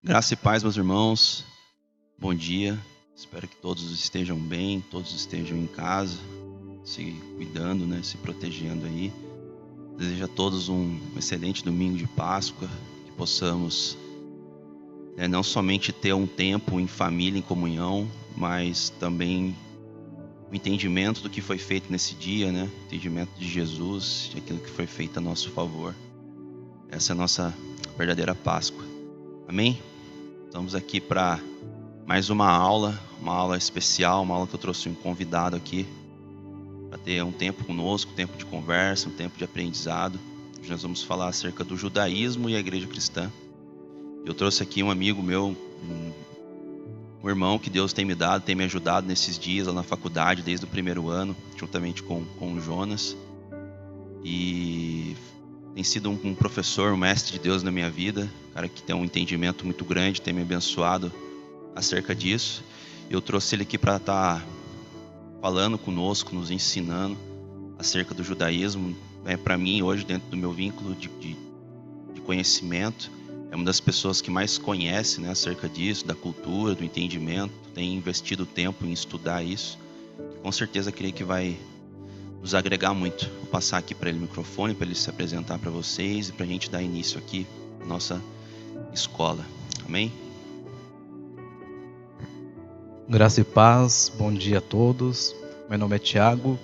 Graça e paz, meus irmãos. Bom dia. Espero que todos estejam bem, todos estejam em casa, se cuidando, né, se protegendo aí. Desejo a todos um excelente domingo de Páscoa, que possamos não somente ter um tempo em família, em comunhão, mas também o entendimento do que foi feito nesse dia, né? O entendimento de Jesus, de aquilo que foi feito a nosso favor. Essa é a nossa verdadeira Páscoa. Amém? Estamos aqui para mais uma aula especial, uma aula que eu trouxe um convidado aqui para ter um tempo conosco, um tempo de conversa, um tempo de aprendizado. Hoje nós vamos falar acerca do judaísmo e a igreja cristã. Eu trouxe aqui um amigo meu, um irmão que Deus tem me dado, tem me ajudado nesses dias lá na faculdade, desde o primeiro ano, juntamente com o Jonas. E tem sido um professor, um mestre de Deus na minha vida, um cara que tem um entendimento muito grande, tem me abençoado acerca disso. Eu trouxe ele aqui para estar falando conosco, nos ensinando acerca do judaísmo. Para mim, hoje, dentro do meu vínculo de conhecimento, é uma das pessoas que mais conhece, né, acerca disso, da cultura, do entendimento, tem investido tempo em estudar isso. Com certeza, creio que vai nos agregar muito. Vou passar aqui para ele o microfone, para ele se apresentar para vocês e para a gente dar início aqui à nossa escola. Amém? Graça e paz, bom dia a todos. Meu nome é Thiago.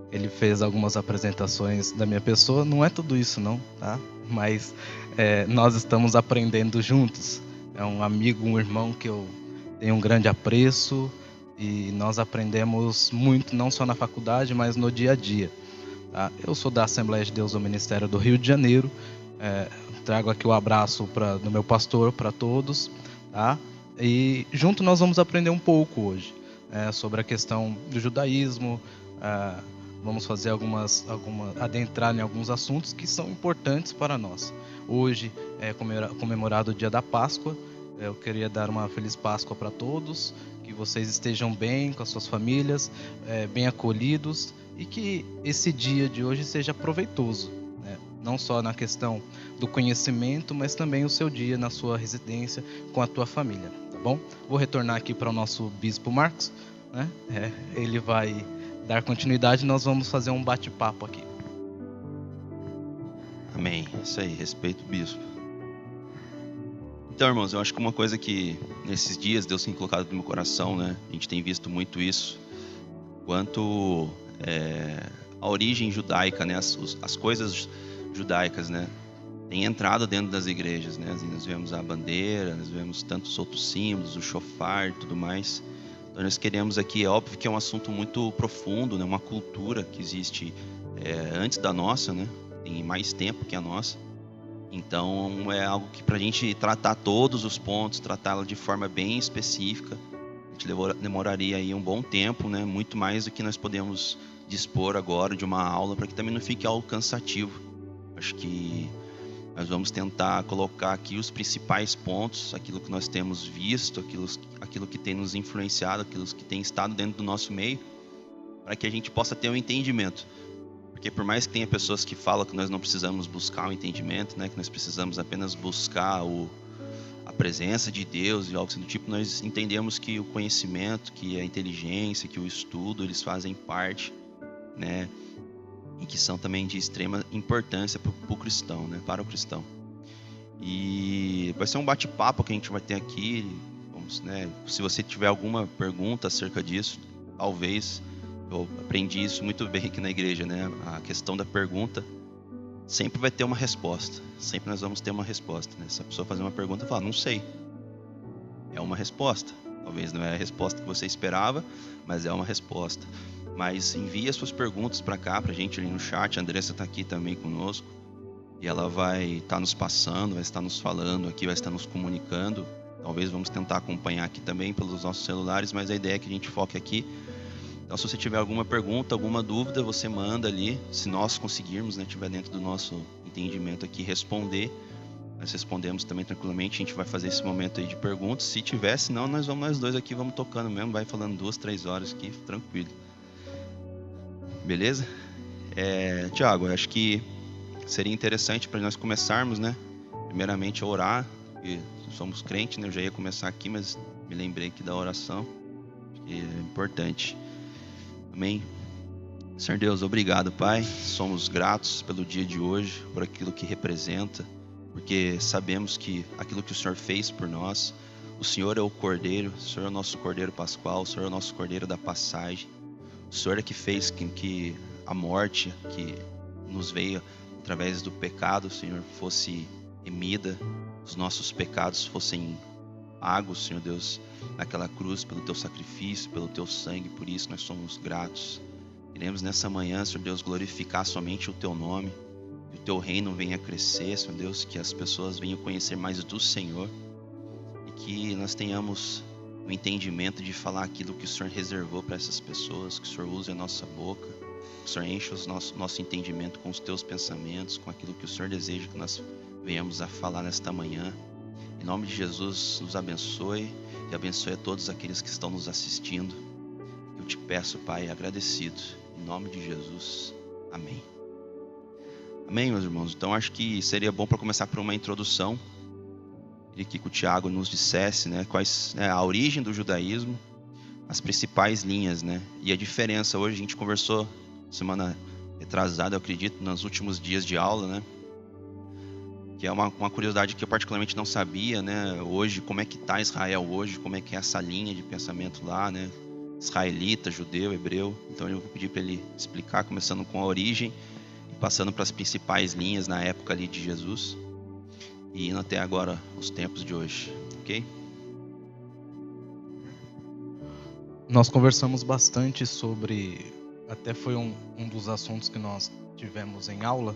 Ele fez algumas apresentações da minha pessoa. Não é tudo isso não, tá? Mas nós estamos aprendendo juntos. É um amigo, um irmão que eu tenho um grande apreço. E nós aprendemos muito, não só na faculdade, mas no dia a dia. Tá? Eu sou da Assembleia de Deus do Ministério do Rio de Janeiro. Trago aqui o abraço do meu pastor para todos, tá? E junto nós vamos aprender um pouco hoje sobre a questão do judaísmo. Vamos fazer adentrar em alguns assuntos que são importantes para nós. Hoje é comemorado o dia da Páscoa. Eu queria dar uma feliz Páscoa para todos, que vocês estejam bem com as suas famílias, bem acolhidos, e que esse dia de hoje seja proveitoso, né? Não só na questão do conhecimento, mas também o seu dia na sua residência com a tua família, tá bom? Vou retornar aqui para o nosso Bispo Marcos, né? Ele vai dar continuidade e nós vamos fazer um bate-papo aqui. Amém. Isso aí, respeito o bispo. Então, irmãos, eu acho que uma coisa que nesses dias Deus tem colocado no meu coração, né? A gente tem visto muito isso, quanto a origem judaica, né? As coisas judaicas, né? Tem entrado dentro das igrejas, né? Nós vemos a bandeira, nós vemos tantos outros símbolos, o shofar e tudo mais. Então nós queremos aqui, é óbvio que é um assunto muito profundo, né? Uma cultura que existe antes da nossa, né? Tem mais tempo que a nossa. Então é algo que para a gente tratar todos os pontos, tratá-la de forma bem específica, a gente demoraria aí um bom tempo, né? Muito mais do que nós podemos dispor agora de uma aula, para que também não fique algo cansativo. Acho que nós vamos tentar colocar aqui os principais pontos, aquilo que nós temos visto, aquilo que tem nos influenciado, aquilo que tem estado dentro do nosso meio, para que a gente possa ter um entendimento. Porque por mais que tenha pessoas que falam que nós não precisamos buscar o entendimento, né, que nós precisamos apenas buscar a presença de Deus e algo assim do tipo, nós entendemos que o conhecimento, que a inteligência, que o estudo, eles fazem parte, né, e que são também de extrema importância para o cristão, né, para o cristão. E vai ser um bate-papo que a gente vai ter aqui. Vamos, né, se você tiver alguma pergunta acerca disso, talvez, eu aprendi isso muito bem aqui na igreja, né, a questão da pergunta sempre vai ter uma resposta, sempre nós vamos ter uma resposta, né? Se a pessoa fazer uma pergunta e falar, não sei, é uma resposta. Talvez não é a resposta que você esperava, mas é uma resposta. Mas envie as suas perguntas para cá, para a gente ali no chat. A Andressa está aqui também conosco. E ela vai estar nos passando, vai estar nos falando aqui, vai estar nos comunicando. Talvez vamos tentar acompanhar aqui também pelos nossos celulares, mas a ideia é que a gente foque aqui. Então, se você tiver alguma pergunta, alguma dúvida, você manda ali. Se nós conseguirmos, né, tiver dentro do nosso entendimento aqui, responder. Nós respondemos também tranquilamente. A gente vai fazer esse momento aí de perguntas. Se tiver, senão nós dois aqui vamos tocando mesmo. Vai falando 2, 3 horas aqui, tranquilo. Beleza? Tiago, eu acho que seria interessante para nós começarmos, né? Primeiramente a orar, porque somos crentes, né? Eu já ia começar aqui, mas me lembrei aqui da oração, que é importante. Amém? Senhor Deus, obrigado, Pai. Somos gratos pelo dia de hoje, por aquilo que representa, porque sabemos que aquilo que o Senhor fez por nós, o Senhor é o Cordeiro, o Senhor é o nosso Cordeiro Pascual, o Senhor é o nosso Cordeiro da passagem. O Senhor é que fez que a morte que nos veio através do pecado, Senhor, fosse remida, os nossos pecados fossem pagos, Senhor Deus, naquela cruz, pelo Teu sacrifício, pelo Teu sangue. Por isso nós somos gratos. Queremos nessa manhã, Senhor Deus, glorificar somente o Teu nome, que o Teu reino venha crescer, Senhor Deus, que as pessoas venham conhecer mais do Senhor e que nós tenhamos o entendimento de falar aquilo que o Senhor reservou para essas pessoas, que o Senhor use a nossa boca, que o Senhor enche o nosso entendimento com os Teus pensamentos, com aquilo que o Senhor deseja que nós venhamos a falar nesta manhã. Em nome de Jesus, nos abençoe e abençoe a todos aqueles que estão nos assistindo. Eu te peço, Pai, agradecido. Em nome de Jesus. Amém. Amém, meus irmãos. Então, acho que seria bom para começar por uma introdução. Queria que o Tiago nos dissesse, né, quais a origem do judaísmo, as principais linhas, né, e a diferença. Hoje a gente conversou, semana retrasada, eu acredito, nos últimos dias de aula, né, que é uma curiosidade que eu particularmente não sabia, né, hoje, como é que está Israel hoje, como é que é essa linha de pensamento lá, né, israelita, judeu, hebreu. Então eu vou pedir para ele explicar, começando com a origem e passando para as principais linhas na época ali de Jesus e indo até agora os tempos de hoje, ok? Nós conversamos bastante sobre, até foi um dos assuntos que nós tivemos em aula,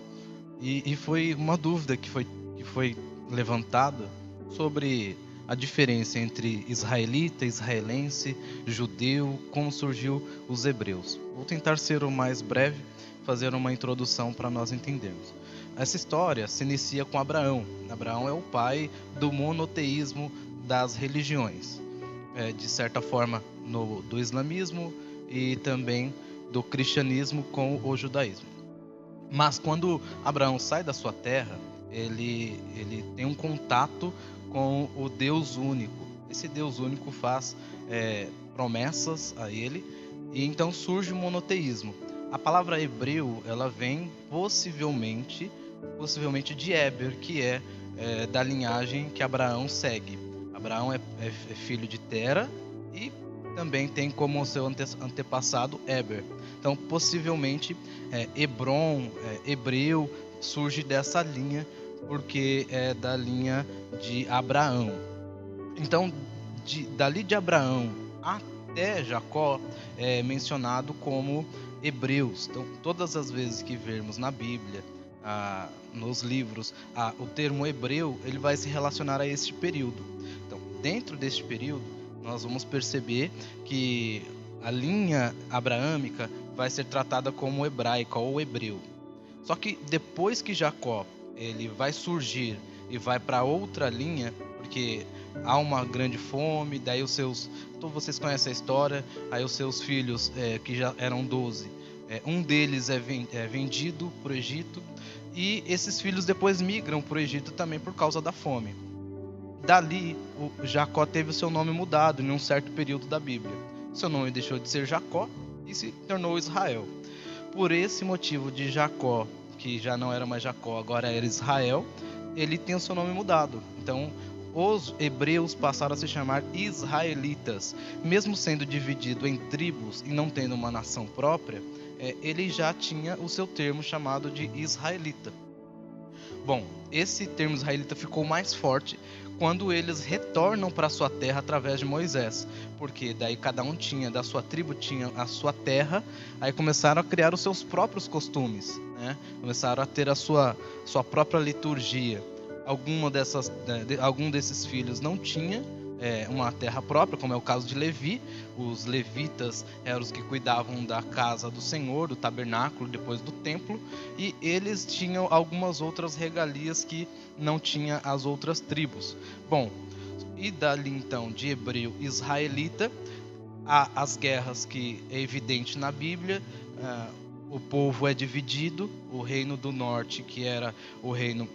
e foi uma dúvida que foi levantada sobre a diferença entre israelita, israelense, judeu, como surgiu os hebreus. Vou tentar ser o mais breve, fazer uma introdução para nós entendermos. Essa história se inicia com Abraão. Abraão é o pai do monoteísmo das religiões, de certa forma do islamismo e também do cristianismo com o judaísmo. Mas quando Abraão sai da sua terra, ele tem um contato com o Deus único. Esse Deus único faz promessas a ele e então surge o monoteísmo. A palavra hebreu, ela vem possivelmente de Éber, que é da linhagem que Abraão segue. Abraão é filho de Tera e também tem como seu antepassado Éber. Então, possivelmente, Hebron, hebreu, surge dessa linha, porque é da linha de Abraão. Então, dali de Abraão até Jacó é mencionado como hebreus. Então, todas as vezes que vermos na Bíblia, nos livros, o termo hebreu, ele vai se relacionar a este período. Então, dentro deste período, nós vamos perceber que a linha abraâmica vai ser tratada como hebraica ou hebreu. Só que depois que Jacó ele vai surgir e vai para outra linha, porque há uma grande fome, daí todos vocês conhecem a história, aí os seus filhos, que já eram 12, um deles é vendido para o Egito, e esses filhos depois migram para o Egito também por causa da fome. Dali, o Jacó teve o seu nome mudado em um certo período da Bíblia. Seu nome deixou de ser Jacó e se tornou Israel. Por esse motivo de Jacó, que já não era mais Jacó, agora era Israel, ele tem o seu nome mudado. Então, os hebreus passaram a se chamar israelitas. Mesmo sendo dividido em tribos e não tendo uma nação própria, ele já tinha o seu termo chamado de israelita. Bom, esse termo israelita ficou mais forte quando eles retornam para sua terra através de Moisés, porque daí cada um da sua tribo tinha a sua terra, aí começaram a criar os seus próprios costumes, né? Começaram a ter a sua própria liturgia. Algum desses filhos não tinha uma terra própria, como é o caso de Levi. Os levitas eram os que cuidavam da casa do Senhor, do tabernáculo, depois do templo, e eles tinham algumas outras regalias que não tinha as outras tribos. Bom, e dali então de hebreu israelita, há as guerras que é evidente na Bíblia. O povo é dividido, o reino do norte, que era o reino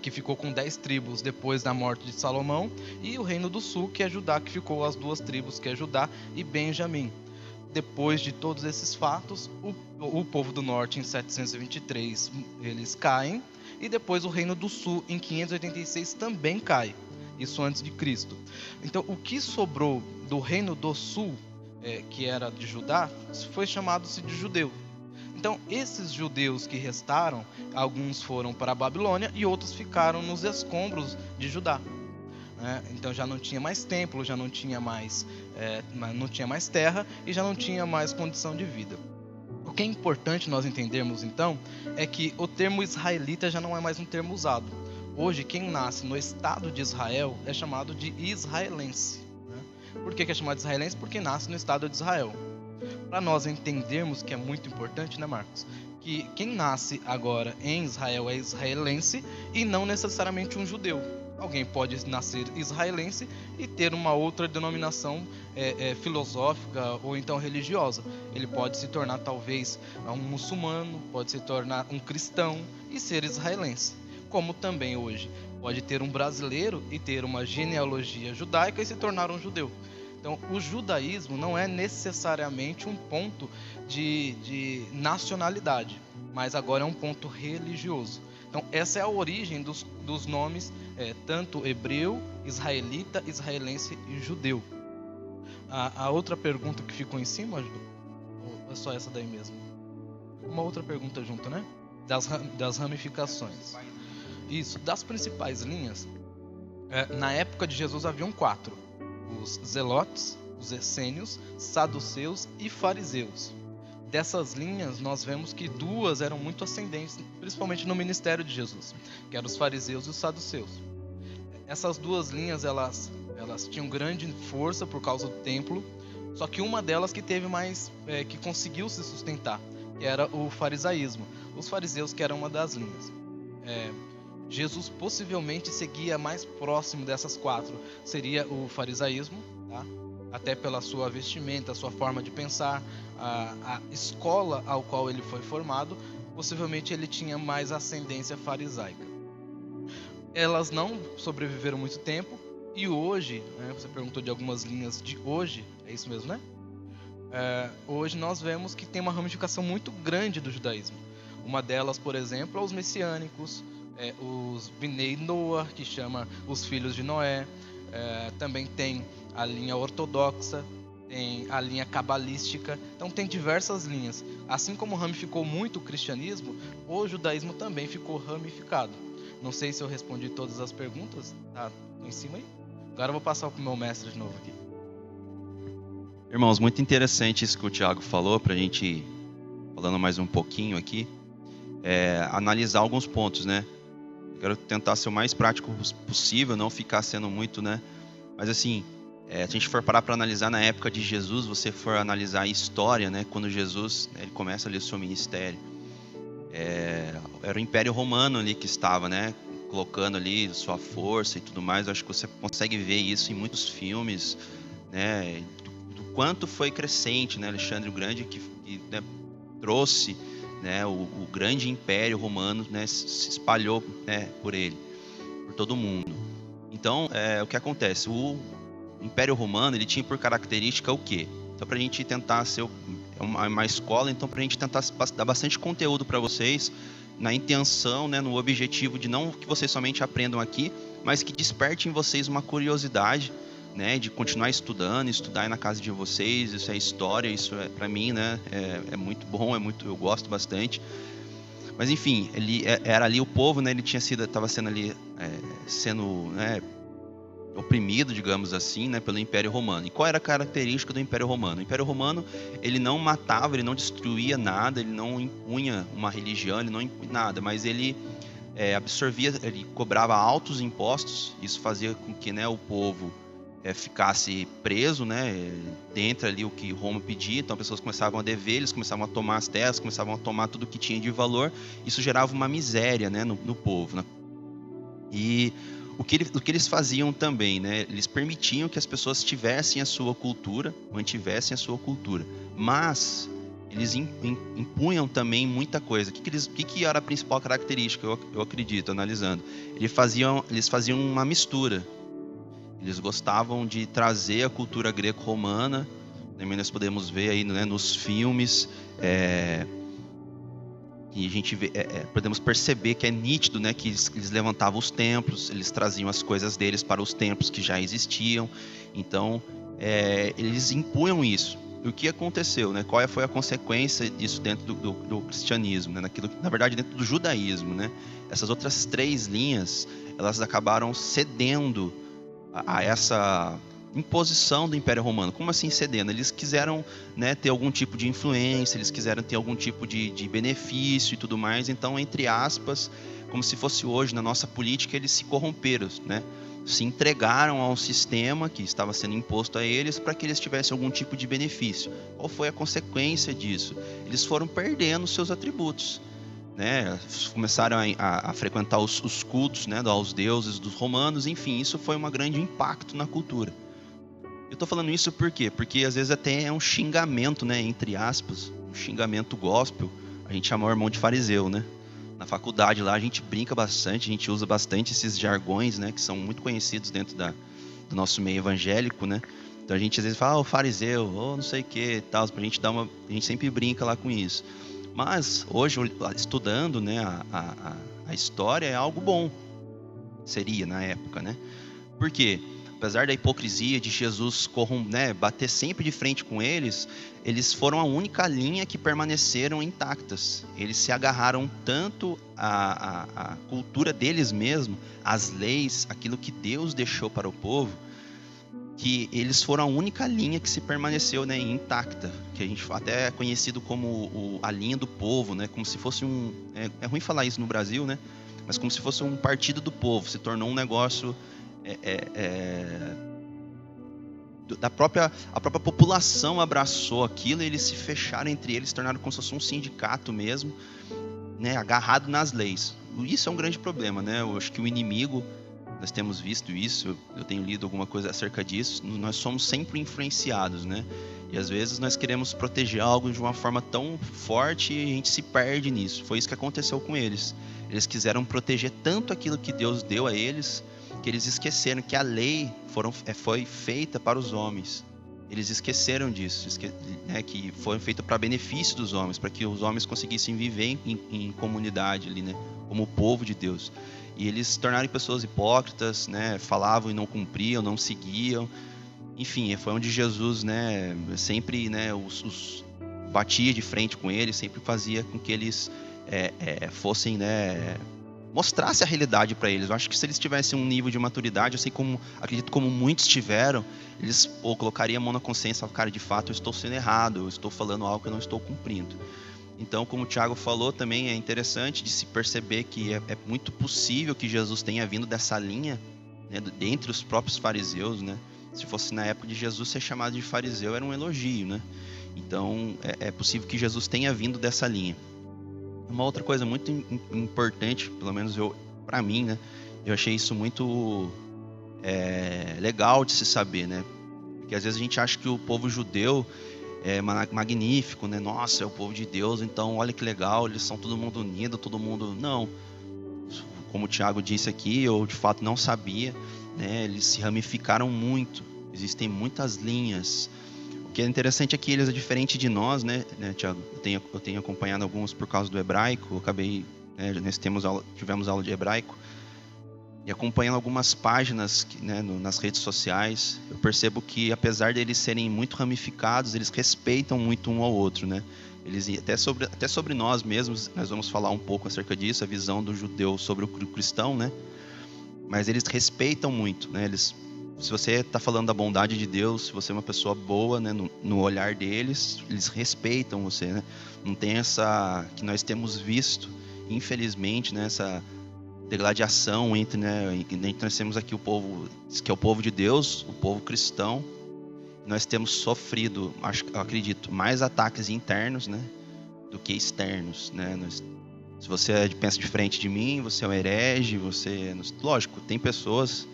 que ficou com 10 tribos depois da morte de Salomão, e o reino do sul, que é Judá, que ficou as 2 tribos, que é Judá e Benjamim. Depois de todos esses fatos, o povo do norte, em 723, eles caem, e depois o reino do sul, em 586, também cai. Isso antes de Cristo. Então, o que sobrou do reino do sul, que era de Judá, foi chamado-se de judeu. Então, esses judeus que restaram, alguns foram para a Babilônia e outros ficaram nos escombros de Judá. Então já não tinha mais templo, já não tinha mais terra e já não tinha mais condição de vida. O que é importante nós entendermos então é que o termo israelita já não é mais um termo usado. Hoje quem nasce no estado de Israel é chamado de israelense. Por que é chamado de israelense? Porque nasce no estado de Israel. Para nós entendermos que é muito importante, né, Marcos? Que quem nasce agora em Israel é israelense e não necessariamente um judeu. Alguém pode nascer israelense e ter uma outra denominação filosófica ou então religiosa. Ele pode se tornar talvez um muçulmano, pode se tornar um cristão e ser israelense. Como também hoje pode ter um brasileiro e ter uma genealogia judaica e se tornar um judeu. Então, o judaísmo não é necessariamente um ponto de nacionalidade, mas agora é um ponto religioso. Então, essa é a origem dos nomes, tanto hebreu, israelita, israelense e judeu. A outra pergunta que ficou em cima, ou é só essa daí mesmo? Uma outra pergunta junto, né? Das ramificações. Isso, das principais linhas, na época de Jesus haviam 4. Os zelotes, os essênios, saduceus e fariseus. Dessas linhas, nós vemos que 2 eram muito ascendentes, principalmente no ministério de Jesus, que eram os fariseus e os saduceus. Essas 2 linhas, elas tinham grande força por causa do templo, só que uma delas que teve mais, que conseguiu se sustentar, que era o farisaísmo. Os fariseus, que era uma das linhas. Jesus possivelmente seguia mais próximo dessas 4, seria o farisaísmo, tá? Até pela sua vestimenta, a sua forma de pensar, a escola ao qual ele foi formado, possivelmente ele tinha mais ascendência farisaica. Elas não sobreviveram muito tempo, e hoje, você perguntou de algumas linhas de hoje, é isso mesmo, né? Hoje nós vemos que tem uma ramificação muito grande do judaísmo. Uma delas, por exemplo, é os messiânicos, os Bnei Noah, que chama os filhos de Noé. Também tem a linha ortodoxa, tem a linha cabalística. Então tem diversas linhas. Assim como ramificou muito o cristianismo, o judaísmo também ficou ramificado. Não sei se eu respondi todas as perguntas. Tá em cima aí? Agora eu vou passar para o meu mestre de novo aqui. Irmãos, muito interessante isso que o Thiago falou, para a gente, falando mais um pouquinho aqui, analisar alguns pontos, né? Quero tentar ser o mais prático possível, não ficar sendo muito, né? Mas assim, se a gente for parar para analisar na época de Jesus, você for analisar a história, né? Quando Jesus, ele começa ali o seu ministério, era o Império Romano ali que estava, né? Colocando ali sua força e tudo mais. Eu acho que você consegue ver isso em muitos filmes, né? Do quanto foi crescente, né? Alexandre o Grande que né, trouxe, né, o grande Império Romano, né, se espalhou, né, por todo o mundo. Então, o que acontece? O Império Romano, ele tinha por característica o quê? Então, para a gente tentar ser uma escola, então para a gente tentar dar bastante conteúdo para vocês, na intenção, né, no objetivo de não que vocês somente aprendam aqui, mas que desperte em vocês uma curiosidade, né, de continuar estudar aí na casa de vocês. Isso é história, isso para mim, né, é muito bom, eu gosto bastante. Mas enfim, ele era ali o povo, né, ele estava sendo ali né, oprimido, digamos assim, né, pelo Império Romano. E qual era a característica do Império Romano? O Império Romano, ele não matava, ele não destruía nada, ele não impunha uma religião, ele não impunha nada, mas ele absorvia, ele cobrava altos impostos. Isso fazia com que, né, o povo ficasse preso, né, dentro ali o que Roma pedia. Então as pessoas começavam a dever, eles começavam a tomar as terras, começavam a tomar tudo que tinha de valor. Isso gerava uma miséria, né, no povo, né? E o que eles faziam também, né, eles permitiam que as pessoas tivessem a sua cultura, mantivessem a sua cultura, mas eles impunham também muita coisa. O que era a principal característica, eu acredito, analisando? Eles faziam uma mistura. Eles gostavam de trazer a cultura greco-romana. Também nós podemos ver aí, né, nos filmes, e a gente podemos perceber que é nítido, né, que eles levantavam os templos, eles traziam as coisas deles para os templos que já existiam. Então, eles impunham isso. E o que aconteceu, né? Qual foi a consequência disso dentro do cristianismo, né? Na verdade, dentro do judaísmo, né? Essas outras 3 linhas, elas acabaram cedendo a essa imposição do Império Romano. Como assim cedendo? Eles quiseram, né, ter algum tipo de influência, eles quiseram ter algum tipo de benefício e tudo mais. Então, entre aspas, como se fosse hoje na nossa política, eles se corromperam, né? Se entregaram ao sistema que estava sendo imposto a eles para que eles tivessem algum tipo de benefício. Qual foi a consequência disso? Eles foram perdendo seus atributos, né? Começaram a frequentar os cultos, né, aos deuses dos romanos. Enfim, isso foi um grande impacto na cultura. Eu estou falando isso por quê? Porque às vezes até é um xingamento, né, entre aspas, um xingamento gospel. A gente chama o irmão de fariseu, né? Na faculdade lá a gente brinca bastante, a gente usa bastante esses jargões, né, que são muito conhecidos dentro do nosso meio evangélico, né? Então a gente às vezes fala, o fariseu, ou não sei o que, tal, pra gente a gente sempre brinca lá com isso. Mas hoje, estudando, né, a história, é algo bom. Seria na época, né? Por quê? Apesar da hipocrisia de Jesus bater sempre de frente com eles foram a única linha que permaneceram intactas. Eles se agarraram tanto à cultura deles mesmos, às leis, aquilo que Deus deixou para o povo, que eles foram a única linha que se permaneceu, né, intacta, que a gente até é conhecido como a linha do povo, né, como se fosse é ruim falar isso no Brasil, né, mas como se fosse um partido do povo, se tornou um negócio a própria população abraçou aquilo e eles se fecharam entre eles, se tornaram como se fosse um sindicato mesmo, né, agarrado nas leis. Isso é um grande problema, né? Eu acho que o inimigo, nós temos visto isso, eu tenho lido alguma coisa acerca disso, nós somos sempre influenciados, né? E às vezes nós queremos proteger algo de uma forma tão forte e a gente se perde nisso. Foi isso que aconteceu com eles. Eles quiseram proteger tanto aquilo que Deus deu a eles, que eles esqueceram que a lei foi feita para os homens. Eles esqueceram disso, né, que foi feita para benefício dos homens, para que os homens conseguissem viver em comunidade ali, né, como o povo de Deus. E eles se tornaram pessoas hipócritas, né, falavam e não cumpriam, não seguiam. Enfim, foi onde Jesus, né, sempre, né, os batia de frente com eles, sempre fazia com que eles fossem, né, mostrasse a realidade para eles. Eu acho que se eles tivessem um nível de maturidade, acredito como muitos tiveram, eles colocariam a mão na consciência e falaram, cara, de fato eu estou sendo errado, eu estou falando algo que eu não estou cumprindo. Então, como o Thiago falou, também é interessante de se perceber que é muito possível que Jesus tenha vindo dessa linha, né, dentre os próprios fariseus, né? Se fosse na época de Jesus, ser chamado de fariseu era um elogio, né? Então, é possível que Jesus tenha vindo dessa linha. Uma outra coisa muito importante, pelo menos para mim, né? Eu achei isso muito legal de se saber, né? Porque às vezes a gente acha que o povo judeu é magnífico, né? Nossa, é o povo de Deus, então olha que legal, eles são todo mundo unido, todo mundo... Não. Como o Thiago disse aqui, eu de fato não sabia, né? Eles se ramificaram muito, existem muitas linhas. O que é interessante é que eles é diferente de nós, né, Thiago? Eu tenho acompanhado alguns por causa do hebraico, eu acabei, né, nós tivemos aula de hebraico, e acompanhando algumas páginas, né, nas redes sociais, eu percebo que apesar deles serem muito ramificados, eles respeitam muito um ao outro, né? Eles, até sobre nós mesmos, nós vamos falar um pouco acerca disso, a visão do judeu sobre o cristão, né? Mas eles respeitam muito, né? Se você está falando da bondade de Deus, se você é uma pessoa boa, né, no olhar deles, eles respeitam você, né? Não tem essa que nós temos visto, infelizmente, né, essa degladiação entre nós temos aqui o povo que é o povo de Deus, o povo cristão. Nós temos sofrido, eu acredito, mais ataques internos, né, do que externos, né? Se você pensa diferente de mim, você é um herege, lógico, tem pessoas,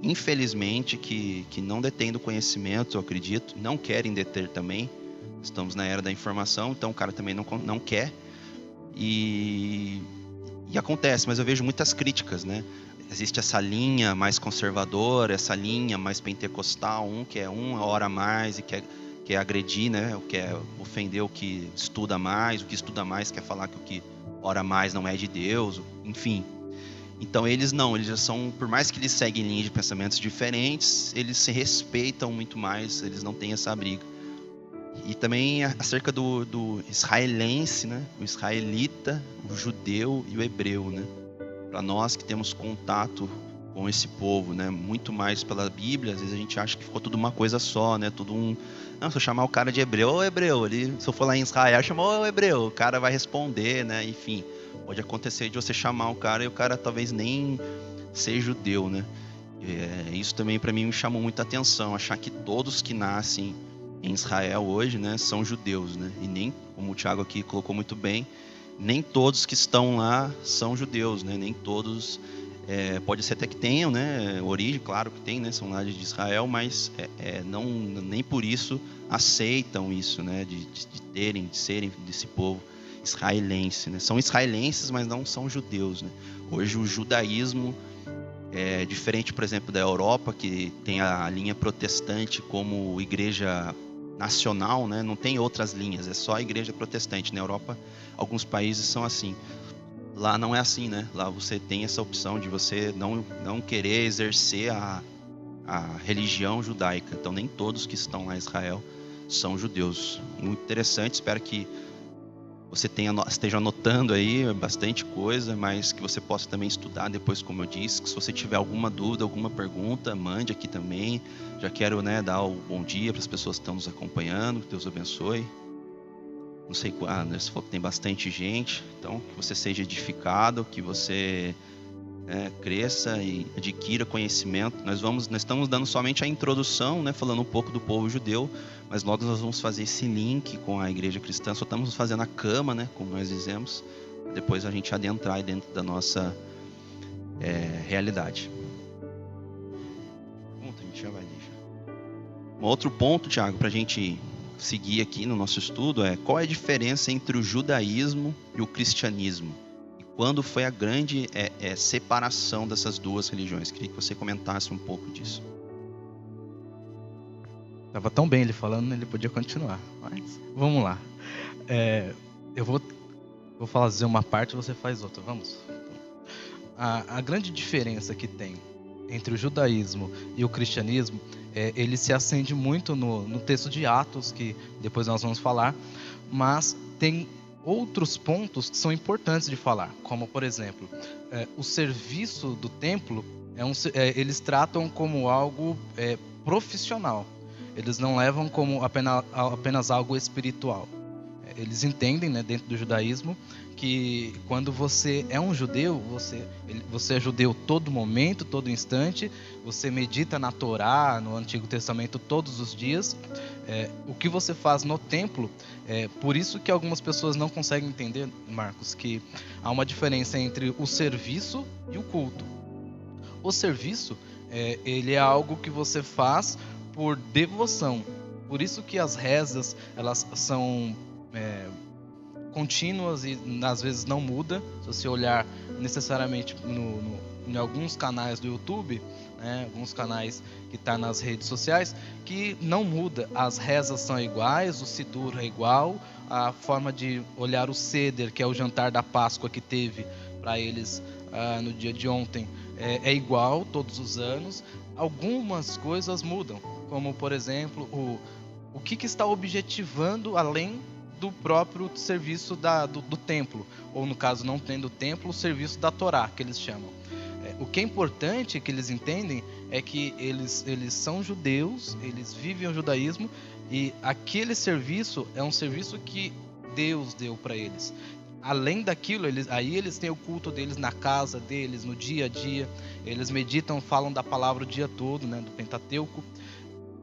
infelizmente, que não detêm do conhecimento, eu acredito, não querem deter também, Estamos na era da informação, então o cara também não quer. E acontece, mas eu vejo muitas críticas, né? Existe essa linha mais conservadora, essa linha mais pentecostal, que é uma hora a mais e quer agredir, né? O quer ofender o que estuda mais, o que estuda mais quer falar que o que ora mais não é de Deus, enfim. Então eles já são, por mais que eles seguem linhas de pensamentos diferentes, eles se respeitam muito mais, eles não têm essa briga. E também acerca do israelense, né? O israelita, o judeu e o hebreu, né? Para nós que temos contato com esse povo, né? Muito mais pela Bíblia, às vezes a gente acha que ficou tudo uma coisa só, né? Tudo um... Não, se eu chamar o cara de hebreu, ô hebreu, se eu for lá em Israel, chamou o hebreu, o cara vai responder, né? Enfim, pode acontecer de você chamar o cara e o cara talvez nem ser judeu, né? Isso também para mim me chamou muita atenção, achar que todos que nascem em Israel hoje, né, são judeus, né? E nem, como o Thiago aqui colocou muito bem, nem todos que estão lá são judeus, né? Nem todos, pode ser até que tenham, né, origem, claro que tem, né, são lá de Israel, mas nem por isso aceitam isso, né, de serem desse povo israelense, né? São israelenses, mas não são judeus, né? Hoje o judaísmo é diferente, por exemplo, da Europa, que tem a linha protestante como igreja nacional, né? Não tem outras linhas, é só a igreja protestante. Na Europa, alguns países são assim. Lá não é assim, né? Lá você tem essa opção de você não querer exercer a religião judaica. Então, nem todos que estão lá em Israel são judeus. Muito interessante, espero que você esteja anotando aí bastante coisa, mas que você possa também estudar depois, como eu disse. Que se você tiver alguma dúvida, alguma pergunta, mande aqui também. Já quero, né, dar o bom dia para as pessoas que estão nos acompanhando. Que Deus abençoe. Não sei, você falou que tem bastante gente, então que você seja edificado, que você cresça e adquira conhecimento. Nós estamos dando somente a introdução, né, falando um pouco do povo judeu, mas logo nós vamos fazer esse link com a igreja cristã. Só estamos fazendo a cama, né, como nós dizemos, depois a gente adentrar dentro da nossa realidade. A gente já vai deixar. Um outro ponto, Thiago, para a gente seguir aqui no nosso estudo é qual é a diferença entre o judaísmo e o cristianismo? Quando foi a grande separação dessas duas religiões? Queria que você comentasse um pouco disso. Tava tão bem ele falando, ele podia continuar. Mas vamos lá. Eu vou fazer uma parte e você faz outra. Vamos? A grande diferença que tem entre o judaísmo e o cristianismo, ele se acende muito no texto de Atos, que depois nós vamos falar, mas tem outros pontos que são importantes de falar, como por exemplo, o serviço do templo, eles tratam como algo profissional, eles não levam como apenas algo espiritual. Eles entendem, né, dentro do judaísmo, que quando você é um judeu, você é judeu todo momento, todo instante, você medita na Torá, no Antigo Testamento todos os dias. O que você faz no templo, por isso que algumas pessoas não conseguem entender, Marcos, que há uma diferença entre o serviço e o culto. O serviço, ele é algo que você faz por devoção. Por isso que as rezas, elas são contínuas e às vezes não muda. Se você olhar necessariamente em alguns canais do YouTube, né, alguns canais que estão nas redes sociais, que não muda. As rezas são iguais, o Sidur é igual, a forma de olhar o Seder, que é o jantar da Páscoa que teve para eles no dia de ontem, é igual todos os anos. Algumas coisas mudam, como por exemplo o que está objetivando além do próprio serviço do templo, ou no caso não tendo templo, o serviço da Torá, que eles chamam. O que é importante que eles entendem é que eles são judeus, eles vivem o judaísmo, e aquele serviço é um serviço que Deus deu para eles. Além daquilo, eles têm o culto deles na casa deles, no dia a dia, eles meditam, falam da palavra o dia todo, né, do Pentateuco.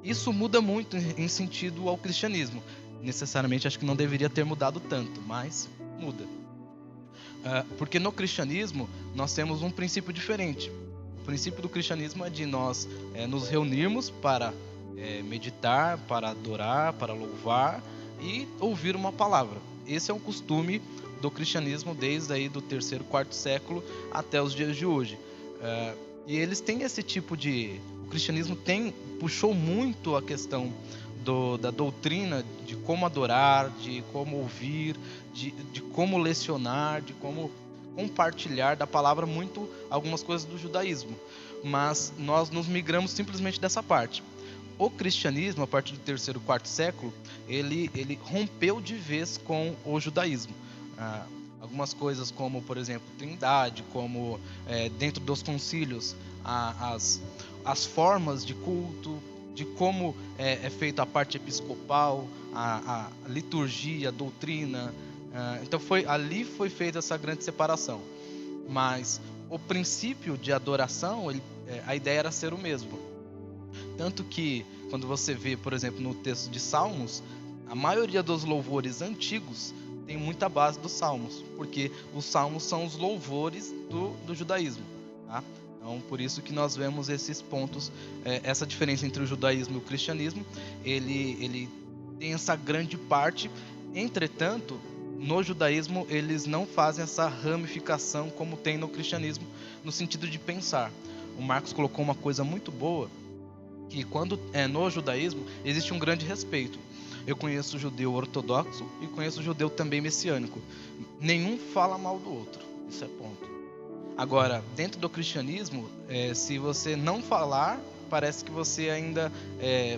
Isso muda muito em sentido ao cristianismo. Necessariamente acho que não deveria ter mudado tanto, mas muda. Porque no cristianismo nós temos um princípio diferente. O princípio do cristianismo é de nós nos reunirmos para meditar, para adorar, para louvar, e ouvir uma palavra. Esse é um costume do cristianismo desde aí do 3º, 4º século até os dias de hoje. E eles têm esse tipo de... O cristianismo puxou muito a questão da doutrina de como adorar, de como ouvir, de como lecionar, de como compartilhar da palavra, muito algumas coisas do judaísmo. Mas nós nos migramos simplesmente dessa parte. O cristianismo, a partir do 3º, 4º século, ele rompeu de vez com o judaísmo. Algumas coisas como, por exemplo, trindade, como dentro dos concílios, as formas de culto, de como é feita a parte episcopal, a liturgia, a doutrina. Então ali foi feita essa grande separação. Mas o princípio de adoração, a ideia era ser o mesmo. Tanto que, quando você vê, por exemplo, no texto de Salmos, a maioria dos louvores antigos tem muita base dos Salmos, porque os Salmos são os louvores do judaísmo, tá? Então, por isso que nós vemos esses pontos, essa diferença entre o judaísmo e o cristianismo, ele tem essa grande parte. Entretanto, no judaísmo, eles não fazem essa ramificação como tem no cristianismo, no sentido de pensar. O Marcos colocou uma coisa muito boa, que quando no judaísmo existe um grande respeito. Eu conheço judeu ortodoxo e conheço judeu também messiânico. Nenhum fala mal do outro, isso é ponto. Agora, dentro do cristianismo, se você não falar, parece que você ainda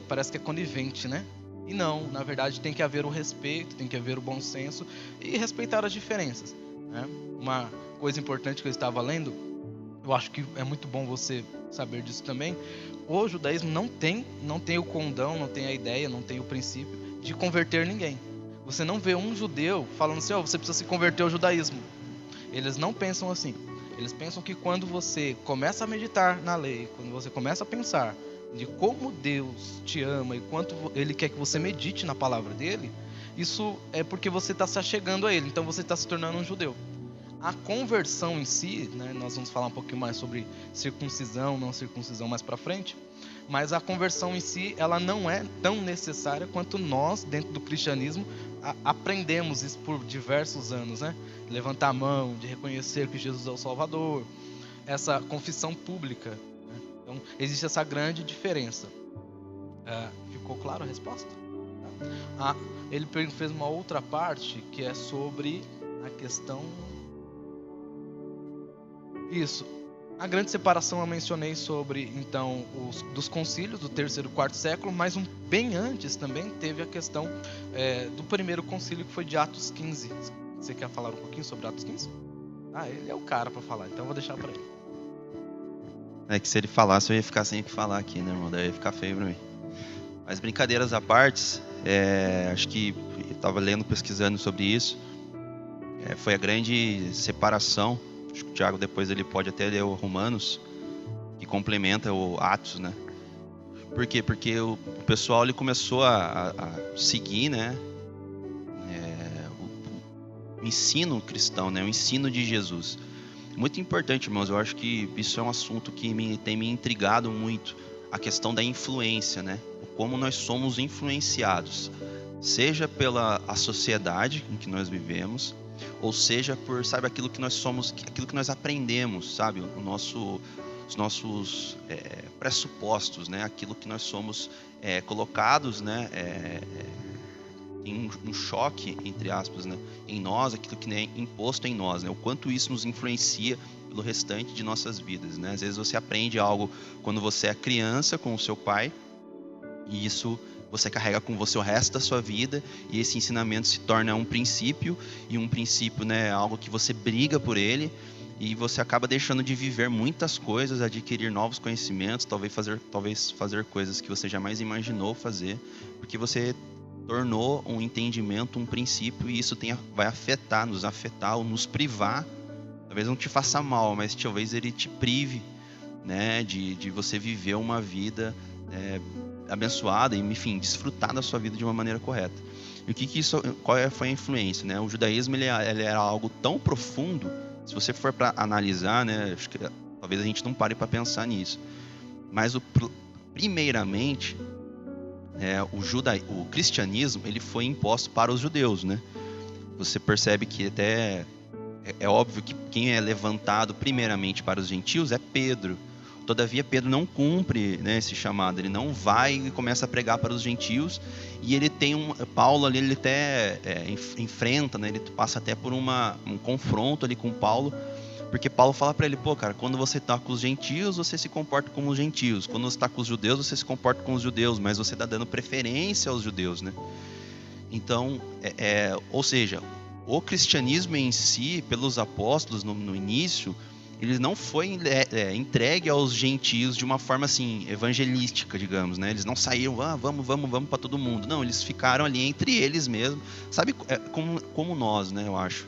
parece que é conivente, né? E não, na verdade tem que haver o respeito, tem que haver o bom senso e respeitar as diferenças, né? Uma coisa importante que eu estava lendo, eu acho que é muito bom você saber disso também. O judaísmo não tem o condão, não tem a ideia, não tem o princípio de converter ninguém. Você não vê um judeu falando assim, você precisa se converter ao judaísmo. Eles não pensam assim. Eles pensam que quando você começa a meditar na lei, quando você começa a pensar de como Deus te ama e quanto Ele quer que você medite na palavra dele, isso é porque você está se achegando a Ele, então você está se tornando um judeu. A conversão em si, né, nós vamos falar um pouquinho mais sobre circuncisão, não circuncisão mais para frente, mas a conversão em si, ela não é tão necessária quanto nós, dentro do cristianismo, aprendemos isso por diversos anos, né? Levantar a mão, de reconhecer que Jesus é o Salvador, essa confissão pública, né? Então, existe essa grande diferença. Ficou claro a resposta? Ele fez uma outra parte que é sobre a questão... Isso. A grande separação eu mencionei sobre, então, dos concílios do 3º e 4º século, mas bem antes também teve a questão do primeiro concílio, que foi de Atos 15. Você quer falar um pouquinho sobre Atos 15? Ele é o cara para falar, então eu vou deixar para ele. É que se ele falasse, eu ia ficar sem o que falar aqui, né, irmão? Daí ia ficar feio para mim. Mas brincadeiras à parte, acho que eu estava lendo, pesquisando sobre isso. Foi a grande separação. Acho que o Thiago depois ele pode até ler o Romanos, que complementa o Atos, né? Por quê? Porque o pessoal ele começou a seguir, né? O ensino cristão, né? O ensino de Jesus. Muito importante, irmãos. Eu acho que isso é um assunto que tem me intrigado muito. A questão da influência, né? Como nós somos influenciados, seja pela a sociedade em que nós vivemos, ou seja por, sabe, aquilo que nós somos, aquilo que nós aprendemos, sabe, os nossos pressupostos, né, aquilo que nós somos colocados, né, em um choque, entre aspas, né, em nós, aquilo que é imposto em nós, né, o quanto isso nos influencia pelo restante de nossas vidas, né. Às vezes você aprende algo quando você é criança com o seu pai, e isso você carrega com você o resto da sua vida, e esse ensinamento se torna um princípio, e um princípio, né, algo que você briga por ele, e você acaba deixando de viver muitas coisas, adquirir novos conhecimentos, talvez fazer coisas que você jamais imaginou fazer, porque você tornou um entendimento, um princípio, e isso vai nos afetar ou nos privar. Talvez não te faça mal, mas talvez ele te prive, né, de você viver uma vida abençoada e, enfim, desfrutar da sua vida de uma maneira correta. E qual foi a influência, né? O judaísmo ele era algo tão profundo, se você for para analisar, né, acho que talvez a gente não pare para pensar nisso, mas primeiramente o cristianismo ele foi imposto para os judeus, né? Você percebe que até é óbvio que quem é levantado primeiramente para os gentios é Pedro. Todavia, Pedro não cumpre, né, esse chamado. Ele não vai e começa a pregar para os gentios. E ele tem Paulo ali, ele até enfrenta, né, ele passa até por um confronto ali com Paulo. Porque Paulo fala para ele, pô, cara, quando você está com os gentios, você se comporta como os gentios. Quando você está com os judeus, você se comporta com os judeus. Mas você está dando preferência aos judeus, né? Então, ou seja, o cristianismo em si, pelos apóstolos no início, ele não foi entregue aos gentios de uma forma assim evangelística, digamos, né? Eles não saíram, vamos para todo mundo. Não, eles ficaram ali entre eles mesmos. Sabe, como nós, né? Eu acho.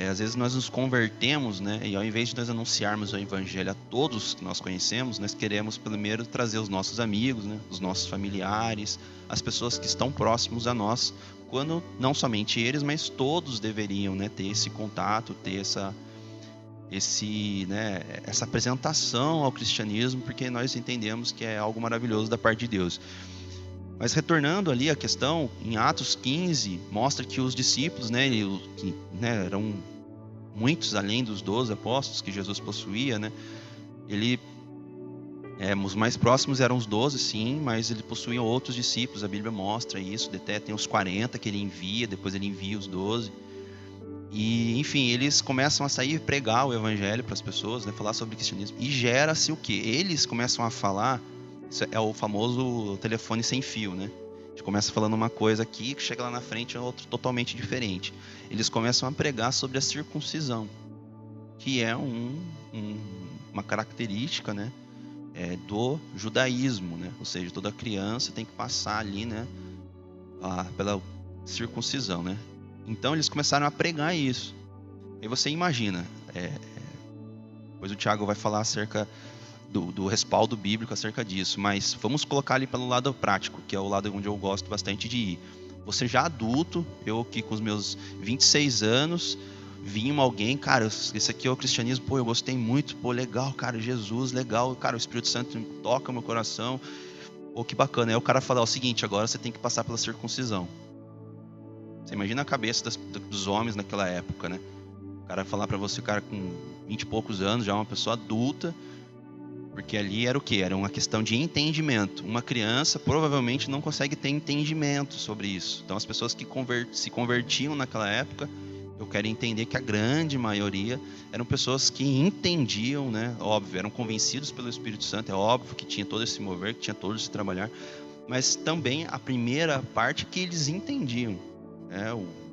Às vezes nós nos convertemos, né? E ao invés de nós anunciarmos o evangelho a todos que nós conhecemos, nós queremos primeiro trazer os nossos amigos, né? Os nossos familiares, as pessoas que estão próximos a nós, quando não somente eles, mas todos deveriam, né, ter esse contato, ter essa apresentação ao cristianismo, porque nós entendemos que é algo maravilhoso da parte de Deus. Mas retornando ali à questão, em Atos 15, mostra que os discípulos, né, eram muitos além dos 12 apóstolos que Jesus possuía, né? Os mais próximos eram os 12, sim, mas ele possuía outros discípulos, a Bíblia mostra isso, até tem os 40 que ele envia, depois ele envia os 12. E, enfim, eles começam a sair e pregar o evangelho para as pessoas, né, falar sobre o cristianismo. E gera-se o quê? Eles começam a falar, isso é o famoso telefone sem fio, né? A gente começa falando uma coisa aqui, que chega lá na frente é outra totalmente diferente. Eles começam a pregar sobre a circuncisão, que é uma característica, né, do judaísmo, né? Ou seja, toda criança tem que passar ali, né, pela circuncisão, né? Então eles começaram a pregar isso. E você imagina, depois o Tiago vai falar acerca do respaldo bíblico acerca disso, mas vamos colocar ali pelo lado prático, que é o lado onde eu gosto bastante de ir. Você já adulto, eu aqui com os meus 26 anos, vinha alguém, cara, esse aqui é o cristianismo, pô, eu gostei muito, pô, legal, cara, Jesus, legal, cara, o Espírito Santo toca meu coração, pô, que bacana. Aí o cara fala, o seguinte, agora você tem que passar pela circuncisão. Você imagina a cabeça dos homens naquela época, né? O cara falar pra você, o cara com 20 e poucos anos, já uma pessoa adulta, porque ali era o quê? Era uma questão de entendimento. Uma criança provavelmente não consegue ter entendimento sobre isso. Então as pessoas que se convertiam naquela época, eu quero entender que a grande maioria eram pessoas que entendiam, né? Óbvio, eram convencidos pelo Espírito Santo, é óbvio que tinha todo esse mover, que tinha todo esse trabalhar, mas também a primeira parte que eles entendiam.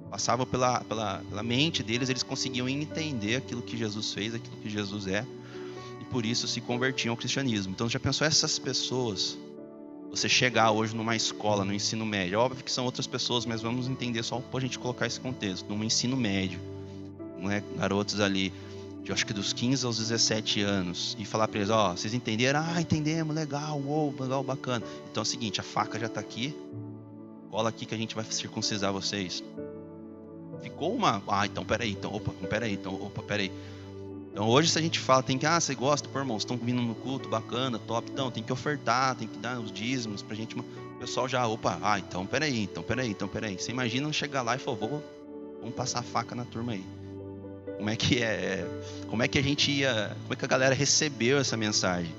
Passava pela mente deles, eles conseguiam entender aquilo que Jesus fez, aquilo que Jesus é, e por isso se convertiam ao cristianismo. Então já pensou essas pessoas, você chegar hoje numa escola, no ensino médio, óbvio que são outras pessoas, mas vamos entender só para a gente colocar esse contexto, num ensino médio, não é? Garotos ali, eu acho que dos 15 aos 17 anos, e falar para eles, vocês entenderam? Entendemos, legal, legal, bacana. Então é o seguinte, a faca já está aqui, cola aqui que a gente vai circuncisar vocês. Ficou então peraí. Então hoje se a gente fala, tem que, você gosta, pô, irmãos, estão vindo no culto, bacana, top, então tem que ofertar, tem que dar os dízimos pra gente, o pessoal já, então peraí. Você imagina chegar lá e falar, vamos passar a faca na turma aí. Como é que a gente como é que a galera recebeu essa mensagem?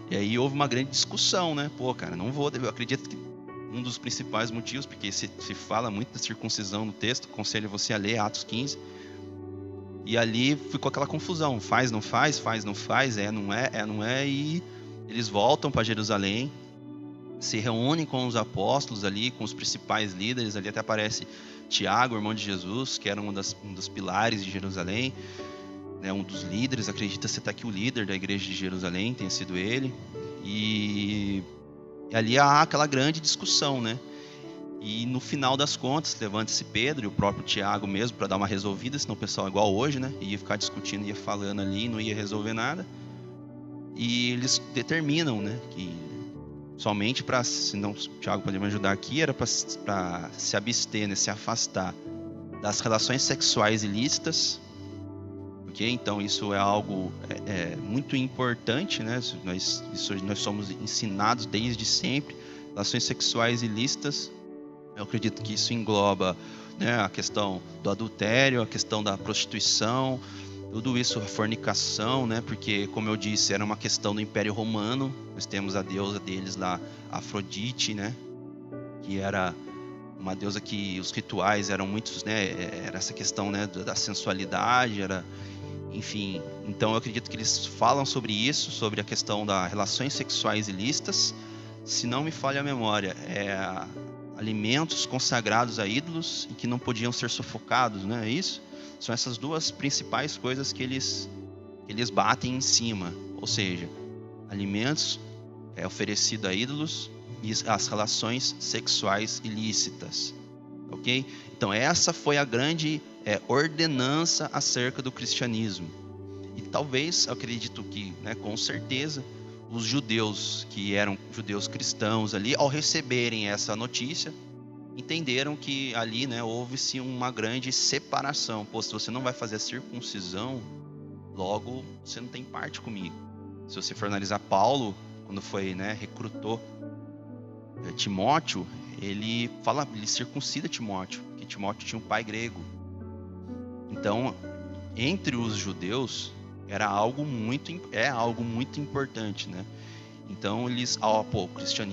E aí houve uma grande discussão, né? Pô, cara, eu acredito que um dos principais motivos, porque se fala muito da circuncisão no texto, aconselho você a ler Atos 15, e ali ficou aquela confusão, faz, não faz, não é, e eles voltam para Jerusalém, se reúnem com os apóstolos ali, com os principais líderes, ali até aparece Tiago, irmão de Jesus, que era um dos pilares de Jerusalém, né, um dos líderes, acredita-se até que o líder da igreja de Jerusalém tenha sido ele, e ali há aquela grande discussão, né? E no final das contas, levanta-se Pedro e o próprio Tiago mesmo para dar uma resolvida, senão o pessoal é igual hoje, né? Ia ficar discutindo, ia falando ali, não ia resolver nada. E eles determinam, né, que somente para, se não, o Tiago pode me ajudar aqui, era para se abster, né, se afastar das relações sexuais ilícitas. Okay? Então isso é algo muito importante, né? Nós somos ensinados desde sempre Relações sexuais ilícitas, eu acredito que isso engloba, né, a questão do adultério, a questão da prostituição, tudo isso, a fornicação, né, porque, como eu disse, era uma questão do Império Romano. Nós temos a deusa deles lá, Afrodite, né, que era uma deusa que os rituais eram muitos, né, era essa questão, né, da sensualidade, era, enfim. Então eu acredito que eles falam sobre isso, sobre a questão das relações sexuais ilícitas. Se não me falha a memória, alimentos consagrados a ídolos e que não podiam ser sufocados, não é isso? São essas duas principais coisas que eles batem em cima. Ou seja, alimentos oferecidos a ídolos e as relações sexuais ilícitas. Ok? Então essa foi a grande ordenança acerca do cristianismo. E talvez, eu acredito que, né, com certeza, os judeus, que eram judeus cristãos ali, ao receberem essa notícia, entenderam que ali, né, houve-se uma grande separação. Pô, se você não vai fazer a circuncisão, logo você não tem parte comigo. Se você for analisar Paulo, quando foi, né, recrutou Timóteo, ele circuncida Timóteo, porque Timóteo tinha um pai grego. Então, entre os judeus, é algo muito importante, né? Então eles,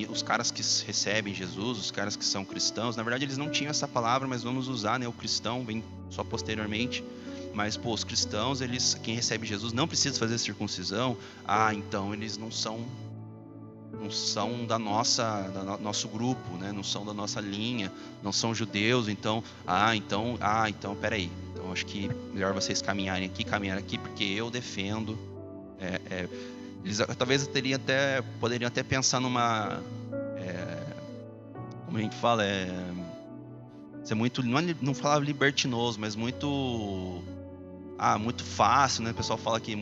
os caras que recebem Jesus, os caras que são cristãos, na verdade eles não tinham essa palavra, mas vamos usar, né? O cristão vem só posteriormente. Mas, os cristãos, quem recebe Jesus não precisa fazer circuncisão. Então eles não são nosso grupo, né? Não são da nossa linha, não são judeus. Então, peraí. Então acho que melhor vocês caminharem aqui, porque eu defendo. Eles talvez poderiam até pensar numa, como a gente fala, ser muito, não falava libertinoso, mas muito fácil, né? O pessoal fala que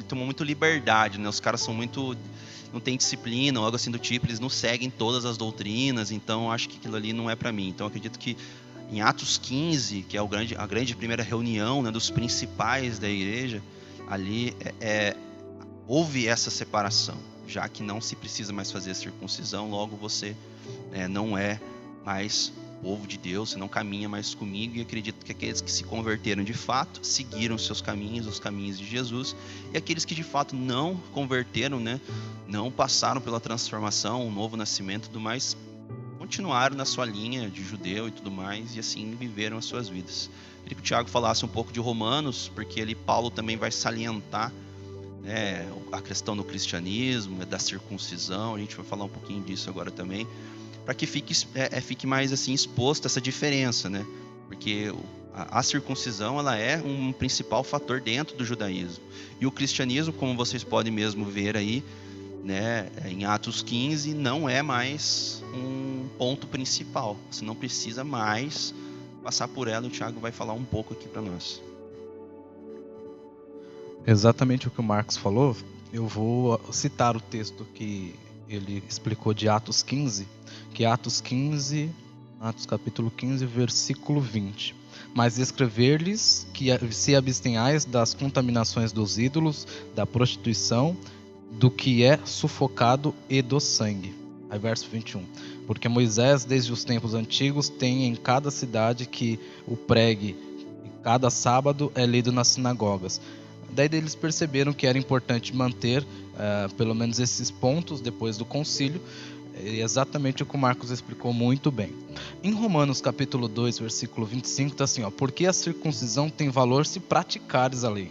tomou muito liberdade, né? Os caras são muito, não tem disciplina ou algo assim do tipo, eles não seguem todas as doutrinas, então acho que aquilo ali não é para mim. Então acredito que em Atos 15, que é a grande primeira reunião, né, dos principais da igreja, ali houve essa separação, já que não se precisa mais fazer a circuncisão, logo você não é mais povo de Deus, você não caminha mais comigo. E acredito que aqueles que se converteram de fato, seguiram seus caminhos, os caminhos de Jesus, e aqueles que de fato não converteram, né, não passaram pela transformação, um novo nascimento e tudo mais, continuaram na sua linha de judeu e tudo mais, e assim viveram as suas vidas. Queria que o Tiago falasse um pouco de Romanos, porque ali Paulo também vai salientar a questão do cristianismo, da circuncisão. A gente vai falar um pouquinho disso agora também, para que fique mais assim exposto essa diferença, né? Porque a circuncisão, ela é um principal fator dentro do judaísmo, e o cristianismo, como vocês podem mesmo ver aí, né, em Atos 15, não é mais um ponto principal. Você não precisa mais passar por ela. O Tiago vai falar um pouco aqui para nós. Exatamente o que o Marcos falou. Eu vou citar o texto que ele explicou de Atos 15, que é Atos capítulo 15, versículo 20. Mas escrever-lhes que se abstenhais das contaminações dos ídolos, da prostituição, do que é sufocado e do sangue. Aí verso 21. Porque Moisés, desde os tempos antigos, tem em cada cidade que o pregue, e cada sábado é lido nas sinagogas. Daí eles perceberam que era importante manter pelo menos esses pontos depois do concílio, exatamente o que o Marcos explicou muito bem. Em Romanos capítulo 2, versículo 25, está assim, porque a circuncisão tem valor se praticares a lei.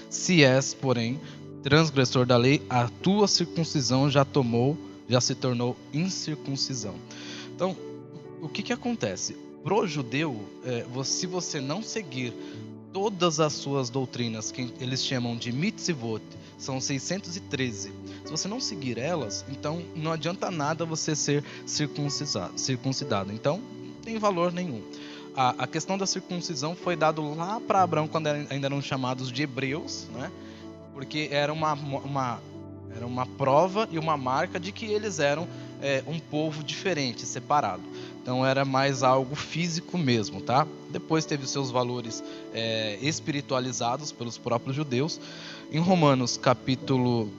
Se és, porém, transgressor da lei, a tua circuncisão já se tornou incircuncisão. Então, o que acontece? Pro judeu, se você não seguir todas as suas doutrinas, que eles chamam de mitzvot, são 613. Se você não seguir elas, então não adianta nada você ser circuncidado. Então, não tem valor nenhum. A questão da circuncisão foi dado lá para Abraão, quando ainda eram chamados de hebreus, né? Porque era uma prova e uma marca de que eles eram um povo diferente, separado. Então era mais algo físico mesmo, tá? Depois teve seus valores espiritualizados pelos próprios judeus. Em Romanos capítulo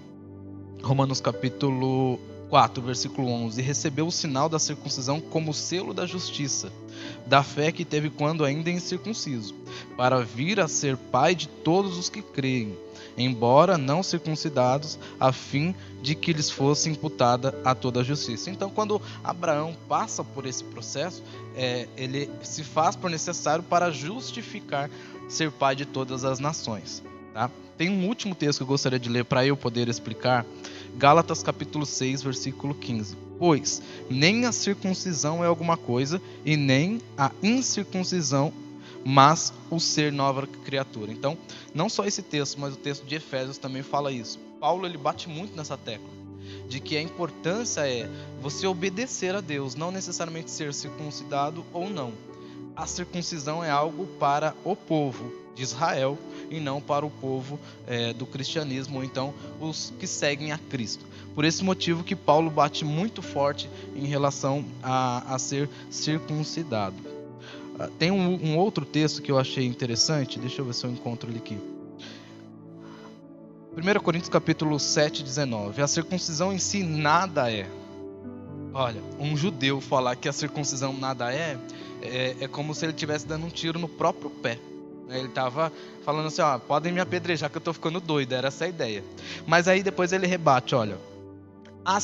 4, versículo 11. E recebeu o sinal da circuncisão como selo da justiça, da fé que teve quando ainda incircunciso, para vir a ser pai de todos os que creem, embora não circuncidados, a fim de que lhes fosse imputada a toda a justiça. Então, quando Abraão passa por esse processo, ele se faz por necessário para justificar ser pai de todas as nações. Tá? Tem um último texto que eu gostaria de ler para eu poder explicar. Gálatas capítulo 6, versículo 15. Pois nem a circuncisão é alguma coisa, e nem a incircuncisão, mas o ser nova criatura. Então, não só esse texto, mas o texto de Efésios também fala isso. Paulo, ele bate muito nessa tecla, de que a importância é você obedecer a Deus, não necessariamente ser circuncidado ou não. A circuncisão é algo para o povo de Israel e não para o povo do cristianismo, ou então os que seguem a Cristo. Por esse motivo que Paulo bate muito forte em relação a ser circuncidado. Tem um outro texto que eu achei interessante, deixa eu ver se eu encontro ele aqui. 1 Coríntios capítulo 7, 19. A circuncisão em si nada é. Olha, um judeu falar que a circuncisão nada é como se ele estivesse dando um tiro no próprio pé. Ele estava falando assim, podem me apedrejar que eu estou ficando doido, era essa a ideia. Mas aí depois ele rebate, olha, a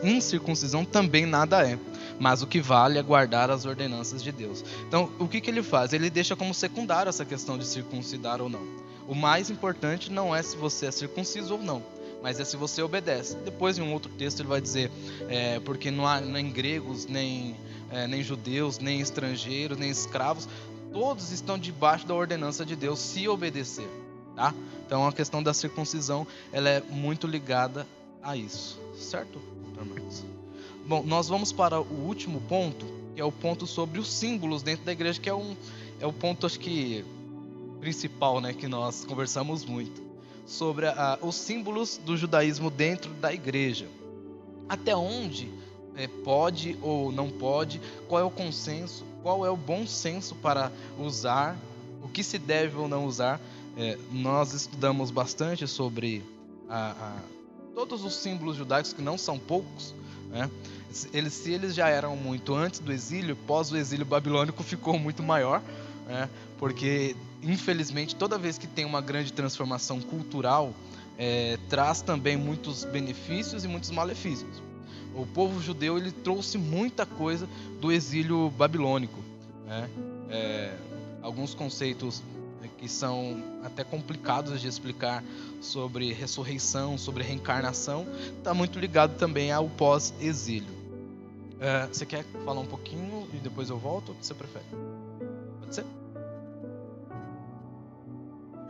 incircuncisão também nada é, mas o que vale é guardar as ordenanças de Deus. Então, o que ele faz? Ele deixa como secundário essa questão de circuncidar ou não. O mais importante não é se você é circunciso ou não, mas é se você obedece. Depois, em um outro texto, ele vai dizer, porque não há nem gregos, nem judeus, nem estrangeiros, nem escravos, todos estão debaixo da ordenança de Deus se obedecer, tá? Então, a questão da circuncisão, ela é muito ligada a isso, certo? Bom, nós vamos para o último ponto, que é o ponto sobre os símbolos dentro da igreja, que é o ponto, acho que, principal, né, que nós conversamos muito, sobre os símbolos do judaísmo dentro da igreja. Até onde pode ou não pode, qual é o consenso, qual é o bom senso para usar, o que se deve ou não usar. Nós estudamos bastante sobre todos os símbolos judaicos, que não são poucos, né? Se eles já eram muito antes do exílio, pós o exílio babilônico ficou muito maior, né? Porque infelizmente toda vez que tem uma grande transformação cultural, traz também muitos benefícios e muitos malefícios. O povo judeu, ele trouxe muita coisa do exílio babilônico, né? Alguns conceitos que são até complicados de explicar sobre ressurreição, sobre reencarnação, está muito ligado também ao pós-exílio. Você quer falar um pouquinho e depois eu volto? O que você prefere? Pode ser?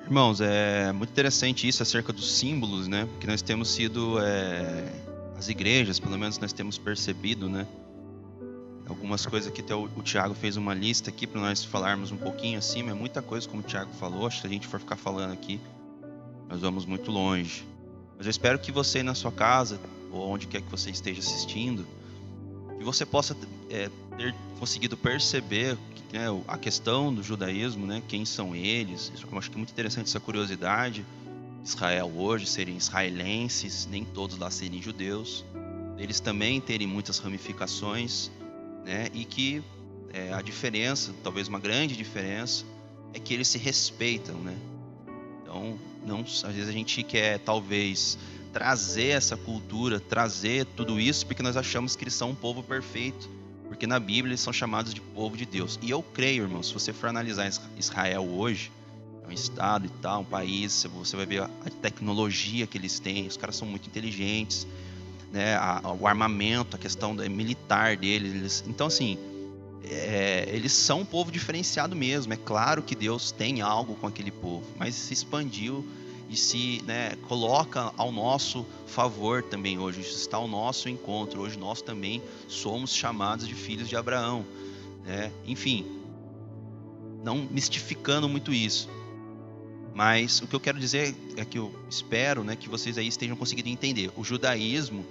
Irmãos, é muito interessante isso acerca dos símbolos, né? Porque nós temos sido, as igrejas, pelo menos nós temos percebido, né? Algumas coisas que até o Thiago fez uma lista aqui para nós falarmos um pouquinho acima. É muita coisa, como o Thiago falou. Acho que se a gente for ficar falando aqui, nós vamos muito longe. Mas eu espero que você aí na sua casa, ou onde quer que você esteja assistindo, que você possa ter conseguido perceber, né, a questão do judaísmo, né, quem são eles. Eu acho que é muito interessante essa curiosidade. Israel hoje serem israelenses, nem todos lá serem judeus. Eles também terem muitas ramificações, né, e que a diferença, talvez uma grande diferença, é que eles se respeitam, né? Então, às vezes a gente quer talvez trazer essa cultura, trazer tudo isso, porque nós achamos que eles são um povo perfeito, porque na Bíblia eles são chamados de povo de Deus. E eu creio, irmão, se você for analisar Israel hoje, é um estado e tal, um país, você vai ver a tecnologia que eles têm, os caras são muito inteligentes, né, o armamento, a questão militar deles. Então, assim, eles são um povo diferenciado mesmo. É claro que Deus tem algo com aquele povo, mas se expandiu e se, né, coloca ao nosso favor também hoje. Isso está ao nosso encontro. Hoje nós também somos chamados de filhos de Abraão, né? Enfim, não mistificando muito isso. Mas o que eu quero dizer é que eu espero, né, que vocês aí estejam conseguindo entender. O judaísmo,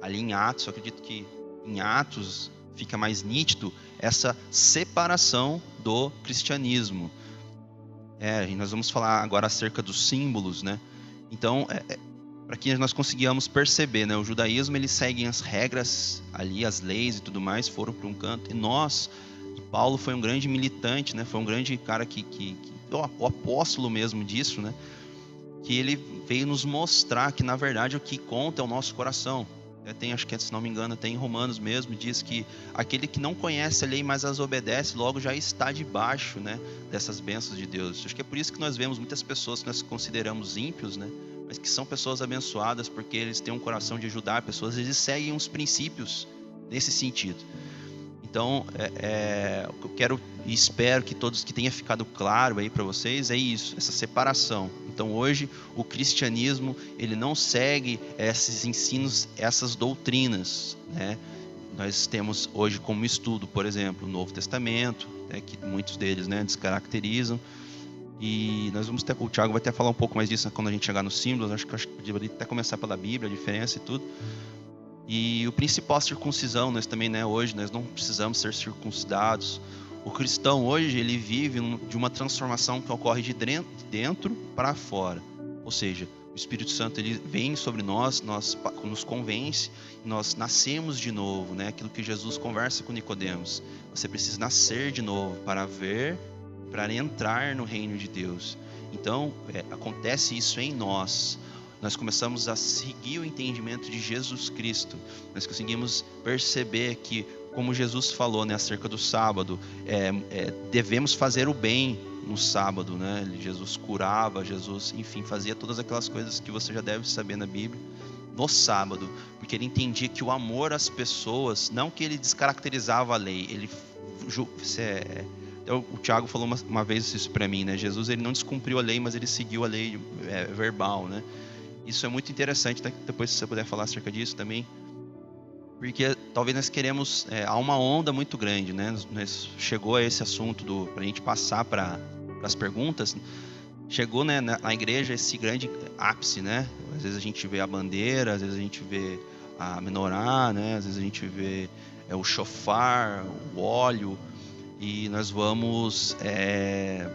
ali em Atos, eu acredito que em Atos fica mais nítido essa separação do cristianismo. Nós vamos falar agora acerca dos símbolos, né? Então, para que nós consigamos perceber, né? O judaísmo, ele segue as regras ali, as leis e tudo mais, foram para um canto. E Paulo foi um grande militante, né? Foi um grande cara o apóstolo mesmo disso, né? Que ele veio nos mostrar que, na verdade, o que conta é o nosso coração. Tem, acho que, se não me engano, tem em Romanos mesmo, diz que aquele que não conhece a lei, mas as obedece, logo já está debaixo, né, dessas bênçãos de Deus. Acho que é por isso que nós vemos muitas pessoas que nós consideramos ímpios, né, mas que são pessoas abençoadas, porque eles têm um coração de ajudar pessoas, eles seguem uns princípios nesse sentido. Então, eu quero e espero que todos, que tenha ficado claro aí para vocês, é isso, essa separação. Então, hoje, o cristianismo, ele não segue esses ensinos, essas doutrinas, né? Nós temos hoje como estudo, por exemplo, o Novo Testamento, né, que muitos deles, né, descaracterizam. E nós vamos ter, o Thiago vai até falar um pouco mais disso quando a gente chegar nos símbolos. Acho que poderia até começar pela Bíblia, a diferença e tudo. E o principal, a circuncisão, nós também, né, hoje, nós não precisamos ser circuncidados. O cristão hoje, ele vive de uma transformação que ocorre de dentro para fora. Ou seja, o Espírito Santo, ele vem sobre nós nos convence, nós nascemos de novo, né? Aquilo que Jesus conversa com Nicodemos. Você precisa nascer de novo para entrar no reino de Deus. Então, acontece isso em nós. Nós começamos a seguir o entendimento de Jesus Cristo. Nós conseguimos perceber que, como Jesus falou, né, acerca do sábado, devemos fazer o bem no sábado, né? Jesus curava, Jesus, enfim, fazia todas aquelas coisas que você já deve saber na Bíblia, no sábado, porque ele entendia que o amor às pessoas, não que ele descaracterizava a lei, o Tiago falou uma vez isso para mim, né? Jesus, ele não descumpriu a lei, mas ele seguiu a lei verbal, né? Isso é muito interessante, depois se você puder falar acerca disso também, porque talvez nós queremos, há uma onda muito grande, né? Nós chegou a esse assunto para a gente passar para as perguntas, chegou, né, na igreja esse grande ápice, né? Às vezes a gente vê a bandeira, às vezes a gente vê a menorá, né? Às vezes a gente vê o shofar, o óleo, e nós vamos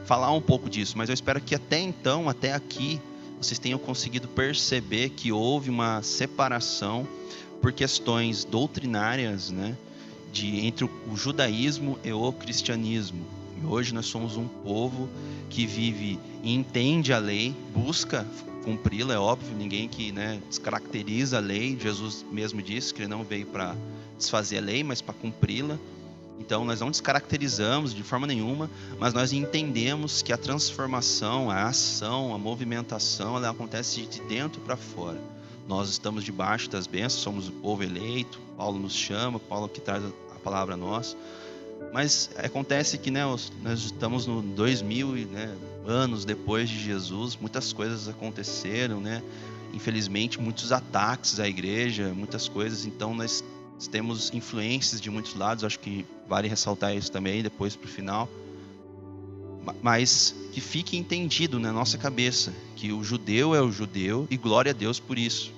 falar um pouco disso, mas eu espero que até aqui, vocês tenham conseguido perceber que houve uma separação por questões doutrinárias, né, entre o judaísmo e o cristianismo. E hoje nós somos um povo que vive e entende a lei, busca cumpri-la, é óbvio, ninguém que, né, descaracteriza a lei. Jesus mesmo disse que ele não veio para desfazer a lei, mas para cumpri-la. Então, nós não descaracterizamos de forma nenhuma, mas nós entendemos que a transformação, a ação, a movimentação, ela acontece de dentro para fora. Nós estamos debaixo das bênçãos, somos o povo eleito, Paulo nos chama, Paulo que traz a palavra a nós. Mas acontece que, né, nós estamos no 2000, né, anos depois de Jesus, muitas coisas aconteceram, né? Infelizmente, muitos ataques à igreja, muitas coisas, então nós temos influências de muitos lados, acho que vale ressaltar isso também depois para o final, mas que fique entendido na nossa cabeça que o judeu é o judeu e glória a Deus por isso,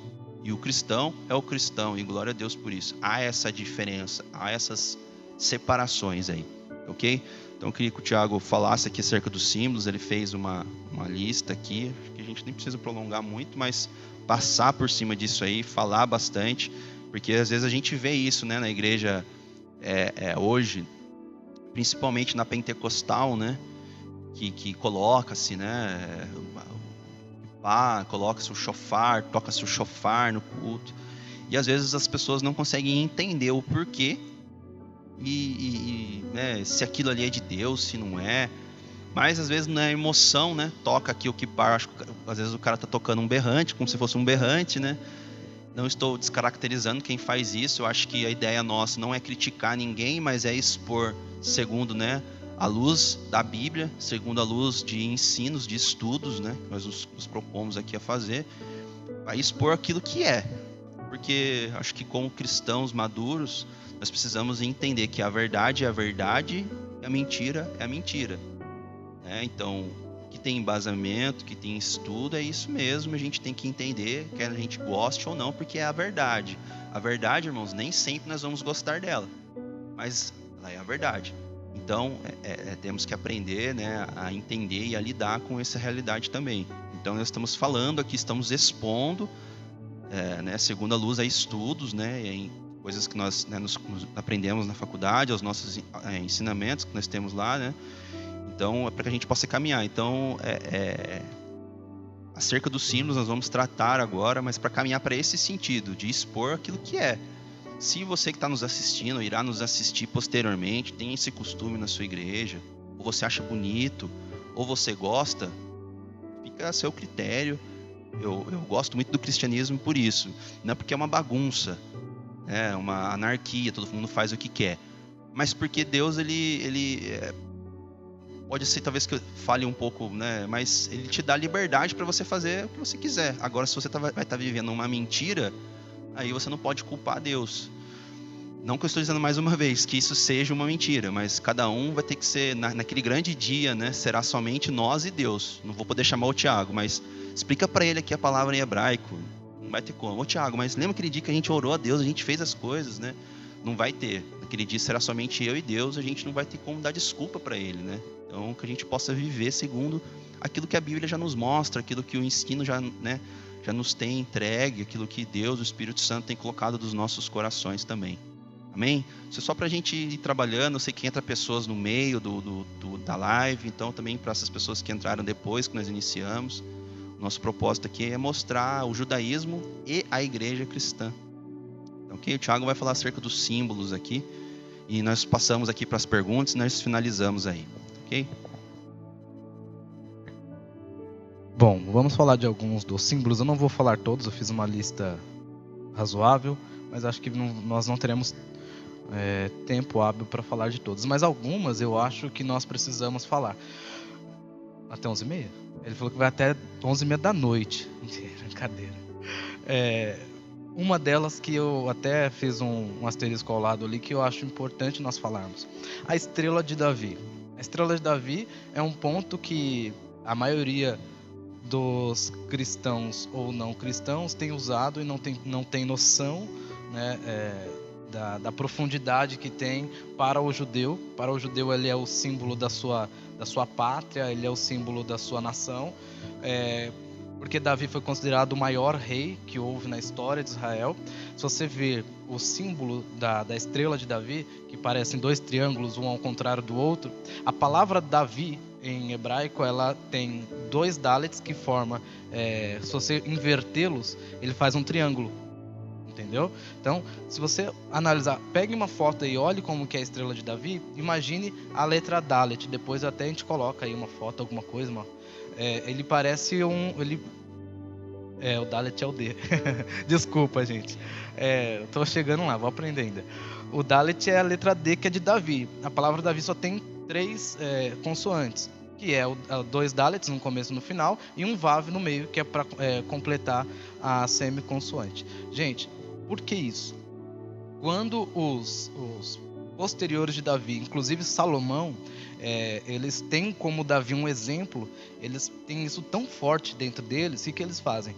e o cristão é o cristão e glória a Deus por isso. Há essa diferença, há essas separações aí, ok? Então eu queria que o Thiago falasse aqui acerca dos símbolos. Ele fez uma lista aqui, acho que a gente nem precisa prolongar muito, mas passar por cima disso aí, falar bastante, porque às vezes a gente vê isso, né, na igreja hoje, principalmente na pentecostal, né, que coloca-se, né, coloca-se o shofar, toca-se o shofar no culto, e às vezes as pessoas não conseguem entender o porquê né, se aquilo ali é de Deus, se não é. Mas às vezes na emoção, né, toca aqui o kippar, acho que às vezes o cara tá tocando um berrante, como se fosse um berrante, né. Não estou descaracterizando quem faz isso. Eu acho que a ideia nossa não é criticar ninguém, mas é expor segundo, né, a luz da Bíblia, segundo a luz de ensinos, de estudos, né, que nós nos propomos aqui a fazer, a expor aquilo que é. Porque acho que como cristãos maduros, nós precisamos entender que a verdade é a verdade e a mentira é a mentira. Então, que tem embasamento, que tem estudo, é isso mesmo, a gente tem que entender, quer a gente goste ou não, porque é a verdade. A verdade, irmãos, nem sempre nós vamos gostar dela, mas ela é a verdade. Então, temos que aprender, né, a entender e a lidar com essa realidade também. Então, nós estamos falando aqui, estamos expondo né, segundo a luz, a estudos, né, em coisas que nós, né, nos aprendemos na faculdade, aos nossos ensinamentos que nós temos lá, né? Então, é para que a gente possa caminhar. Então, acerca dos símbolos nós vamos tratar agora, mas para caminhar para esse sentido, de expor aquilo que é. Se você que está nos assistindo, irá nos assistir posteriormente, tem esse costume na sua igreja, ou você acha bonito, ou você gosta, fica a seu critério. Eu gosto muito do cristianismo por isso. Não é porque é uma bagunça, é uma anarquia, todo mundo faz o que quer. Mas porque Deus, pode ser talvez que eu fale um pouco, né? Mas ele te dá liberdade para você fazer o que você quiser. Agora, se você vai estar vivendo uma mentira, aí você não pode culpar Deus. Não que eu estou dizendo mais uma vez que isso seja uma mentira, mas cada um vai ter que ser, naquele grande dia, né? Será somente nós e Deus. Não vou poder chamar o Tiago, mas explica para ele aqui a palavra em hebraico. Não vai ter como. Ô Tiago, mas lembra aquele dia que a gente orou a Deus, a gente fez as coisas, né? Não vai ter. Naquele dia será somente eu e Deus, a gente não vai ter como dar desculpa para ele, né? Então, que a gente possa viver segundo aquilo que a Bíblia já nos mostra, aquilo que o ensino já nos tem entregue, aquilo que Deus, o Espírito Santo, tem colocado dos nossos corações também. Amém? Isso é só para a gente ir trabalhando. Eu sei que entra pessoas no meio da live, então também para essas pessoas que entraram depois que nós iniciamos. Nosso propósito aqui é mostrar o judaísmo e a igreja cristã. Então, ok? O Tiago vai falar acerca dos símbolos aqui. E nós passamos aqui para as perguntas e nós finalizamos aí. Ok? Bom, vamos falar de alguns dos símbolos. Eu não vou falar todos, eu fiz uma lista razoável, mas acho que nós não teremos tempo hábil para falar de todos. Mas algumas eu acho que nós precisamos falar. Até 11h30? Ele falou que vai até 11h30 da noite. Mentira, brincadeira. Uma delas que eu até fiz um asterisco ao lado ali, que eu acho importante nós falarmos. A estrela de Davi. A estrela de Davi é um ponto que a maioria dos cristãos ou não cristãos tem usado e não tem noção, né, da profundidade que tem para o judeu. Para o judeu ele é o símbolo da sua pátria, ele é o símbolo da sua nação, porque Davi foi considerado o maior rei que houve na história de Israel. Se você ver o símbolo da estrela de Davi, que parecem dois triângulos, um ao contrário do outro, a palavra Davi em hebraico ela tem dois dalets que formam, se você invertê-los, ele faz um triângulo. Entendeu? Então, se você analisar, pegue uma foto e olhe como que é a estrela de Davi, imagine a letra Dalet. Depois até a gente coloca aí uma foto, alguma coisa, ele parece o Dalet é o D. Desculpa, gente. Eu tô chegando lá, vou aprender ainda. O Dalet é a letra D, que é de Davi. A palavra Davi só tem 3 consoantes, que é dois Dalets no começo e no final, e um Vav no meio, que é para completar a semiconsoante. Gente, por que isso? Quando os posteriores de Davi, inclusive Salomão, eles têm como Davi um exemplo, eles têm isso tão forte dentro deles, o que eles fazem?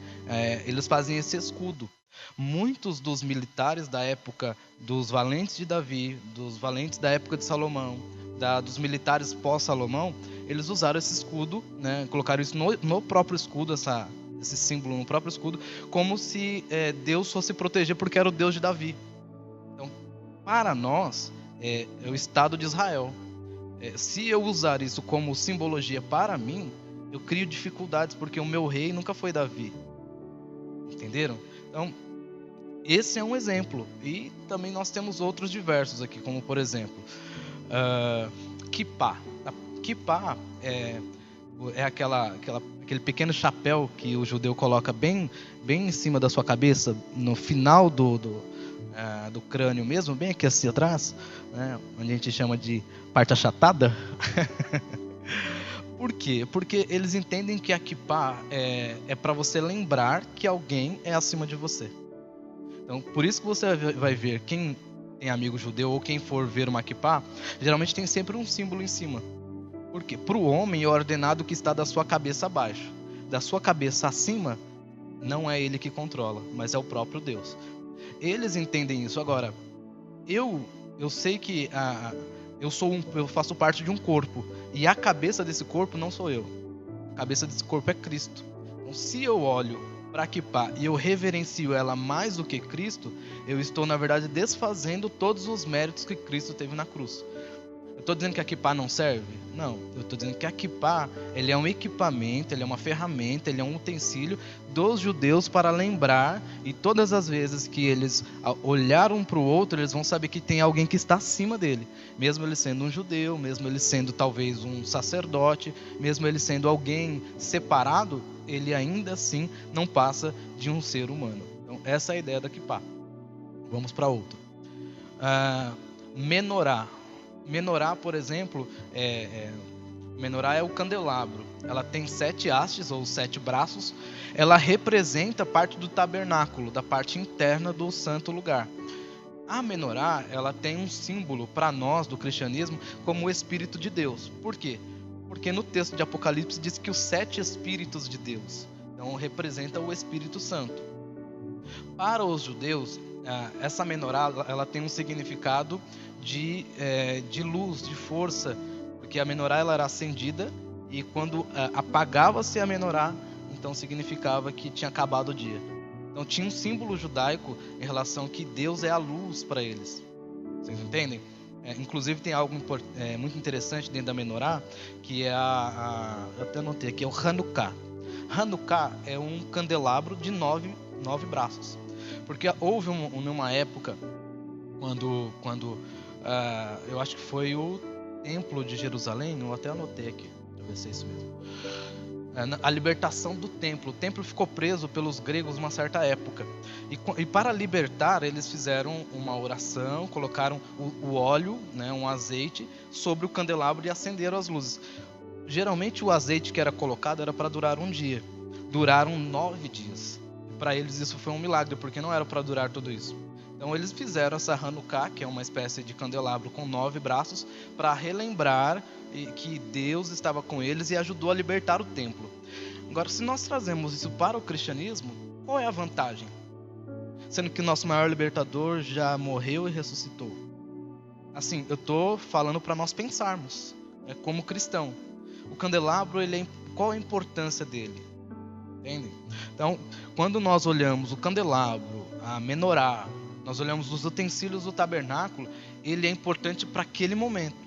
Eles fazem esse escudo. Muitos dos militares da época dos valentes de Davi, dos valentes da época de Salomão, dos militares pós-Salomão, eles usaram esse escudo, né, colocaram isso no próprio escudo, esse símbolo no próprio escudo, como se Deus fosse proteger, porque era o Deus de Davi. Então, para nós, é o Estado de Israel. Se eu usar isso como simbologia para mim, eu crio dificuldades, porque o meu rei nunca foi Davi. Entenderam? Então, esse é um exemplo. E também nós temos outros diversos aqui, como por exemplo, kippah. A kippah é aquele pequeno chapéu que o judeu coloca bem em cima da sua cabeça, no final do crânio mesmo, bem aqui assim atrás, né, onde a gente chama de parte achatada. Por quê? Porque eles entendem que a kippah é para você lembrar que alguém é acima de você. Então, por isso que você vai ver, quem tem amigo judeu ou quem for ver uma kippah, geralmente tem sempre um símbolo em cima. Por quê? Para o homem é ordenado que está da sua cabeça abaixo. Da sua cabeça acima, não é ele que controla, mas é o próprio Deus. Eles entendem isso. Agora, eu sei que eu faço parte de um corpo, e a cabeça desse corpo não sou eu. A cabeça desse corpo é Cristo. Então, se eu olho para a kippah e eu reverencio ela mais do que Cristo, eu estou, na verdade, desfazendo todos os méritos que Cristo teve na cruz. Eu estou dizendo que a kippah não serve? Não, eu estou dizendo que a kippah, ele é um equipamento, ele é uma ferramenta, ele é um utensílio dos judeus para lembrar, e todas as vezes que eles olharam um para o outro, eles vão saber que tem alguém que está acima dele, mesmo ele sendo um judeu, mesmo ele sendo talvez um sacerdote, mesmo ele sendo alguém separado, ele ainda assim não passa de um ser humano. Então essa é a ideia da kippah. Vamos para outra. Menorá. Menorá, por exemplo, menorá é o candelabro. Ela tem 7 hastes ou 7 braços. Ela representa parte do tabernáculo, da parte interna do santo lugar. A menorá, ela tem um símbolo para nós do cristianismo como o Espírito de Deus. Por quê? Porque no texto de Apocalipse diz que os 7 Espíritos de Deus, então representa o Espírito Santo. Para os judeus, essa menorá, ela tem um significado de luz, de força, porque a menorá ela era acendida e quando apagava-se a menorá, então significava que tinha acabado o dia. Então tinha um símbolo judaico em relação que Deus é a luz para eles. Vocês entendem? Inclusive tem algo muito interessante dentro da menorá, que é eu até anotei aqui, é o Hanukkah. Hanukkah é um candelabro de 9 braços. Porque houve uma época quando eu acho que foi o templo de Jerusalém, eu até anotei aqui, deixa eu ver se é isso mesmo. A libertação do templo. O templo ficou preso pelos gregos uma certa época. E para libertar, eles fizeram uma oração, colocaram o óleo, né, um azeite, sobre o candelabro e acenderam as luzes. Geralmente o azeite que era colocado era para durar um dia. Duraram 9 dias. Para eles isso foi um milagre, porque não era para durar tudo isso. Então eles fizeram essa Hanukkah, que é uma espécie de candelabro com 9 braços, para relembrar que Deus estava com eles e ajudou a libertar o templo. Agora, se nós trazemos isso para o cristianismo, qual é a vantagem? Sendo que o nosso maior libertador já morreu e ressuscitou. Assim, eu estou falando para nós pensarmos, como cristão. O candelabro, qual a importância dele? Entende? Então, quando nós olhamos o candelabro, a menorá, nós olhamos os utensílios do tabernáculo, ele é importante para aquele momento.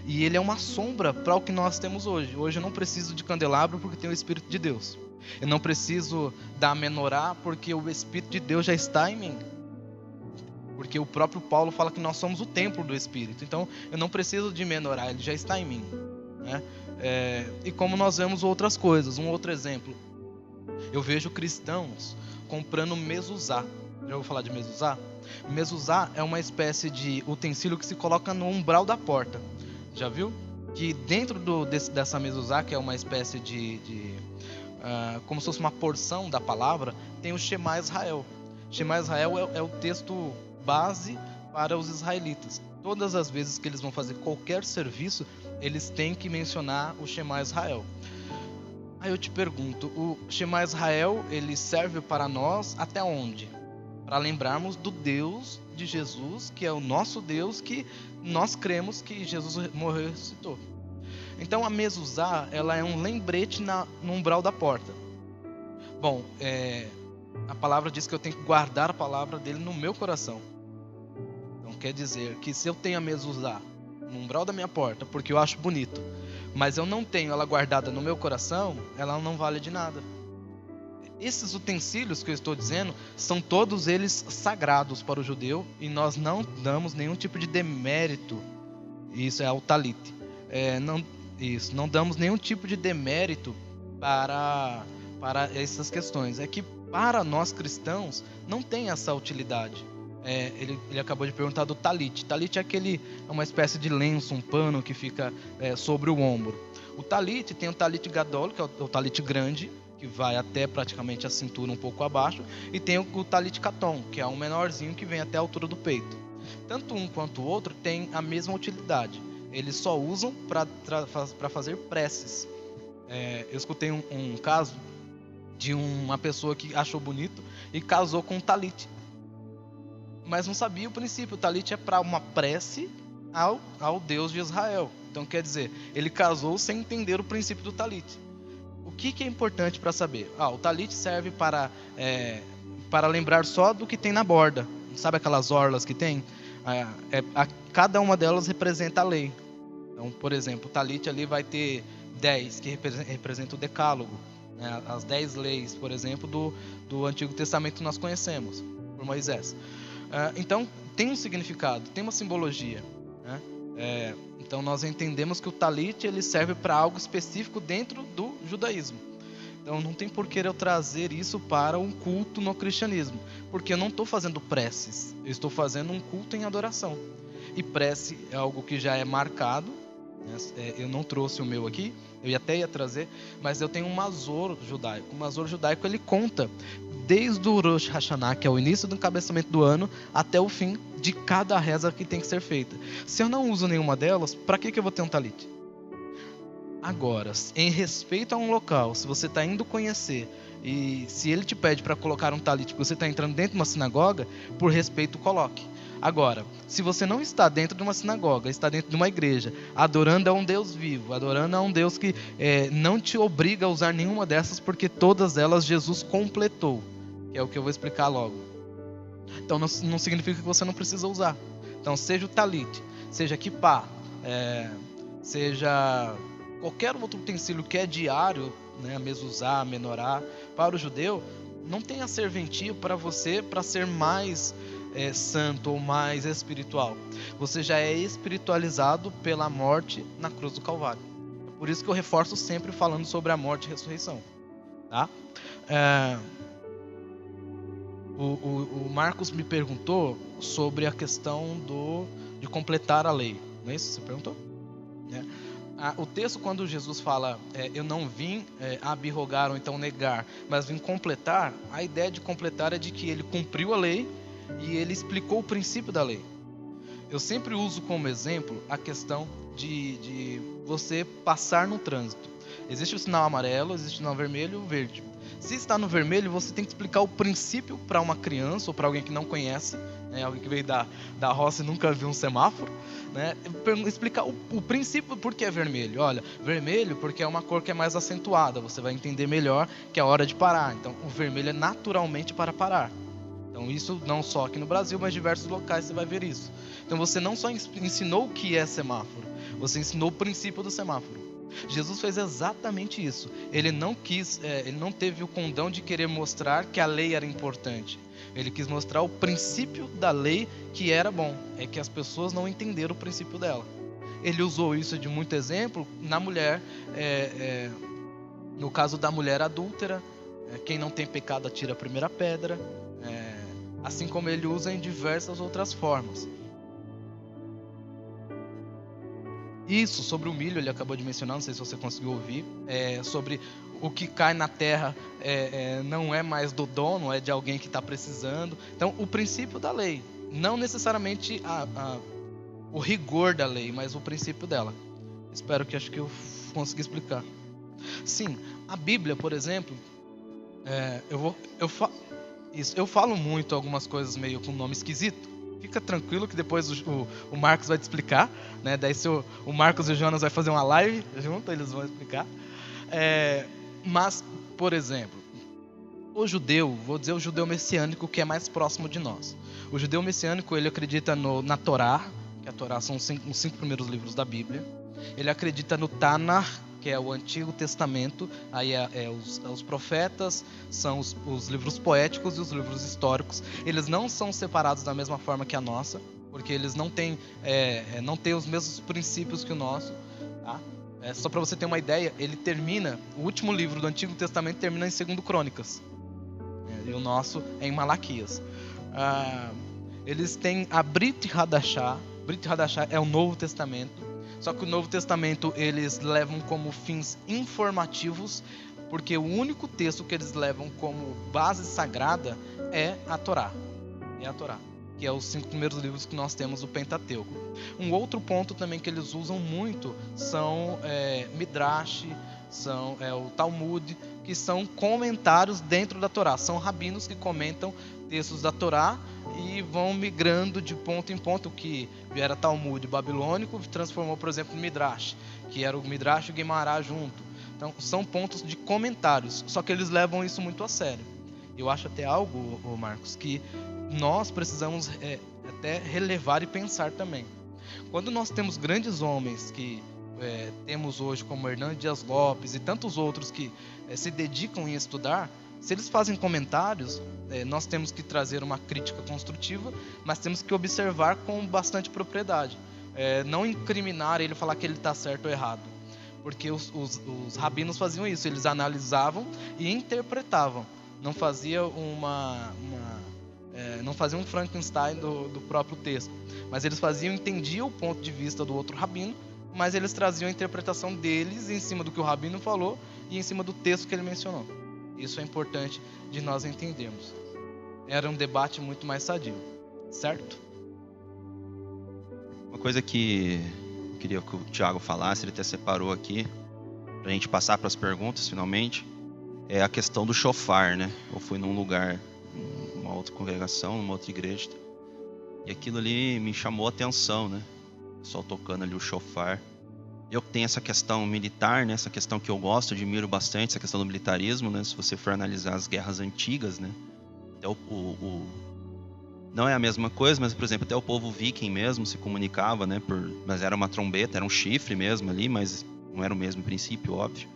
E ele é uma sombra para o que nós temos hoje. Hoje eu não preciso de candelabro porque tem o Espírito de Deus. Eu não preciso da menorá porque o Espírito de Deus já está em mim. Porque o próprio Paulo fala que nós somos o templo do Espírito. Então eu não preciso de menorá, ele já está em mim, né? E como nós vemos outras coisas, um outro exemplo. Eu vejo cristãos comprando mezuzá. Já ouviu falar de mezuzá? Mezuzá é uma espécie de utensílio que se coloca no umbral da porta. Já viu? Que dentro dessa mezuzá, que é uma espécie como se fosse uma porção da palavra, tem o Shema Israel. Shema Israel é o texto base para os israelitas. Todas as vezes que eles vão fazer qualquer serviço, eles têm que mencionar o Shema Israel. Aí eu te pergunto, o Shema Israel, ele serve para nós até onde? Para lembrarmos do Deus de Jesus, que é o nosso Deus, que nós cremos que Jesus morreu e ressuscitou. Então a mezuzá, ela é um lembrete no umbral da porta. Bom, a palavra diz que eu tenho que guardar a palavra dele no meu coração. Então quer dizer que se eu tenho a mezuzá no umbral da minha porta, porque eu acho bonito, mas eu não tenho ela guardada no meu coração, ela não vale de nada. Esses utensílios que eu estou dizendo, são todos eles sagrados para o judeu, e nós não damos nenhum tipo de demérito. Isso é o talit. Não damos nenhum tipo de demérito para essas questões. É que para nós cristãos não tem essa utilidade. Ele acabou de perguntar do talit. Talit é uma espécie de lenço, um pano que fica sobre o ombro. O talit tem o talit gadol, que é o talit grande, que vai até praticamente a cintura um pouco abaixo, e tem o talit katon, que é um menorzinho que vem até a altura do peito. Tanto um quanto o outro tem a mesma utilidade. Eles só usam para fazer preces. Eu escutei um caso de uma pessoa que achou bonito e casou com um talit, mas não sabia o princípio. O talit é para uma prece ao Deus de Israel. Então quer dizer, ele casou sem entender o princípio do talit. que é importante para saber? O talit serve para lembrar só do que tem na borda. Sabe aquelas orlas que tem? Cada uma delas representa a lei. Então, por exemplo, o talit ali vai ter 10, que representa o decálogo, né? As 10 leis, por exemplo, do Antigo Testamento que nós conhecemos, por Moisés. Então, tem um significado, tem uma simbologia, né? Então, nós entendemos que o talit ele serve para algo específico dentro do judaísmo. Então, não tem por que eu trazer isso para um culto no cristianismo, porque eu não estou fazendo preces, eu estou fazendo um culto em adoração. E prece é algo que já é marcado. Eu não trouxe o meu aqui, eu até ia trazer, mas eu tenho um Mazor judaico. O Mazor judaico ele conta desde o Rosh Hashanah, que é o início do encabeçamento do ano, até o fim de cada reza que tem que ser feita. Se eu não uso nenhuma delas, para que eu vou ter um talit? Agora, em respeito a um local, se você está indo conhecer e se ele te pede para colocar um talit, porque você está entrando dentro de uma sinagoga, por respeito coloque. Agora, se você não está dentro de uma sinagoga, está dentro de uma igreja, adorando a um Deus vivo, adorando a um Deus que não te obriga a usar nenhuma dessas, porque todas elas Jesus completou, que é o que eu vou explicar logo. Então não significa que você não precisa usar. Então seja o talit, seja kippá, seja qualquer outro utensílio que é diário, né, mezuzá, menorá, para o judeu, não tenha serventia para você para ser mais santo ou mais espiritual. Você já é espiritualizado pela morte na cruz do Calvário. É por isso que eu reforço sempre falando sobre a morte e ressurreição, tá? O Marcos me perguntou sobre a questão de completar a lei. Não é isso que você perguntou? O texto, quando Jesus fala eu não vim abrogar ou então negar, mas vim completar, a ideia de completar é de que ele cumpriu a lei e ele explicou o princípio da lei. Eu sempre uso como exemplo a questão de você passar no trânsito. Existe o sinal amarelo, existe o sinal vermelho e o verde. Se está no vermelho, você tem que explicar o princípio para uma criança ou para alguém que não conhece, né, alguém que veio da roça e nunca viu um semáforo, né, explicar o princípio por que é vermelho. Olha, vermelho porque é uma cor que é mais acentuada, você vai entender melhor que é a hora de parar. Então, o vermelho é naturalmente para parar. Então isso não só aqui no Brasil, mas em diversos locais você vai ver isso. Então você não só ensinou o que é semáforo, você ensinou o princípio do semáforo. Jesus fez exatamente isso. Ele não teve o condão de querer mostrar que a lei era importante. Ele quis mostrar o princípio da lei que era bom. É que as pessoas não entenderam o princípio dela. Ele usou isso de muito exemplo na mulher, no caso da mulher adúltera, quem não tem pecado atira a primeira pedra. Assim como ele usa em diversas outras formas. Isso, sobre o milho, ele acabou de mencionar, não sei se você conseguiu ouvir, sobre o que cai na terra não é mais do dono, é de alguém que está precisando. Então, o princípio da lei, não necessariamente o rigor da lei, mas o princípio dela. Acho que eu consegui explicar. Sim, a Bíblia, por exemplo, eu falo muito algumas coisas meio com nome esquisito. Fica tranquilo que depois o Marcos vai te explicar, né? Daí se o Marcos e o Jonas vai fazer uma live junto, eles vão explicar. Mas, por exemplo, o judeu, vou dizer o judeu messiânico, que é mais próximo de nós. O judeu messiânico, ele acredita na Torá, que a Torá são os 5 primeiros livros da Bíblia. Ele acredita no Tanakh, que é o Antigo Testamento, aí os profetas, são os livros poéticos e os livros históricos. Eles não são separados da mesma forma que a nossa, porque eles não têm os mesmos princípios que o nosso, tá? Só para você ter uma ideia, o último livro do Antigo Testamento termina em 2 Crônicas, e o nosso é em Malaquias. Eles têm a Brit Hadashah. Brit Hadashah é o Novo Testamento. Só que o Novo Testamento eles levam como fins informativos, porque o único texto que eles levam como base sagrada é a Torá. Que é os 5 primeiros livros que nós temos do Pentateuco. Um outro ponto também que eles usam muito são Midrash, o Talmud, que são comentários dentro da Torá. São rabinos que comentam textos da Torá e vão migrando de ponto em ponto, que era Talmud babilônico, transformou, por exemplo, no Midrash, que era o Midrash e o Guemará junto. Então, são pontos de comentários, só que eles levam isso muito a sério. Eu acho até algo, Marcos, que nós precisamos até relevar e pensar também. Quando nós temos grandes homens que temos hoje, como Hernando Dias Lopes e tantos outros que se dedicam em estudar, se eles fazem comentários, nós temos que trazer uma crítica construtiva, mas temos que observar com bastante propriedade. Não incriminar ele, falar que ele está certo ou errado. Porque os rabinos faziam isso, eles analisavam e interpretavam. Não faziam não faziam um Frankenstein do próprio texto. Mas eles entendiam o ponto de vista do outro rabino, mas eles traziam a interpretação deles em cima do que o rabino falou e em cima do texto que ele mencionou. Isso é importante de nós entendermos. Era um debate muito mais sadio, certo? Uma coisa que eu queria que o Thiago falasse, ele até separou aqui, para a gente passar para as perguntas finalmente, é a questão do shofar, né? Eu fui num lugar, numa outra congregação, numa outra igreja, e aquilo ali me chamou a atenção, né? O pessoal tocando ali o shofar. Eu que tenho essa questão militar, né? Essa questão que eu gosto, admiro bastante, essa questão do militarismo, né? Se você for analisar as guerras antigas, né? Até não é a mesma coisa, mas, por exemplo, até o povo viking mesmo se comunicava, né? Mas era uma trombeta, era um chifre mesmo ali, mas não era o mesmo princípio, óbvio.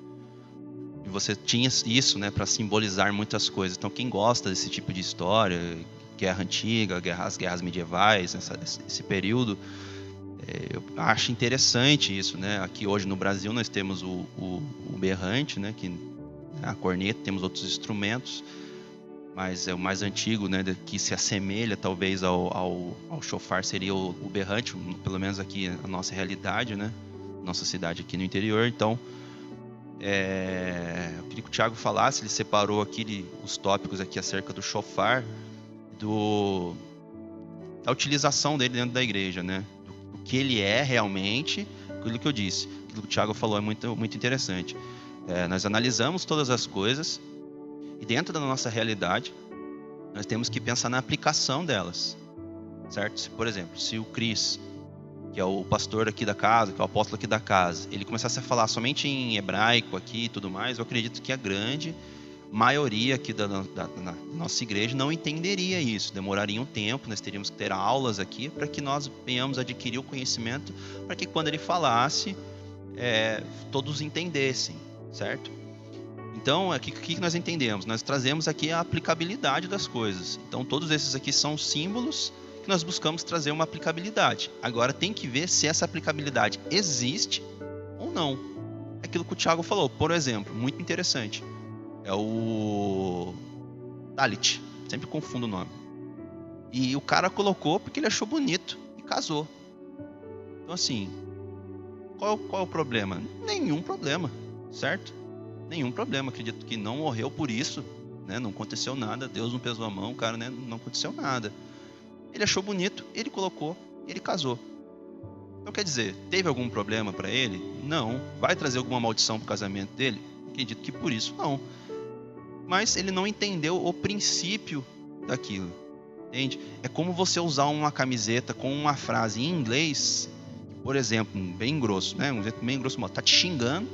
E você tinha isso, né? Para simbolizar muitas coisas. Então, quem gosta desse tipo de história, guerra antiga, as guerras medievais, esse período, eu acho interessante isso, né? Aqui hoje no Brasil nós temos o berrante, né? Que a corneta, temos outros instrumentos, mas é o mais antigo, né? Que se assemelha talvez ao shofar seria o berrante, pelo menos aqui a nossa realidade, né? Nossa cidade aqui no interior. Então, eu queria que o Thiago falasse, ele separou aqui os tópicos aqui acerca do shofar, da utilização dele dentro da igreja, né? O que ele é realmente, aquilo que eu disse, aquilo que o Thiago falou é muito, muito interessante. Nós analisamos todas as coisas e dentro da nossa realidade nós temos que pensar na aplicação delas, certo? Por exemplo, se o Cris, que é o pastor aqui da casa, que é o apóstolo aqui da casa, ele começasse a falar somente em hebraico aqui e tudo mais, eu acredito que a grande maioria aqui da nossa igreja não entenderia isso, demoraria um tempo, nós teríamos que ter aulas aqui para que nós venhamos adquirir o conhecimento, para que quando ele falasse, todos entendessem, certo? Então, o que nós entendemos? Nós trazemos aqui a aplicabilidade das coisas. Então, todos esses aqui são símbolos que nós buscamos trazer uma aplicabilidade. Agora, tem que ver se essa aplicabilidade existe ou não. Aquilo que o Thiago falou, por exemplo, muito interessante. É o Dalit, sempre confundo o nome. E o cara colocou porque ele achou bonito e casou. Então assim, qual é o problema? Nenhum problema, certo? Nenhum problema, acredito que não morreu por isso, né? Não aconteceu nada, Deus não pesou a mão, o cara, né? Não aconteceu nada. Ele achou bonito, ele colocou, ele casou. Então quer dizer, teve algum problema para ele? Não. Vai trazer alguma maldição pro casamento dele? Acredito que por isso não. Mas ele não entendeu o princípio daquilo, entende? É como você usar uma camiseta com uma frase em inglês, por exemplo, bem grosso, né? Um exemplo bem grosso, tá te xingando,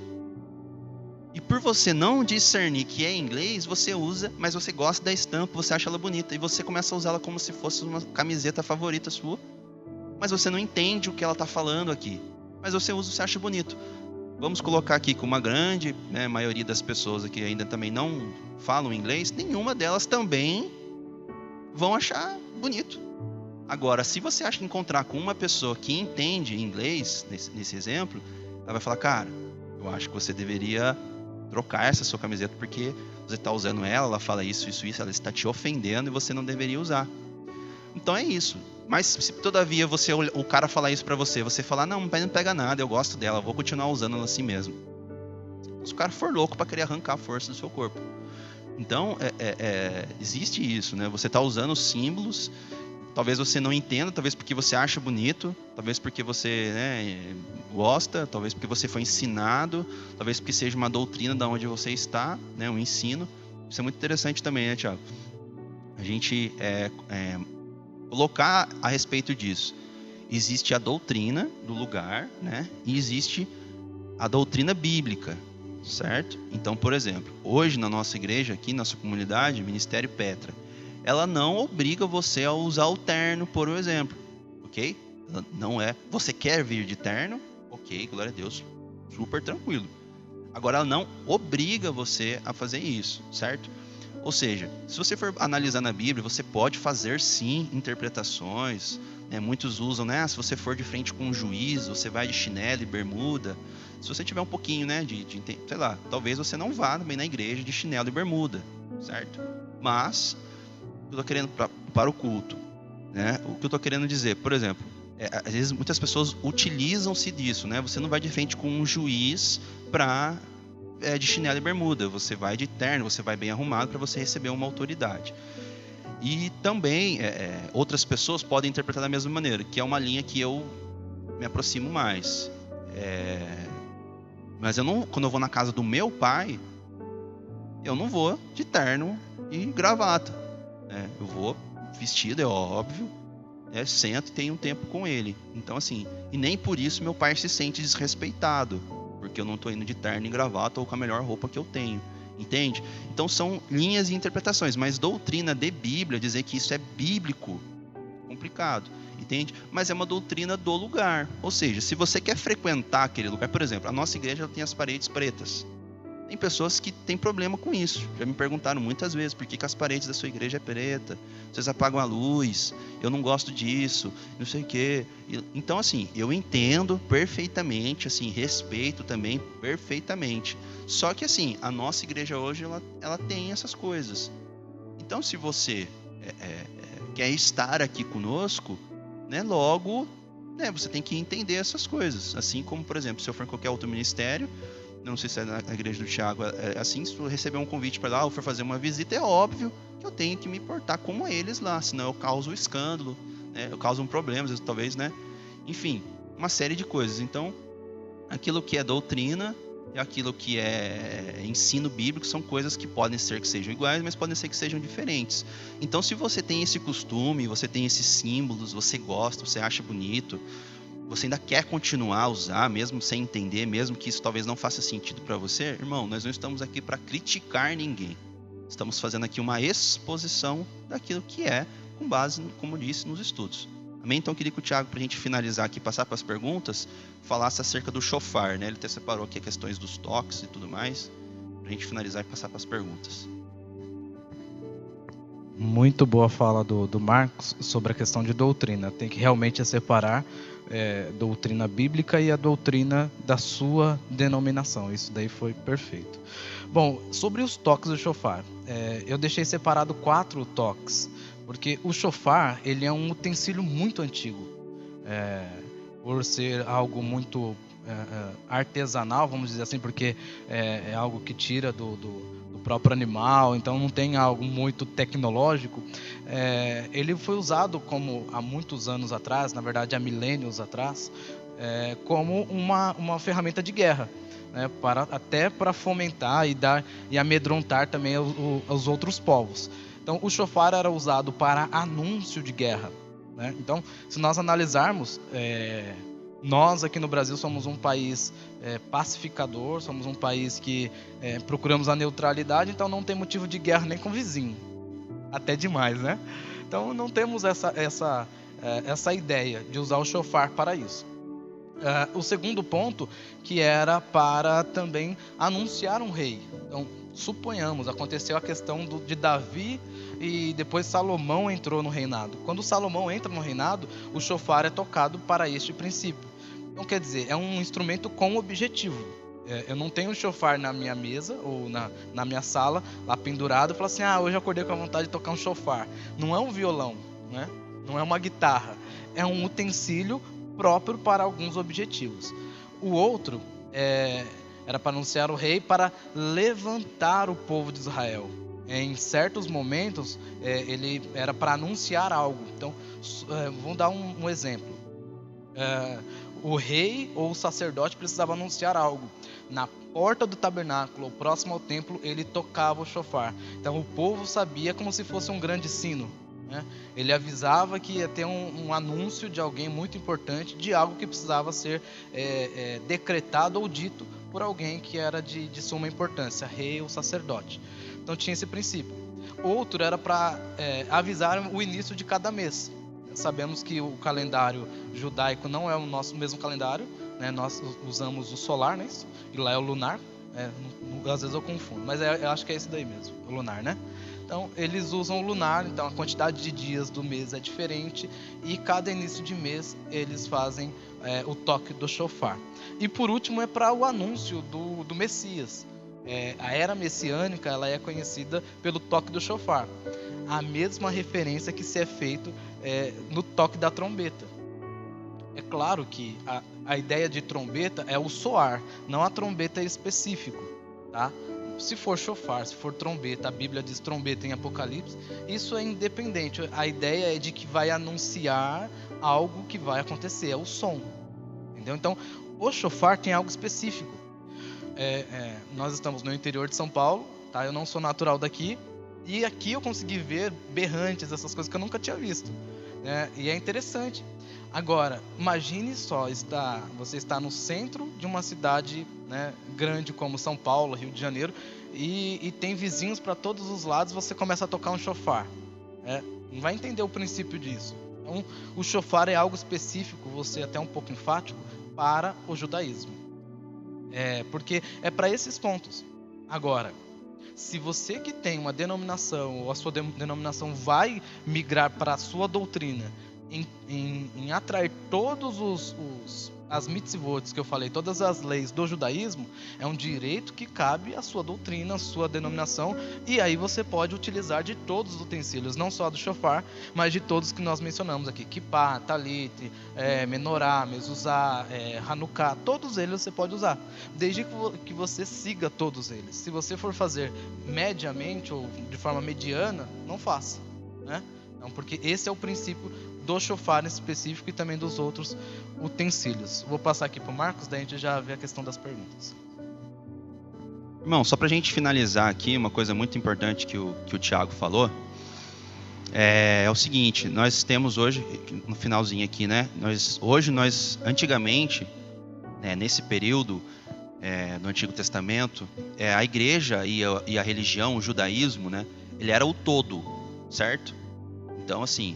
e por você não discernir que é inglês, você usa, mas você gosta da estampa, você acha ela bonita, e você começa a usá-la como se fosse uma camiseta favorita sua, mas você não entende o que ela tá falando aqui, mas você usa, você acha bonito. Vamos colocar aqui que uma grande, né, maioria das pessoas aqui ainda também não falam inglês, nenhuma delas também vão achar bonito. Agora, se você acha que encontrar com uma pessoa que entende inglês, nesse exemplo, ela vai falar, cara, eu acho que você deveria trocar essa sua camiseta porque você está usando ela fala isso, ela está te ofendendo e você não deveria usar. Então é isso. Mas se todavia o cara falar isso pra você, você falar, não pega nada, eu gosto dela, vou continuar usando ela assim mesmo. Se o cara for louco pra querer arrancar a força do seu corpo. Então, existe isso, né? Você tá usando símbolos, talvez você não entenda, talvez porque você acha bonito, talvez porque você, né, gosta, talvez porque você foi ensinado, talvez porque seja uma doutrina da onde você está, né, um ensino. Isso é muito interessante também, né, Thiago? A gente colocar a respeito disso. Existe a doutrina do lugar, né? E existe a doutrina bíblica. certo? Então, por exemplo, hoje na nossa igreja, aqui na nossa comunidade, Ministério Petra, ela não obriga você a usar o terno, por exemplo, ok? Ela não é. Você quer vir de terno? Ok, glória a Deus, super tranquilo. Agora, ela não obriga você a fazer isso, certo? Ou seja, se você for analisar na Bíblia, você pode fazer sim interpretações, né? Muitos usam, né? Se você for de frente com um juiz, você vai de chinelo e bermuda. Se você tiver um pouquinho, né, sei lá, talvez você não vá também na igreja de chinelo e bermuda, certo? Mas eu tô querendo para o culto, né? O que eu tô querendo dizer, por exemplo, às vezes muitas pessoas utilizam-se disso, né? Você não vai de frente com um juiz de chinelo e bermuda, você vai de terno, você vai bem arrumado para você receber uma autoridade. E também outras pessoas podem interpretar da mesma maneira, que é uma linha que eu me aproximo mais. Mas quando eu vou na casa do meu pai, eu não vou de terno e gravata, né? Eu vou vestido, é óbvio, sento e tenho um tempo com ele. Então, assim, e nem por isso meu pai se sente desrespeitado, porque eu não estou indo de terno e gravata ou com a melhor roupa que eu tenho, entende? Então são linhas e interpretações, mas doutrina de Bíblia, dizer que isso é bíblico, complicado, entende? Mas é uma doutrina do lugar, ou seja, se você quer frequentar aquele lugar, por exemplo, a nossa igreja tem as paredes pretas. Tem pessoas que têm problema com isso. Já me perguntaram muitas vezes por que as paredes da sua igreja é preta. Vocês apagam a luz. Eu não gosto disso. Não sei o quê. Então, assim, eu entendo perfeitamente, assim, respeito também perfeitamente. Só que, assim, a nossa igreja hoje, ela tem essas coisas. Então, se você quer estar aqui conosco, né, logo, né, você tem que entender essas coisas. Assim como, por exemplo, se eu for em qualquer outro ministério, não sei se é na igreja do Tiago, assim, se eu receber um convite para lá ou for fazer uma visita, é óbvio que eu tenho que me portar como eles lá, senão eu causo escândalo, né? Eu causo um problema, às vezes, talvez, né? Enfim, uma série de coisas. Então, aquilo que é doutrina e aquilo que é ensino bíblico são coisas que podem ser que sejam iguais, mas podem ser que sejam diferentes. Então, se você tem esse costume, você tem esses símbolos, você gosta, você acha bonito, você ainda quer continuar a usar, mesmo sem entender, mesmo que isso talvez não faça sentido para você, irmão, nós não estamos aqui para criticar ninguém. Estamos fazendo aqui uma exposição daquilo que é, com base, como eu disse, nos estudos. Amém? Então eu queria que o Tiago, para a gente finalizar aqui, passar para as perguntas, falasse acerca do shofar, né? Ele até separou aqui questões dos toques e tudo mais, para a gente finalizar e passar para as perguntas. Muito boa fala do Marcos sobre a questão de doutrina. Tem que realmente separar doutrina bíblica e a doutrina da sua denominação. Isso daí foi perfeito. Bom, sobre os toques do shofar, eu deixei separado 4 toques, porque o shofar, ele é um utensílio muito antigo, por ser algo muito artesanal, vamos dizer assim, porque é algo que tira do próprio animal, então não tem algo muito tecnológico. Ele foi usado como há muitos anos atrás, na verdade há milênios atrás, como uma ferramenta de guerra, né, até para fomentar e amedrontar também os outros povos. Então o shofar era usado para anúncio de guerra, né? Então, se nós analisarmos, nós aqui no Brasil somos um país pacificador, somos um país que procuramos a neutralidade, então não tem motivo de guerra nem com o vizinho. Até demais, né? Então não temos essa ideia de usar o shofar para isso. O segundo ponto, que era para também anunciar um rei. Então, suponhamos, aconteceu a questão de Davi e depois Salomão entrou no reinado. Quando Salomão entra no reinado, o shofar é tocado para este princípio. Então, quer dizer, é um instrumento com objetivo. Eu não tenho um shofar na minha mesa ou na minha sala, lá pendurado, e falo assim, hoje eu acordei com a vontade de tocar um shofar. Não é um violão, né? Não é uma guitarra. É um utensílio próprio para alguns objetivos. O outro era para anunciar o rei, para levantar o povo de Israel. Em certos momentos, ele era para anunciar algo. Então, vamos dar um exemplo. O rei ou o sacerdote precisava anunciar algo. Na porta do tabernáculo, próximo ao templo, ele tocava o shofar. Então o povo sabia como se fosse um grande sino, né? Ele avisava que ia ter um anúncio de alguém muito importante, de algo que precisava ser decretado ou dito por alguém que era de suma importância, rei ou sacerdote. Então tinha esse princípio. Outro era para avisar o início de cada mês. Sabemos que o calendário judaico não é o nosso mesmo calendário, né? Nós usamos o solar, né? E lá é o lunar. Às vezes eu confundo, mas eu acho que é esse daí mesmo, o lunar, né? Então eles usam o lunar, então a quantidade de dias do mês é diferente e cada início de mês eles fazem o toque do shofar. E por último é para o anúncio do Messias. A era messiânica ela é conhecida pelo toque do shofar, a mesma referência que se é feito no toque da trombeta. É claro que a ideia de trombeta é o soar, não a trombeta específico, tá? Se for shofar, se for trombeta, a Bíblia diz trombeta em Apocalipse, isso é independente. A ideia é de que vai anunciar algo que vai acontecer, é o som, entendeu? Então, o shofar tem algo específico. Nós estamos no interior de São Paulo, tá? Eu não sou natural daqui, e aqui eu consegui ver berrantes, essas coisas que eu nunca tinha visto, né? E é interessante. Agora, imagine só, você está no centro de uma cidade, né, grande como São Paulo, Rio de Janeiro, e tem vizinhos para todos os lados, você começa a tocar um shofar. Não vai entender o princípio disso. Então, o shofar é algo específico, você até um pouco enfático, para o judaísmo. Porque é para esses pontos. Agora, se você que tem uma denominação, ou a sua denominação vai migrar para a sua doutrina, em atrair todos as mitzvot que eu falei, todas as leis do judaísmo, é um direito que cabe à sua doutrina, à sua denominação, e aí você pode utilizar de todos os utensílios, não só do shofar, mas de todos que nós mencionamos aqui, kippah, talit, menorá, mezuzá, hanukkah, todos eles você pode usar, desde que você siga todos eles. Se você for fazer mediamente ou de forma mediana, não faça, né? Não, porque esse é o princípio do shofar em específico e também dos outros utensílios. Vou passar aqui para o Marcos, daí a gente já vê a questão das perguntas. Irmão, só para a gente finalizar aqui, uma coisa muito importante que o Thiago falou, é o seguinte, nós temos hoje, no finalzinho aqui, né? Antigamente, nesse período no Antigo Testamento, a igreja e a religião, o judaísmo, né? Ele era o todo, certo? Então, assim,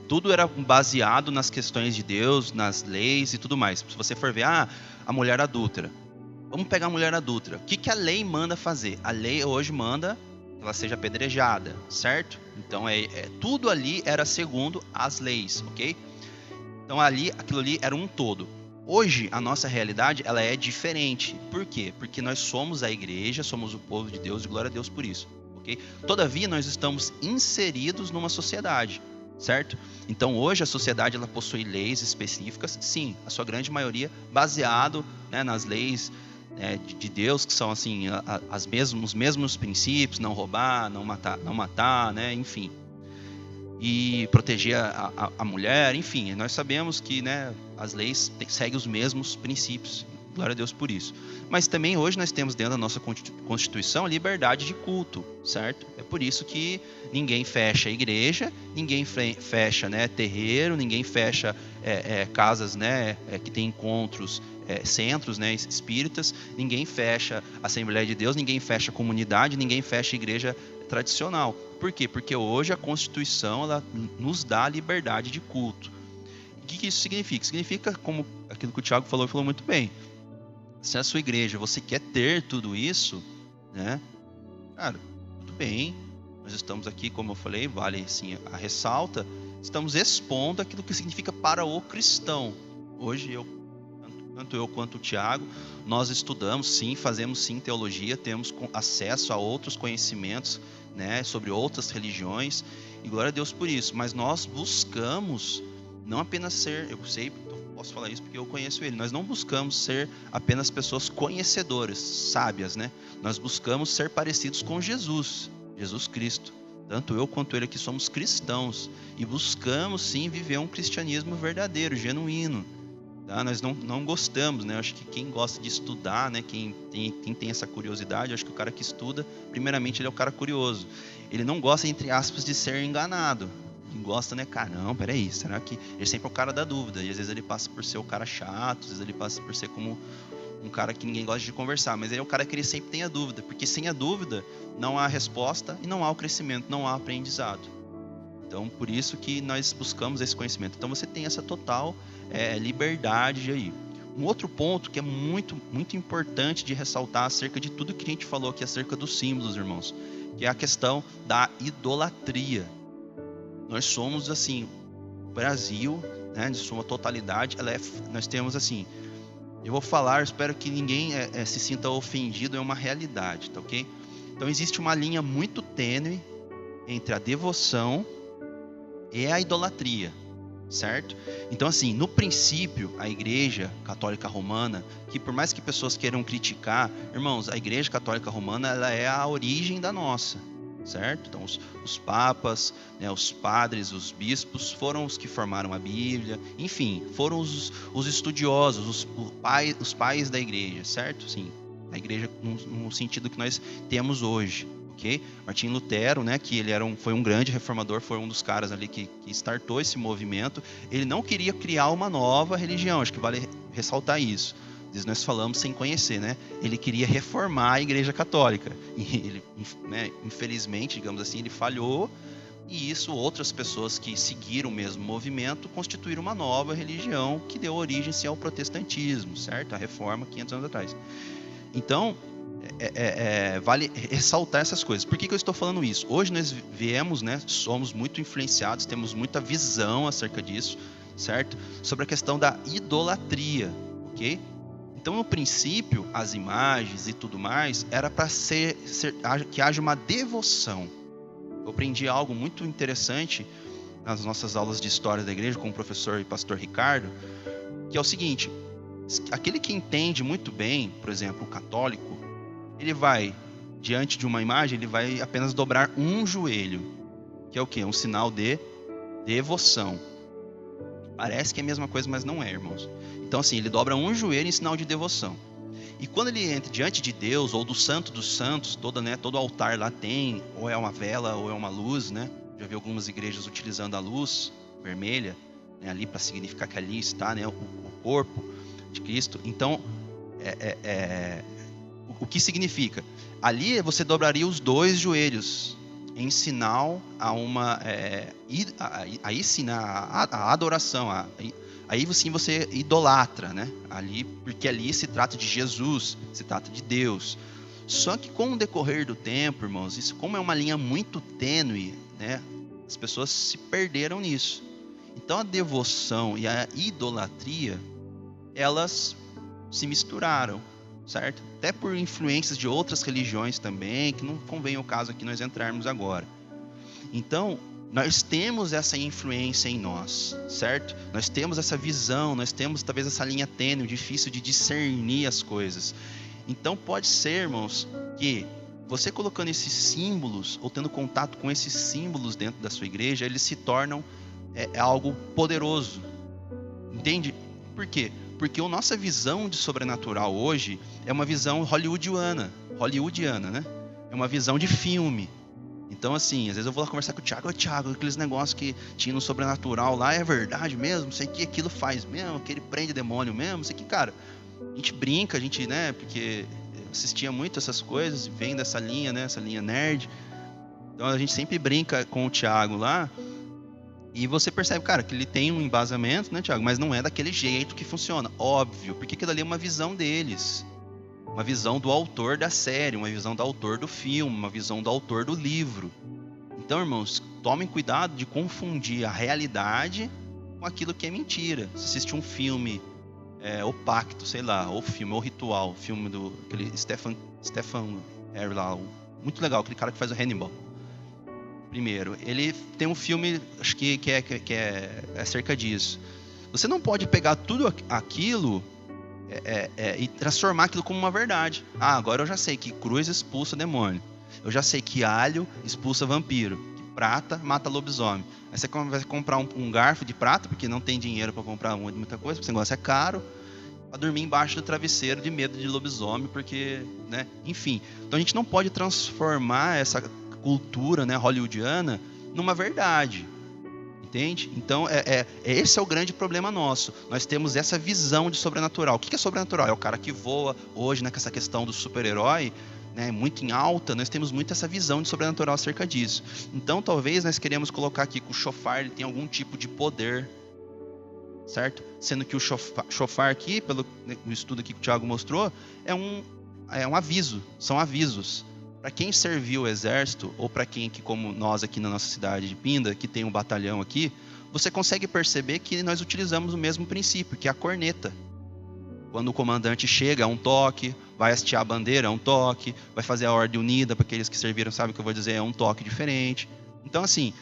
tudo era baseado nas questões de Deus, nas leis e tudo mais. Se você for ver, a mulher adúltera. Vamos pegar a mulher adúltera. O que a lei manda fazer? A lei hoje manda que ela seja apedrejada, certo? Então, tudo ali era segundo as leis, ok? Então, aquilo ali era um todo. Hoje, a nossa realidade, ela é diferente. Por quê? Porque nós somos a igreja, somos o povo de Deus, e glória a Deus por isso. Okay? Todavia, nós estamos inseridos numa sociedade, certo? Então, hoje a sociedade ela possui leis específicas, sim, a sua grande maioria baseado, né, nas leis de Deus, que são assim os mesmos princípios: não roubar, não matar, né, enfim, e proteger a mulher, enfim, nós sabemos que, né, as leis seguem os mesmos princípios. Glória a Deus por isso. Mas também hoje nós temos dentro da nossa Constituição liberdade de culto, certo? É por isso que ninguém fecha a igreja, ninguém fecha, né, terreiro, ninguém fecha casas, né, que tem encontros, centros, né, espíritas, ninguém fecha a Assembleia de Deus, ninguém fecha a comunidade, ninguém fecha a igreja tradicional. Por quê? Porque hoje a Constituição ela nos dá a liberdade de culto. O que isso significa? Significa, como aquilo que o Thiago falou muito bem, se a sua igreja você quer ter tudo isso, né? Cara, tudo bem. Nós estamos aqui, como eu falei, vale sim a ressalta. Estamos expondo aquilo que significa para o cristão. Hoje tanto eu quanto o Thiago, nós estudamos sim, fazemos sim teologia, temos acesso a outros conhecimentos, né, sobre outras religiões. E glória a Deus por isso. Mas nós buscamos não apenas ser, eu posso falar isso porque eu conheço ele, nós não buscamos ser apenas pessoas conhecedoras, sábias, né? Nós buscamos ser parecidos com Jesus Cristo. Tanto eu quanto ele aqui somos cristãos e buscamos sim viver um cristianismo verdadeiro, genuíno. Tá? Nós não gostamos, né? Eu acho que quem gosta de estudar, né? Quem tem essa curiosidade, eu acho que o cara que estuda, primeiramente ele é o cara curioso. Ele não gosta, entre aspas, de ser enganado. Gosta, né, cara? Não, peraí, será que... Ele sempre é o cara da dúvida, e às vezes ele passa por ser o cara chato, às vezes ele passa por ser como um cara que ninguém gosta de conversar, mas ele é um cara que ele sempre tem a dúvida, porque sem a dúvida não há resposta e não há o crescimento, não há aprendizado. Então, por isso que nós buscamos esse conhecimento. Então, você tem essa total liberdade aí. Um outro ponto que é muito, muito importante de ressaltar acerca de tudo que a gente falou aqui acerca dos símbolos, irmãos, que é a questão da idolatria. Nós somos, assim, o Brasil, né, de sua totalidade, nós temos, assim, eu vou falar, espero que ninguém se sinta ofendido, é uma realidade, tá ok? Então, existe uma linha muito tênue entre a devoção e a idolatria, certo? Então, assim, no princípio, a Igreja Católica Romana, que por mais que pessoas queiram criticar, irmãos, a Igreja Católica Romana, ela é a origem da nossa, certo? Então, os papas, né, os padres, os bispos, foram os que formaram a Bíblia, enfim, foram os estudiosos, os pais da Igreja, certo? Sim, a Igreja no sentido que nós temos hoje. Okay? Martinho Lutero, né, que ele foi um grande reformador, foi um dos caras ali que startou esse movimento. Ele não queria criar uma nova religião, acho que vale ressaltar isso. Nós falamos sem conhecer, né? Ele queria reformar a Igreja Católica. E ele, né, infelizmente, digamos assim, ele falhou. E isso, outras pessoas que seguiram o mesmo movimento constituíram uma nova religião que deu origem ao protestantismo, certo? A reforma 500 anos atrás. Então, vale ressaltar essas coisas. Por que eu estou falando isso? Hoje nós viemos, né, somos muito influenciados, temos muita visão acerca disso, certo? Sobre a questão da idolatria, ok? Então, no princípio, as imagens e tudo mais, era para que haja uma devoção. Eu aprendi algo muito interessante nas nossas aulas de história da igreja com o professor e pastor Ricardo, que é o seguinte: aquele que entende muito bem, por exemplo, o católico, ele vai, diante de uma imagem, ele vai apenas dobrar um joelho, que é o quê? Um sinal de devoção. Parece que é a mesma coisa, mas não é, irmãos. Então, assim, ele dobra um joelho em sinal de devoção. E quando ele entra diante de Deus, ou do Santo dos Santos, todo altar lá tem, ou é uma vela, ou é uma luz, né? Já vi algumas igrejas utilizando a luz vermelha, né, ali para significar que ali está, né, o corpo de Cristo. Então, o que significa? Ali você dobraria os dois joelhos em sinal a uma aí sim a adoração, aí sim você idolatra, né? Ali, porque ali se trata de Jesus, se trata de Deus. Só que com o decorrer do tempo, irmãos, isso como é uma linha muito tênue, né? As pessoas se perderam nisso. Então a devoção e a idolatria, elas se misturaram, certo? Até por influências de outras religiões também, que não convém ao caso aqui nós entrarmos agora. Então, nós temos essa influência em nós, certo? Nós temos essa visão, nós temos talvez essa linha tênue, difícil de discernir as coisas. Então, pode ser, irmãos, que você colocando esses símbolos, ou tendo contato com esses símbolos dentro da sua igreja, eles se tornam algo poderoso. Entende? Por quê? Porque a nossa visão de sobrenatural hoje é uma visão hollywoodiana, né? É uma visão de filme. Então, assim, às vezes eu vou lá conversar com o Thiago, aqueles negócios que tinha no sobrenatural lá, é verdade mesmo? Não sei que aquilo faz mesmo, que ele prende demônio mesmo, não sei que, cara. A gente brinca, né, porque assistia muito essas coisas, vem dessa linha, né, essa linha nerd. Então a gente sempre brinca com o Thiago lá. E você percebe, cara, que ele tem um embasamento, né, Thiago? Mas não é daquele jeito que funciona. Óbvio, porque aquilo ali é uma visão deles. Uma visão do autor da série, uma visão do autor do filme, uma visão do autor do livro. Então, irmãos, tomem cuidado de confundir a realidade com aquilo que é mentira. Se assiste um filme, O Pacto, sei lá, ou filme, ou Ritual, o filme do aquele Stephen Harry lá, muito legal, aquele cara que faz o Hannibal. Primeiro, ele tem um filme, acho que é acerca disso. Você não pode pegar tudo aquilo e transformar aquilo como uma verdade. Ah, agora eu já sei que cruz expulsa demônio. Eu já sei que alho expulsa vampiro. Que prata mata lobisomem. Aí você vai comprar um garfo de prata, porque não tem dinheiro para comprar muita coisa, porque esse negócio é caro, para dormir embaixo do travesseiro de medo de lobisomem, porque, né? Enfim. Então a gente não pode transformar essa cultura, né, hollywoodiana numa verdade. Entende? Então, esse é o grande problema nosso. Nós temos essa visão de sobrenatural. O que é sobrenatural? É o cara que voa. Hoje, né, com essa questão do super-herói, né, muito em alta, nós temos muito essa visão de sobrenatural acerca disso. Então, talvez nós queremos colocar aqui que o shofar ele tem algum tipo de poder, certo? Sendo que o shofar aqui, pelo estudo aqui que o Thiago mostrou, é um aviso, são avisos. Para quem serviu o exército, ou para quem, que como nós aqui na nossa cidade de Pinda, que tem um batalhão aqui, você consegue perceber que nós utilizamos o mesmo princípio, que é a corneta. Quando o comandante chega, é um toque, vai hastear a bandeira, é um toque, vai fazer a ordem unida, para aqueles que serviram sabem o que eu vou dizer, é um toque diferente. Então, assim,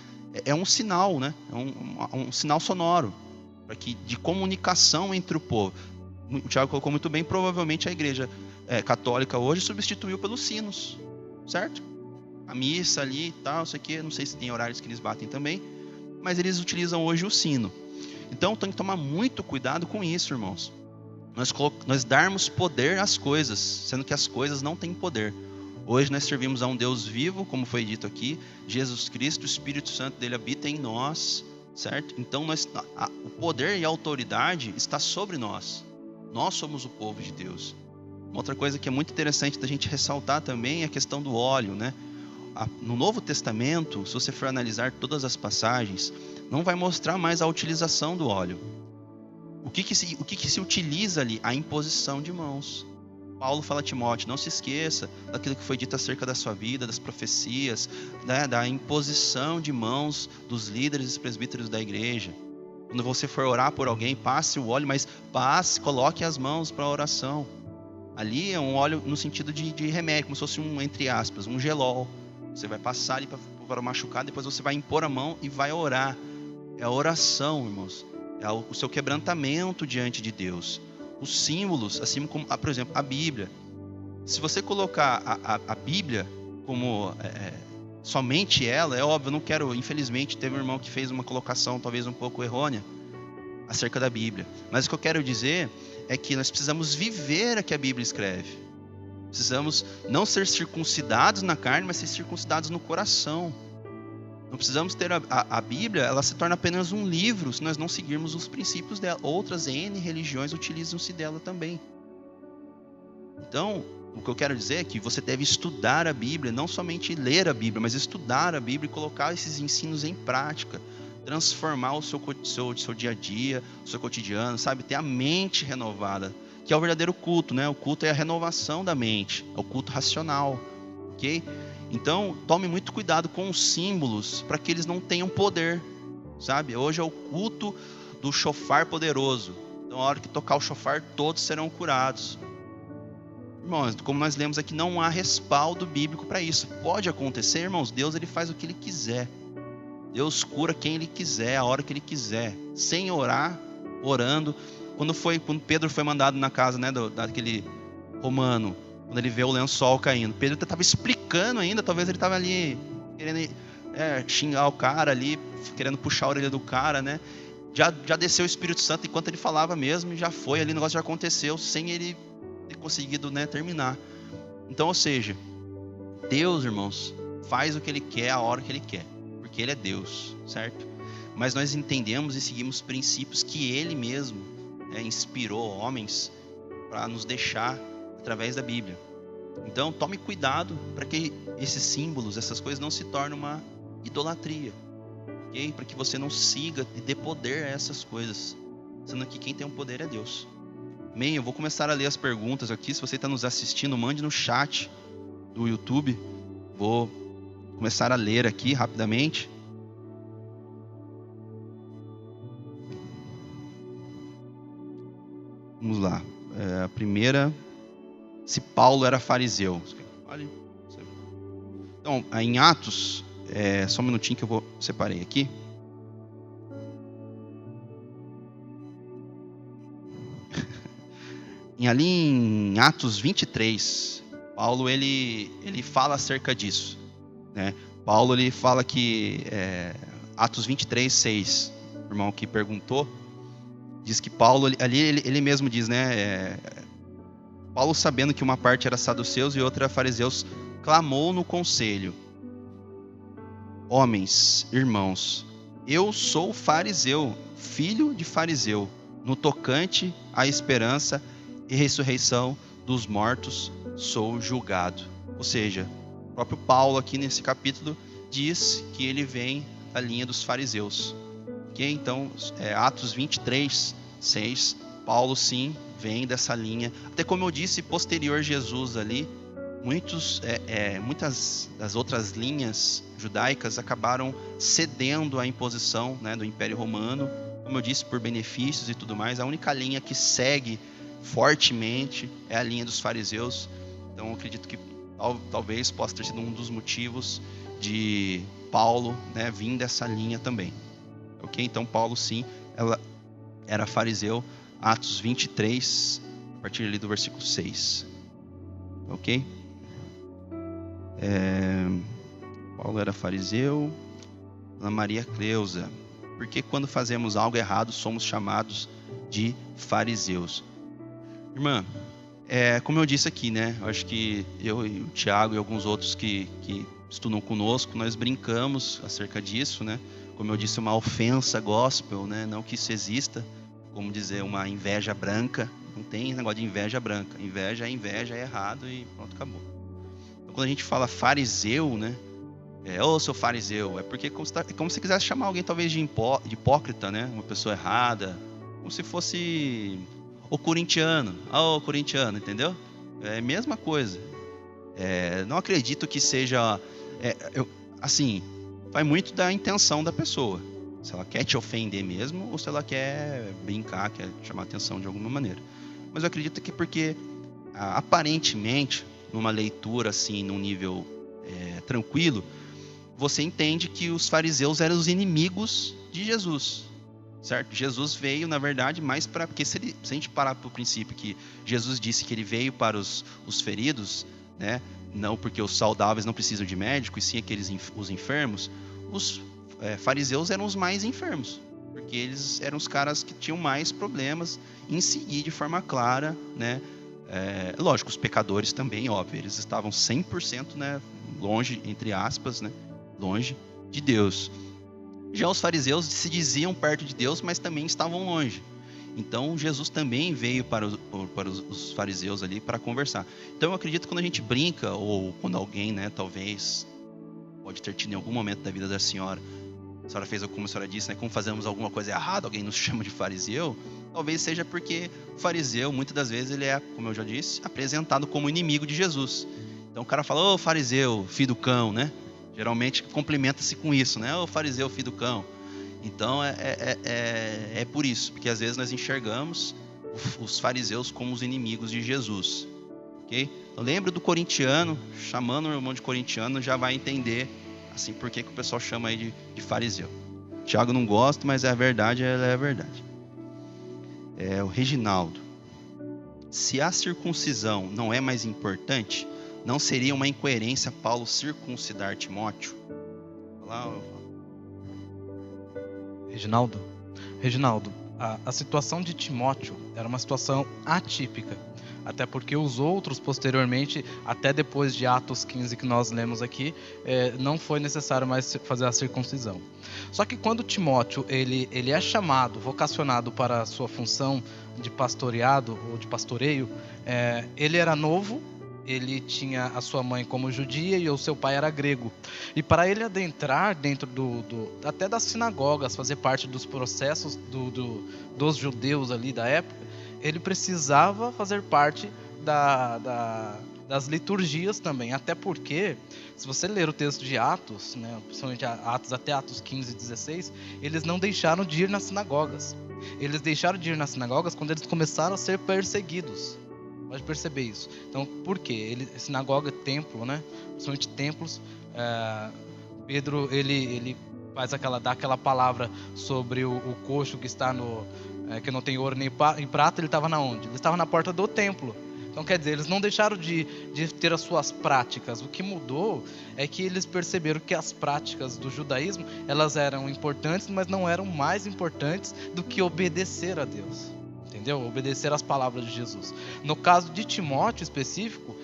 é um sinal, né? É um sinal sonoro de comunicação entre o povo. O Thiago colocou muito bem, provavelmente a igreja católica hoje substituiu pelos sinos. Certo? A missa ali e tal, isso aqui, não sei se tem horários que eles batem também, mas eles utilizam hoje o sino. Então tem que tomar muito cuidado com isso, irmãos. Nós darmos poder às coisas, sendo que as coisas não têm poder. Hoje nós servimos a um Deus vivo, como foi dito aqui, Jesus Cristo, o Espírito Santo dele habita em nós, certo? Então o poder e a autoridade está sobre nós. Nós somos o povo de Deus. Uma outra coisa que é muito interessante da gente ressaltar também é a questão do óleo, né? No Novo Testamento, se você for analisar todas as passagens, não vai mostrar mais a utilização do óleo. O que se utiliza ali? A imposição de mãos. Paulo fala a Timóteo, não se esqueça daquilo que foi dito acerca da sua vida, das profecias, né? Da imposição de mãos dos líderes e presbíteros da igreja. Quando você for orar por alguém, passe o óleo, mas coloque as mãos para a oração. Ali é um óleo no sentido de remédio, como se fosse entre aspas, um gelol. Você vai passar ali para o machucado, depois você vai impor a mão e vai orar. É a oração, irmãos. É o seu quebrantamento diante de Deus. Os símbolos, assim como, por exemplo, a Bíblia. Se você colocar a Bíblia como somente ela, é óbvio, eu não quero, infelizmente, teve um irmão que fez uma colocação talvez um pouco errônea acerca da Bíblia. Mas o que eu quero dizer é que nós precisamos viver o que a Bíblia escreve. Precisamos não ser circuncidados na carne, mas ser circuncidados no coração. Não precisamos ter a Bíblia, ela se torna apenas um livro se nós não seguirmos os princípios dela. Outras N religiões utilizam-se dela também. Então, o que eu quero dizer é que você deve estudar a Bíblia, não somente ler a Bíblia, mas estudar a Bíblia e colocar esses ensinos em prática. Transformar o seu dia a dia, o seu cotidiano, sabe? Ter a mente renovada, que é o verdadeiro culto, né? O culto é a renovação da mente, é o culto racional, ok? Então, tome muito cuidado com os símbolos, para que eles não tenham poder, sabe? Hoje é o culto do shofar poderoso. Então, a hora que tocar o shofar, todos serão curados. Irmãos, como nós lemos aqui, não há respaldo bíblico para isso. Pode acontecer, irmãos, Deus ele faz o que ele quiser. Deus cura quem ele quiser, a hora que ele quiser, sem orar, orando. Quando Pedro foi mandado na casa, né, daquele romano, quando ele vê o lençol caindo, Pedro estava explicando ainda, talvez ele estava ali querendo xingar o cara ali, querendo puxar a orelha do cara, né? Já desceu o Espírito Santo enquanto ele falava mesmo, e já foi ali, o negócio já aconteceu, sem ele ter conseguido, né, terminar. Então, ou seja, Deus, irmãos, faz o que ele quer, a hora que ele quer. Porque ele é Deus, certo? Mas nós entendemos e seguimos princípios que ele mesmo inspirou homens para nos deixar através da Bíblia. Então tome cuidado para que esses símbolos, essas coisas não se tornem uma idolatria, ok? Para que você não siga e dê poder a essas coisas, sendo que quem tem o poder é Deus. Amém? Eu vou começar a ler as perguntas aqui. Se você está nos assistindo, mande no chat do YouTube. Vou começar a ler aqui rapidamente. Vamos lá. A primeira, se Paulo era fariseu. Então, em Atos, só um minutinho que eu separei aqui. Ali em Atos 23, Paulo ele fala acerca disso, né? Paulo ele fala que Atos 23, 6, o irmão que perguntou, diz que Paulo ali ele mesmo diz, né? Paulo, sabendo que uma parte era saduceus e outra fariseus, clamou no conselho: homens, irmãos, eu sou fariseu, filho de fariseu, no tocante à esperança e ressurreição dos mortos sou julgado. Ou seja, o próprio Paulo aqui nesse capítulo diz que ele vem da linha dos fariseus. Okay? Então, Atos 23, 6, Paulo sim vem dessa linha. Até como eu disse, posterior Jesus ali, muitas das outras linhas judaicas acabaram cedendo à imposição, né, do Império Romano, como eu disse, por benefícios e tudo mais. A única linha que segue fortemente é a linha dos fariseus. Então eu acredito que talvez possa ter sido um dos motivos de Paulo, né, vir dessa linha também. Ok? Então Paulo sim, ela era fariseu. Atos 23, a partir ali do versículo 6. Ok? Paulo era fariseu. Ana Maria Cleusa. Porque quando fazemos algo errado, somos chamados de fariseus. Irmã, como eu disse aqui, né? Eu acho que eu e o Tiago e alguns outros que estudam conosco, nós brincamos acerca disso, né? Como eu disse, uma ofensa gospel, né? Não que isso exista, como dizer, uma inveja branca. Não tem negócio de inveja branca. Inveja é errado e pronto, acabou. Então, quando a gente fala fariseu, né? Seu fariseu, é porque é como se quisesse chamar alguém talvez de hipócrita, né? Uma pessoa errada, como se fosse o corintiano, entendeu? É a mesma coisa. Não acredito que seja, assim, vai muito da intenção da pessoa. Se ela quer te ofender mesmo ou se ela quer brincar, quer chamar atenção de alguma maneira. Mas eu acredito que porque, aparentemente, numa leitura assim, num nível tranquilo, você entende que os fariseus eram os inimigos de Jesus, certo? Jesus veio, na verdade, mais para... Porque se a gente parar para o princípio que Jesus disse que ele veio para os feridos, né? Não porque os saudáveis não precisam de médico, e sim os enfermos, os fariseus eram os mais enfermos, porque eles eram os caras que tinham mais problemas em seguir de forma clara, né? Lógico, os pecadores também, óbvio, eles estavam 100%, né, longe, entre aspas, né, longe de Deus. Já os fariseus se diziam perto de Deus, mas também estavam longe. Então Jesus também veio para os fariseus ali para conversar. Então eu acredito que quando a gente brinca, ou quando alguém, né, talvez pode ter tido em algum momento da vida da senhora, a senhora fez como a senhora disse, né, como fazemos alguma coisa errada, alguém nos chama de fariseu, talvez seja porque o fariseu, muitas das vezes, ele é, como eu já disse, apresentado como inimigo de Jesus. Então o cara fala, ô fariseu, filho do cão, né? Geralmente cumprimenta-se com isso, né? Ô fariseu, filho do cão. Então é por isso, porque às vezes nós enxergamos os fariseus como os inimigos de Jesus. Ok? Então lembra do corintiano, chamando o irmão de corintiano, já vai entender assim por que o pessoal chama aí de fariseu. Tiago não gosta, mas é a verdade, ela é a verdade. O Reginaldo. Se a circuncisão não é mais importante, não seria uma incoerência Paulo circuncidar Timóteo? Reginaldo, a situação de Timóteo era uma situação atípica, até porque os outros posteriormente, até depois de Atos 15 que nós lemos aqui, não foi necessário mais fazer a circuncisão. Só que quando Timóteo ele é chamado, vocacionado para a sua função de pastoreado ou de pastoreio, ele era novo. Ele tinha a sua mãe como judia e o seu pai era grego. E para ele adentrar dentro até das sinagogas, fazer parte dos processos dos judeus ali da época, ele precisava fazer parte das liturgias também. Até porque, se você ler o texto de Atos, né, principalmente Atos até Atos 15 e 16, eles não deixaram de ir nas sinagogas. Eles deixaram de ir nas sinagogas quando eles começaram a ser perseguidos. Pode perceber isso. Então, por quê? Sinagoga, templo, né? Principalmente templos. Pedro, ele dá aquela palavra sobre o coxo que está que não tem ouro nem prata. Ele estava na onde? Ele estava na porta do templo. Então, quer dizer, eles não deixaram de ter as suas práticas. O que mudou é que eles perceberam que as práticas do judaísmo, elas eram importantes, mas não eram mais importantes do que obedecer a Deus. Entendeu? Obedecer às palavras de Jesus. No caso de Timóteo específico,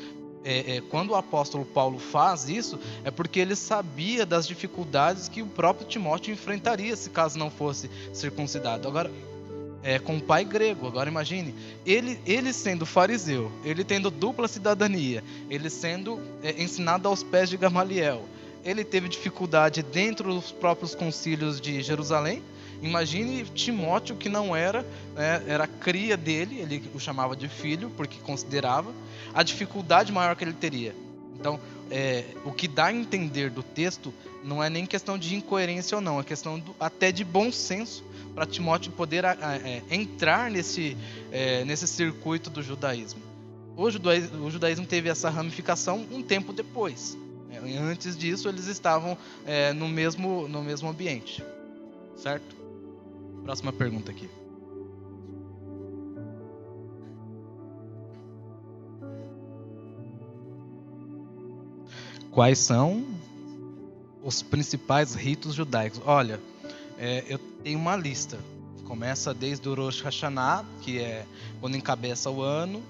quando o apóstolo Paulo faz isso, é porque ele sabia das dificuldades que o próprio Timóteo enfrentaria se caso não fosse circuncidado. Agora, com o pai grego, agora imagine, ele sendo fariseu, ele tendo dupla cidadania, ele sendo ensinado aos pés de Gamaliel, ele teve dificuldade dentro dos próprios concílios de Jerusalém. Imagine Timóteo, que não era cria dele, ele o chamava de filho, porque considerava a dificuldade maior que ele teria. Então, o que dá a entender do texto não é nem questão de incoerência ou não, é questão até de bom senso para Timóteo poder entrar nesse circuito do judaísmo. O judaísmo teve essa ramificação um tempo depois. Antes disso, eles estavam no mesmo ambiente. Certo? Próxima pergunta aqui. Quais são os principais ritos judaicos? Olha, eu tenho uma lista. Começa desde o Rosh Hashanah, que é quando encabeça o ano.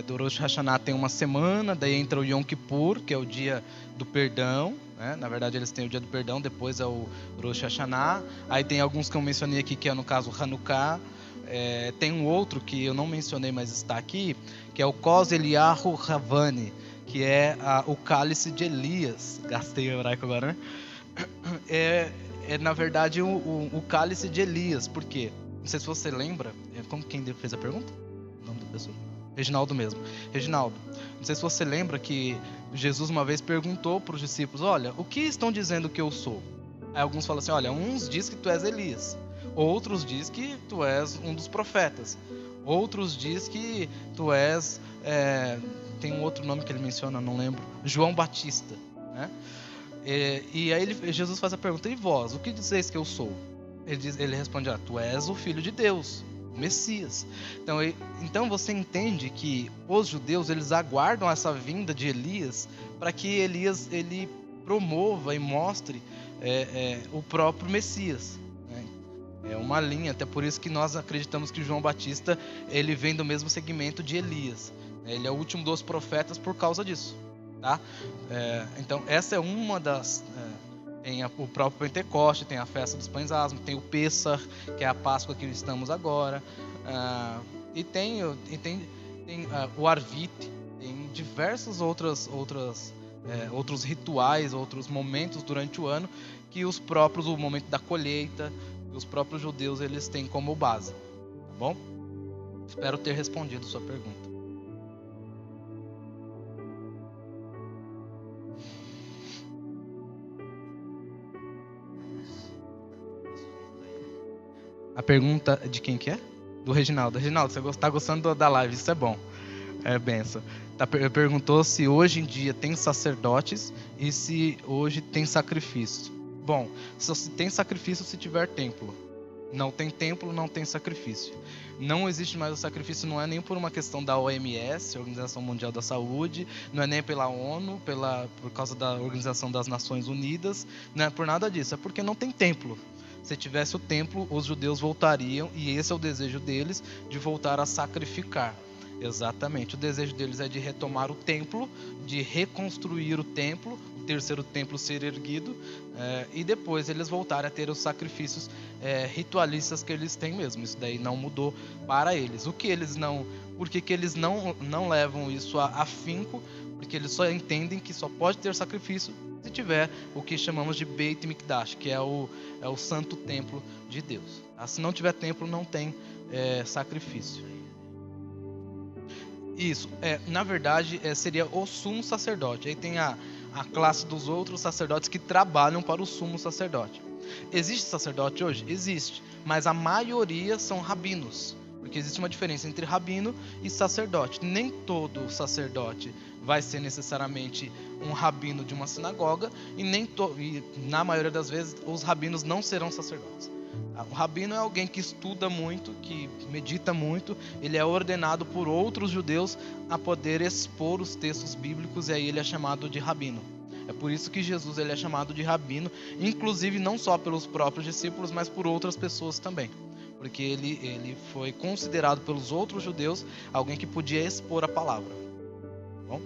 Do Rosh Hashanah tem uma semana, daí entra o Yom Kippur, que é o dia do perdão. Na verdade, eles têm o dia do perdão, depois é o Rosh Hashanah. Aí tem alguns que eu mencionei aqui, que é no caso Hanukkah. Tem um outro que eu não mencionei, mas está aqui, que é o Kos Eliyahu Havani, que é o cálice de Elias. Gastei o hebraico agora, né? Na verdade o cálice de Elias. Por quê? Não sei se você lembra. Quem fez a pergunta? O nome da pessoa? Reginaldo mesmo. Reginaldo, não sei se você lembra que Jesus uma vez perguntou para os discípulos: olha, o que estão dizendo que eu sou? Aí alguns falam assim: olha, uns diz que tu és Elias, outros diz que tu és um dos profetas, outros diz que tu és tem um outro nome que ele menciona, não lembro, João Batista, né? E aí Jesus faz a pergunta: e vós, o que dizeis que eu sou? Ele responde: tu és o Filho de Deus, o Messias. Então você entende que os judeus, eles aguardam essa vinda de Elias para que Elias ele promova e mostre o próprio Messias, né? É uma linha, até por isso que nós acreditamos que João Batista ele vem do mesmo segmento de Elias. Ele é o último dos profetas por causa disso, tá? Então essa é uma das... Tem o próprio Pentecoste, tem a festa dos pães asmos, tem o Pêssar, que é a Páscoa que estamos agora, e tem o Arvit, tem diversos outros rituais, outros momentos durante o ano que o momento da colheita, os próprios judeus eles têm como base, tá bom? Espero ter respondido sua pergunta. A pergunta de quem que é? Do Reginaldo. Reginaldo, você está gostando da live, isso é bom. É benção. Perguntou se hoje em dia tem sacerdotes e se hoje tem sacrifício. Bom, só se tem sacrifício se tiver templo. Não tem templo, não tem sacrifício. Não existe mais o sacrifício, não é nem por uma questão da OMS, Organização Mundial da Saúde, não é nem pela ONU, por causa da Organização das Nações Unidas, não é por nada disso, é porque não tem templo. Se tivesse o templo, os judeus voltariam, e esse é o desejo deles, de voltar a sacrificar. Exatamente, o desejo deles é de retomar o templo, de reconstruir o templo, o terceiro templo ser erguido, e depois eles voltarem a ter os sacrifícios ritualistas que eles têm mesmo. Isso daí não mudou para eles. Por que eles não levam isso a afinco? Porque eles só entendem que só pode ter sacrifício se tiver o que chamamos de Beit Mikdash, que é o santo templo de Deus. Se não tiver templo, não tem sacrifício. Isso, na verdade, seria o sumo sacerdote. Aí tem a classe dos outros sacerdotes que trabalham para o sumo sacerdote. Existe sacerdote hoje? Existe, mas a maioria são rabinos. Porque existe uma diferença entre rabino e sacerdote. Nem todo sacerdote vai ser necessariamente um rabino de uma sinagoga e na maioria das vezes os rabinos não serão sacerdotes. O rabino é alguém que estuda muito, que medita muito, ele é ordenado por outros judeus a poder expor os textos bíblicos, e aí ele é chamado de rabino. É por isso que Jesus ele é chamado de rabino, inclusive não só pelos próprios discípulos, mas por outras pessoas também. Porque ele foi considerado pelos outros judeus alguém que podia expor a palavra. Bom?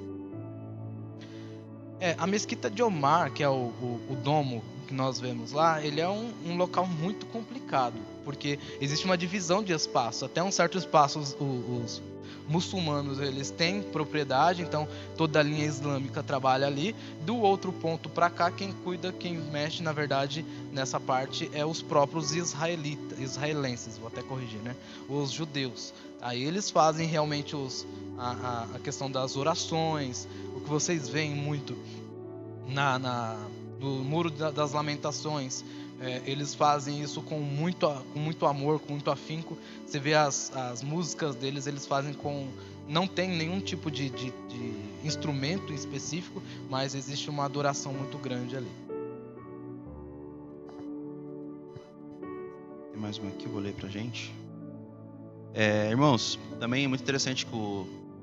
A mesquita de Omar, que é o domo que nós vemos lá, ele é um local muito complicado, porque existe uma divisão de espaço. Até um certo espaço os muçulmanos eles têm propriedade, então toda a linha islâmica trabalha ali. Do outro ponto para cá, quem cuida, quem mexe, na verdade, nessa parte é os próprios israelenses, vou até corrigir, né? Os judeus. Aí eles fazem realmente a questão das orações, o que vocês veem muito no Muro das Lamentações. Eles fazem isso com muito amor, com muito afinco. Você vê as músicas deles, eles fazem com... Não tem nenhum tipo de instrumento específico, mas existe uma adoração muito grande ali. Tem mais uma aqui, eu vou ler pra gente. Irmãos, também é muito interessante que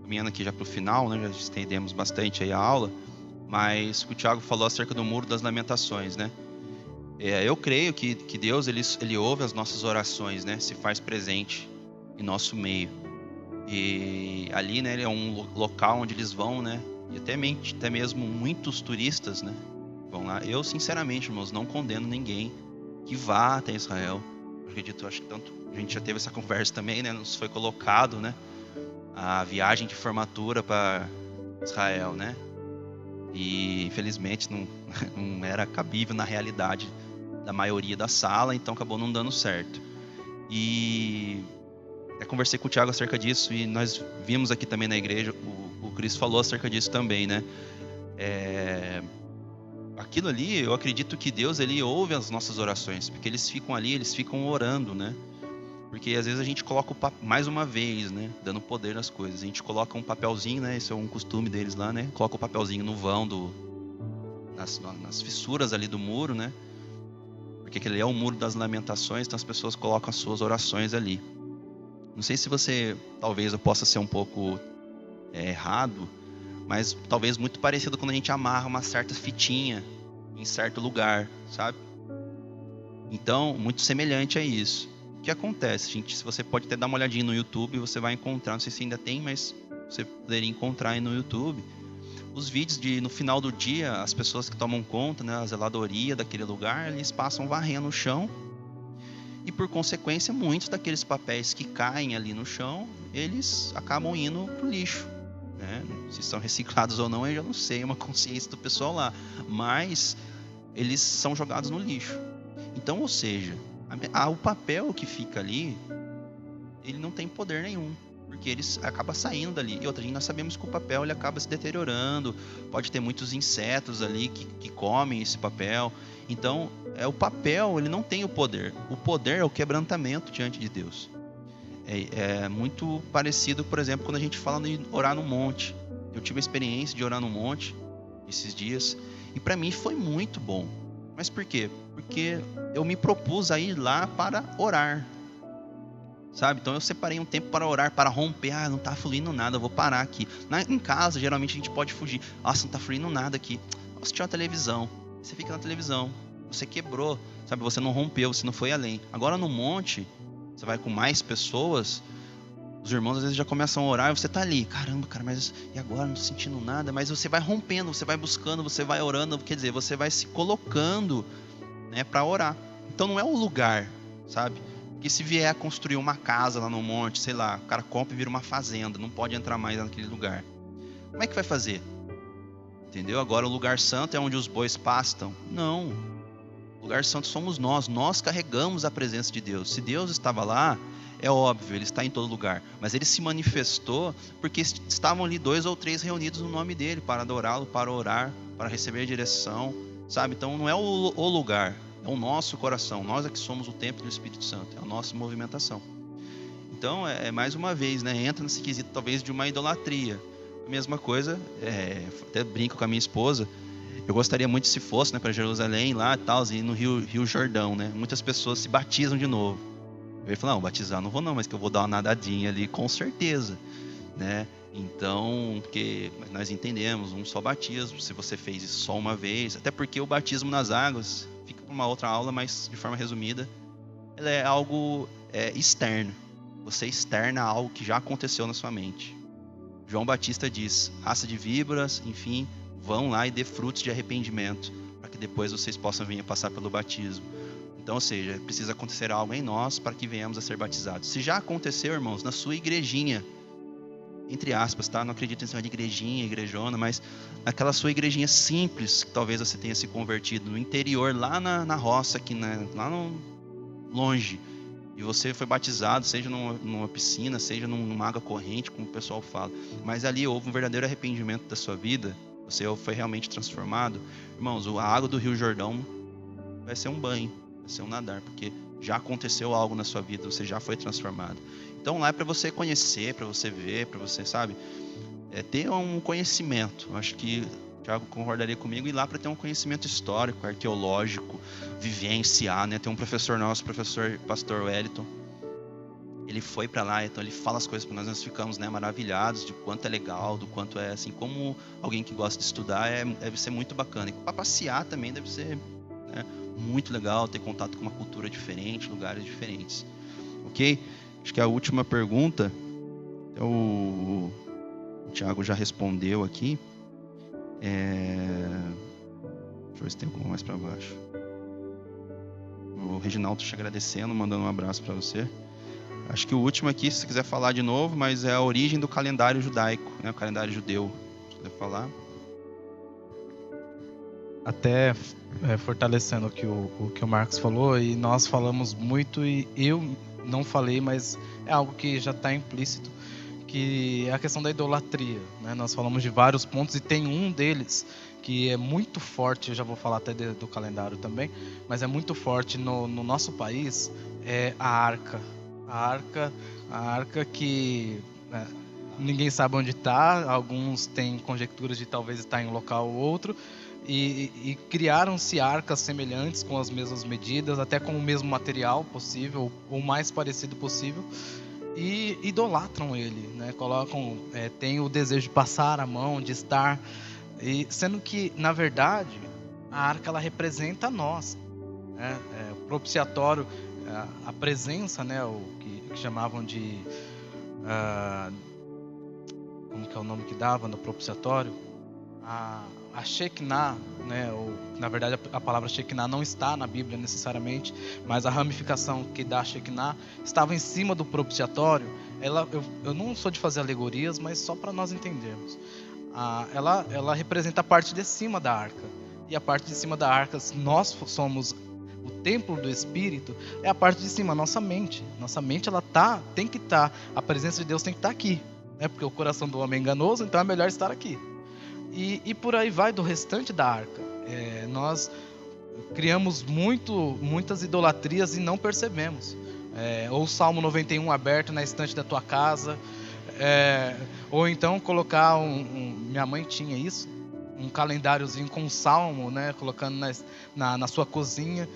caminhando aqui já pro final, né, já estendemos bastante aí a aula, mas o Thiago falou acerca do Muro das Lamentações, né? Eu creio que Deus ele ouve as nossas orações, né? Se faz presente em nosso meio. E ali, né, ele é um local onde eles vão, né? E até mesmo muitos turistas, né, vão lá. Eu, sinceramente, irmãos, não condeno ninguém que vá até Israel. Eu acredito, acho que tanto a gente já teve essa conversa também, né? Nos foi colocado, né, a viagem de formatura para Israel, né? E infelizmente não era cabível na realidade da maioria da sala, então acabou não dando certo. E eu conversei com o Thiago acerca disso e nós vimos aqui também na igreja, o Cris falou acerca disso também, né? Aquilo ali, eu acredito que Deus ele ouve as nossas orações, porque eles ficam ali, eles ficam orando, né? Porque às vezes a gente coloca mais uma vez, né, dando poder nas coisas. A gente coloca um papelzinho, né, esse é um costume deles lá, né? Coloca o papelzinho no vão nas fissuras ali do muro, né? Porque aquele é o Muro das Lamentações, então as pessoas colocam as suas orações ali. Não sei se talvez eu possa ser um pouco errado, mas talvez muito parecido quando a gente amarra uma certa fitinha em certo lugar, sabe? Então, muito semelhante a isso. O que acontece, gente? Se você pode até dar uma olhadinha no YouTube, você vai encontrar, não sei se ainda tem, mas você poderia encontrar aí no YouTube os vídeos no final do dia, as pessoas que tomam conta, né, a zeladoria daquele lugar, eles passam varrendo o chão e por consequência muitos daqueles papéis que caem ali no chão, eles acabam indo pro lixo, né? Se são reciclados ou não, eu já não sei, é uma consciência do pessoal lá, mas eles são jogados no lixo. Então, ou seja, o papel que fica ali, ele não tem poder nenhum, porque ele acaba saindo dali. E outra, nós sabemos que o papel ele acaba se deteriorando, pode ter muitos insetos ali que comem esse papel. Então, o papel ele não tem o poder. O poder é o quebrantamento diante de Deus. É muito parecido, por exemplo, quando a gente fala de orar no monte. Eu tive a experiência de orar no monte esses dias, e para mim foi muito bom. Mas por quê? Porque eu me propus a ir lá para orar, sabe? Então eu separei um tempo para orar, para romper. Não tá fluindo nada, eu vou parar aqui. Em casa, geralmente a gente pode fugir. Nossa, não tá fluindo nada aqui. Vou assistir uma televisão. Você fica na televisão. Você quebrou, sabe? Você não rompeu, você não foi além. Agora no monte, você vai com mais pessoas, os irmãos às vezes já começam a orar e você tá ali. Caramba, cara, mas e agora? Não tô sentindo nada. Mas você vai rompendo, você vai buscando, você vai orando. Quer dizer, você vai se colocando, né, para orar. Então não é o lugar, sabe? Porque se vier a construir uma casa lá no monte, sei lá, o cara compra e vira uma fazenda, não pode entrar mais naquele lugar. Como é que vai fazer? Entendeu? Agora o lugar santo é onde os bois pastam? Não. O lugar santo somos nós carregamos a presença de Deus. Se Deus estava lá, é óbvio, ele está em todo lugar. Mas ele se manifestou porque estavam ali 2 ou 3 reunidos no nome dele, para adorá-lo, para orar, para receber direção, sabe? Então não é o lugar, é o nosso coração. Nós é que somos o templo do Espírito Santo, é a nossa movimentação. Então, mais uma vez, né, entra nesse quesito talvez de uma idolatria. A mesma coisa, até brinco com a minha esposa, eu gostaria muito se fosse, né, para Jerusalém lá e tal, e no Rio Jordão, né? Muitas pessoas se batizam de novo. Eu ia falar, não, batizar não vou não, mas que eu vou dar uma nadadinha ali, com certeza, né? Então, porque nós entendemos, um só batismo, se você fez isso só uma vez, até porque o batismo nas águas, fica para uma outra aula, mas de forma resumida, ele é algo externo. Você externa algo que já aconteceu na sua mente. João Batista diz, raça de víboras, enfim, vão lá e dê frutos de arrependimento, para que depois vocês possam vir a passar pelo batismo. Então, ou seja, precisa acontecer algo em nós para que venhamos a ser batizados. Se já aconteceu, irmãos, na sua igrejinha, entre aspas, tá? Não acredito em cima de igrejinha, igrejona, mas naquela sua igrejinha simples, que talvez você tenha se convertido no interior, lá na roça, aqui lá longe, e você foi batizado, seja numa piscina, seja numa água corrente, como o pessoal fala, mas ali houve um verdadeiro arrependimento da sua vida, você foi realmente transformado. Irmãos, a água do Rio Jordão vai ser um banho, vai ser um nadar, porque já aconteceu algo na sua vida, você já foi transformado. Então lá é para você conhecer, para você ver, para você, sabe, ter um conhecimento. Eu acho que o Thiago concordaria comigo, ir lá para ter um conhecimento histórico, arqueológico, vivenciar, né? Tem um professor nosso, pastor Wellington, ele foi para lá, então ele fala as coisas para nós ficamos, né, maravilhados de quanto é legal, do quanto é assim, como alguém que gosta de estudar, deve ser muito bacana. E para passear também deve ser, né, muito legal, ter contato com uma cultura diferente, lugares diferentes. Ok? Acho que a última pergunta, o Thiago já respondeu aqui. Deixa eu ver se tem alguma mais para baixo. O Reginaldo te agradecendo, mandando um abraço para você. Acho que o último aqui, se você quiser falar de novo, mas é a origem do calendário judaico, né? O calendário judeu. Se quiser falar. Até fortalecendo o que o Marcos falou, e nós falamos muito, e eu não falei, mas é algo que já está implícito, que é a questão da idolatria, né? Nós falamos de vários pontos e tem um deles que é muito forte, eu já vou falar até do calendário também, mas é muito forte no nosso país, é a arca. A arca que ninguém sabe onde está, alguns têm conjecturas de talvez estar em um local ou outro, e criaram-se arcas semelhantes com as mesmas medidas, até com o mesmo material possível, ou o mais parecido possível, e idolatram ele, né? Colocam, tem o desejo de passar a mão, de estar, e sendo que, na verdade, a arca ela representa nós, né? O propiciatório, a presença, né? O que chamavam de como que é o nome que dava no propiciatório? A Shekinah, né? Na verdade a palavra Shekinah não está na Bíblia necessariamente, mas a ramificação que dá a Shekinah estava em cima do propiciatório. Eu não sou de fazer alegorias, mas só para nós entendermos. Ela representa a parte de cima da arca. E a parte de cima da arca, nós somos o templo do Espírito, é a parte de cima, a nossa mente. Nossa mente tem que estar, a presença de Deus tem que estar aqui, né? Porque o coração do homem é enganoso, então é melhor estar aqui. E por aí vai do restante da arca. Nós criamos muitas idolatrias e não percebemos. Ou o Salmo 91 aberto na estante da tua casa, ou então colocar minha mãe tinha isso, um calendáriozinho com um salmo, né, colocando na sua cozinha,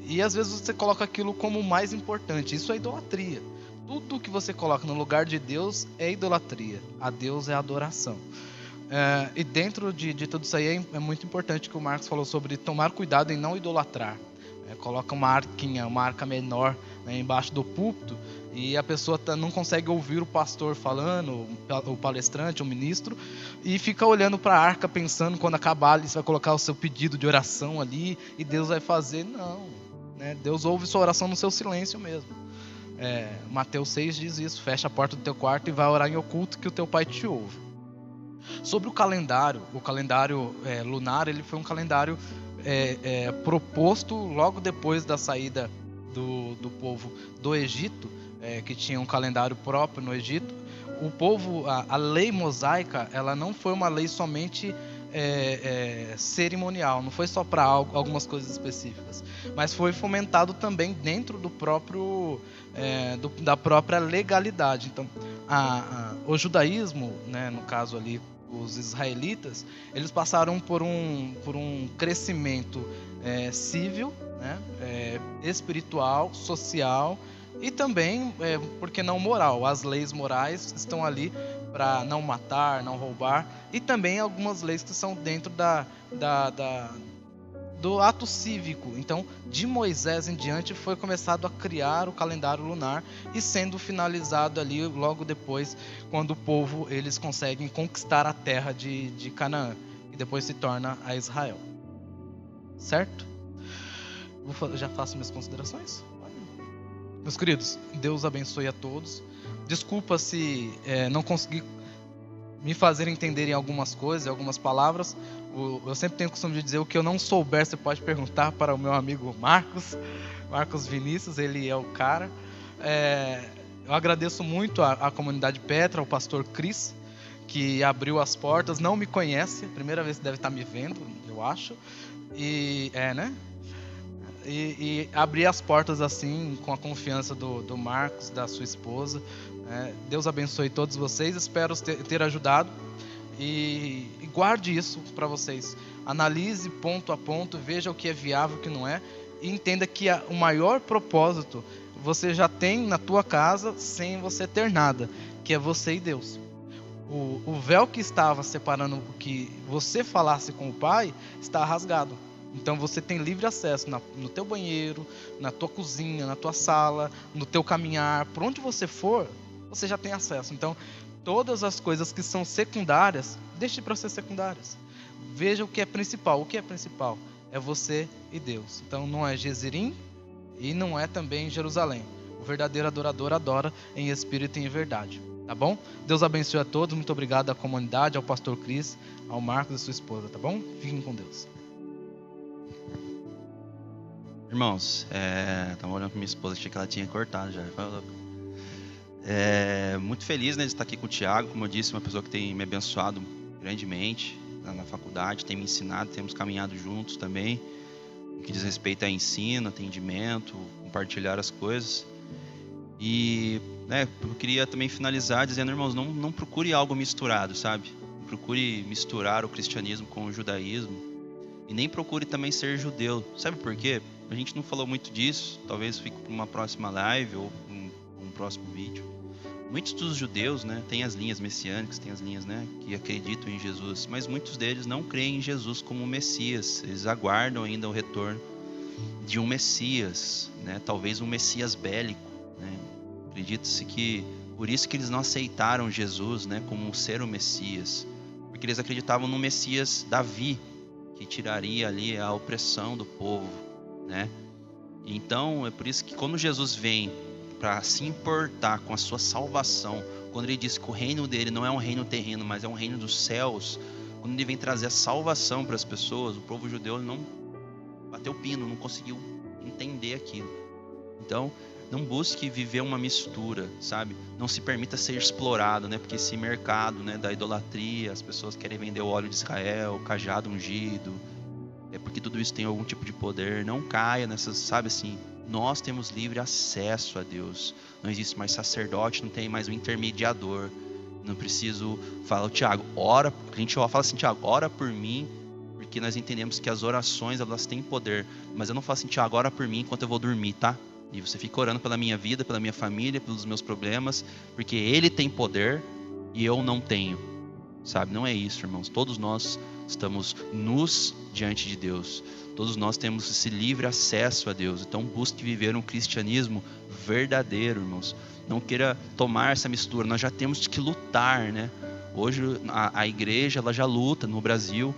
e às vezes você coloca aquilo como o mais importante. Isso é idolatria. Tudo que você coloca no lugar de Deus é idolatria. A Deus é adoração. E dentro de tudo isso aí é muito importante que o Marcos falou sobre tomar cuidado em não idolatrar. Coloca uma arca menor, né, embaixo do púlpito, e a pessoa não consegue ouvir o pastor falando, o palestrante, o ministro, e fica olhando para a arca pensando, quando acabar ali, você vai colocar o seu pedido de oração ali e Deus vai fazer. Não, né? Deus ouve sua oração no seu silêncio mesmo. Mateus 6 diz isso: fecha a porta do teu quarto e vai orar em oculto que o teu pai te ouve. Sobre o calendário lunar, ele foi um calendário proposto logo depois da saída do povo do Egito, que tinha um calendário próprio no Egito. O povo, a lei mosaica, ela não foi uma lei somente cerimonial, não foi só para algumas coisas específicas, mas foi fomentado também dentro do próprio da própria legalidade. Então, o judaísmo, né, no caso ali, os israelitas, eles passaram por um crescimento civil, né, espiritual, social e também, por que não moral? As leis morais estão ali para não matar, não roubar, e também algumas leis que são dentro do ato cívico. Então, de Moisés em diante, foi começado a criar o calendário lunar, e sendo finalizado ali logo depois, quando o povo eles conseguem conquistar a terra de Canaã. E depois se torna a Israel. Certo? Já faço minhas considerações? Meus queridos, Deus abençoe a todos. Desculpa se não consegui me fazer entender em algumas coisas, em algumas palavras. Eu sempre tenho o costume de dizer: o que eu não souber, você pode perguntar para o meu amigo Marcos Vinícius, ele é o cara. Eu agradeço muito à comunidade Petra, ao pastor Cris, que abriu as portas. Não me conhece, primeira vez que deve estar me vendo, eu acho. Né? E abrir as portas assim, com a confiança do Marcos, da sua esposa. Deus abençoe todos vocês, espero ter ajudado. E guarde isso para vocês. Analise ponto a ponto, veja o que é viável e o que não é. E entenda que o maior propósito você já tem na tua casa sem você ter nada, que é você e Deus. O véu que estava separando o que você falasse com o Pai está rasgado. Então você tem livre acesso no teu banheiro, na tua cozinha, na tua sala, no teu caminhar, por onde você for, você já tem acesso. Então todas as coisas que são secundárias, deixe para ser secundárias. Veja o que é principal. O que é principal é você e Deus. Então não é Gezirim e não é também Jerusalém. O verdadeiro adorador adora em espírito e em verdade. Tá bom? Deus abençoe a todos. Muito obrigado à comunidade, ao pastor Cris, ao Marcos e sua esposa. Tá bom? Fiquem com Deus. Irmãos, estava olhando para minha esposa, achei que ela tinha cortado já. Muito feliz, né, de estar aqui com o Thiago. Como eu disse, uma pessoa que tem me abençoado grandemente na faculdade, tem me ensinado, temos caminhado juntos também, no que diz respeito a ensino, atendimento, compartilhar as coisas. E eu queria também finalizar dizendo: irmãos, não procure algo misturado, sabe? Não procure misturar o cristianismo com o judaísmo. E nem procure também ser judeu. Sabe por quê? A gente não falou muito disso. Talvez fique para uma próxima live ou um próximo vídeo. Muitos dos judeus, né, têm as linhas messiânicas, têm as linhas, né, que acreditam em Jesus. Mas muitos deles não creem em Jesus como Messias. Eles aguardam ainda o retorno de um Messias, né? Talvez um Messias bélico, né? Acredita-se que por isso que eles não aceitaram Jesus, né, como ser o Messias. Porque eles acreditavam no Messias Davi, que tiraria ali a opressão do povo, né? Então é por isso que quando Jesus vem para se importar com a sua salvação, quando ele diz que o reino dele não é um reino terreno, mas é um reino dos céus, quando ele vem trazer a salvação para as pessoas, o povo judeu não bateu o pino, não conseguiu entender aquilo. Então não busque viver uma mistura, sabe? Não se permita ser explorado, né? Porque esse mercado, né, da idolatria, as pessoas querem vender o óleo de Israel, o cajado ungido, porque tudo isso tem algum tipo de poder. Não caia nessas, sabe assim, nós temos livre acesso a Deus. Não existe mais sacerdote, não tem mais um intermediador. Não preciso falar: Tiago, ora, a gente fala assim: Tiago, ora por mim, porque nós entendemos que as orações, elas têm poder. Mas eu não falo assim: Tiago, ora por mim enquanto eu vou dormir, tá? E você fica orando pela minha vida, pela minha família, pelos meus problemas, porque Ele tem poder e eu não tenho, sabe? Não é isso, irmãos. Todos nós estamos nus diante de Deus. Todos nós temos esse livre acesso a Deus. Então busque viver um cristianismo verdadeiro, irmãos. Não queira tomar essa mistura. Nós já temos que lutar, né? Hoje a igreja, ela já luta no Brasil.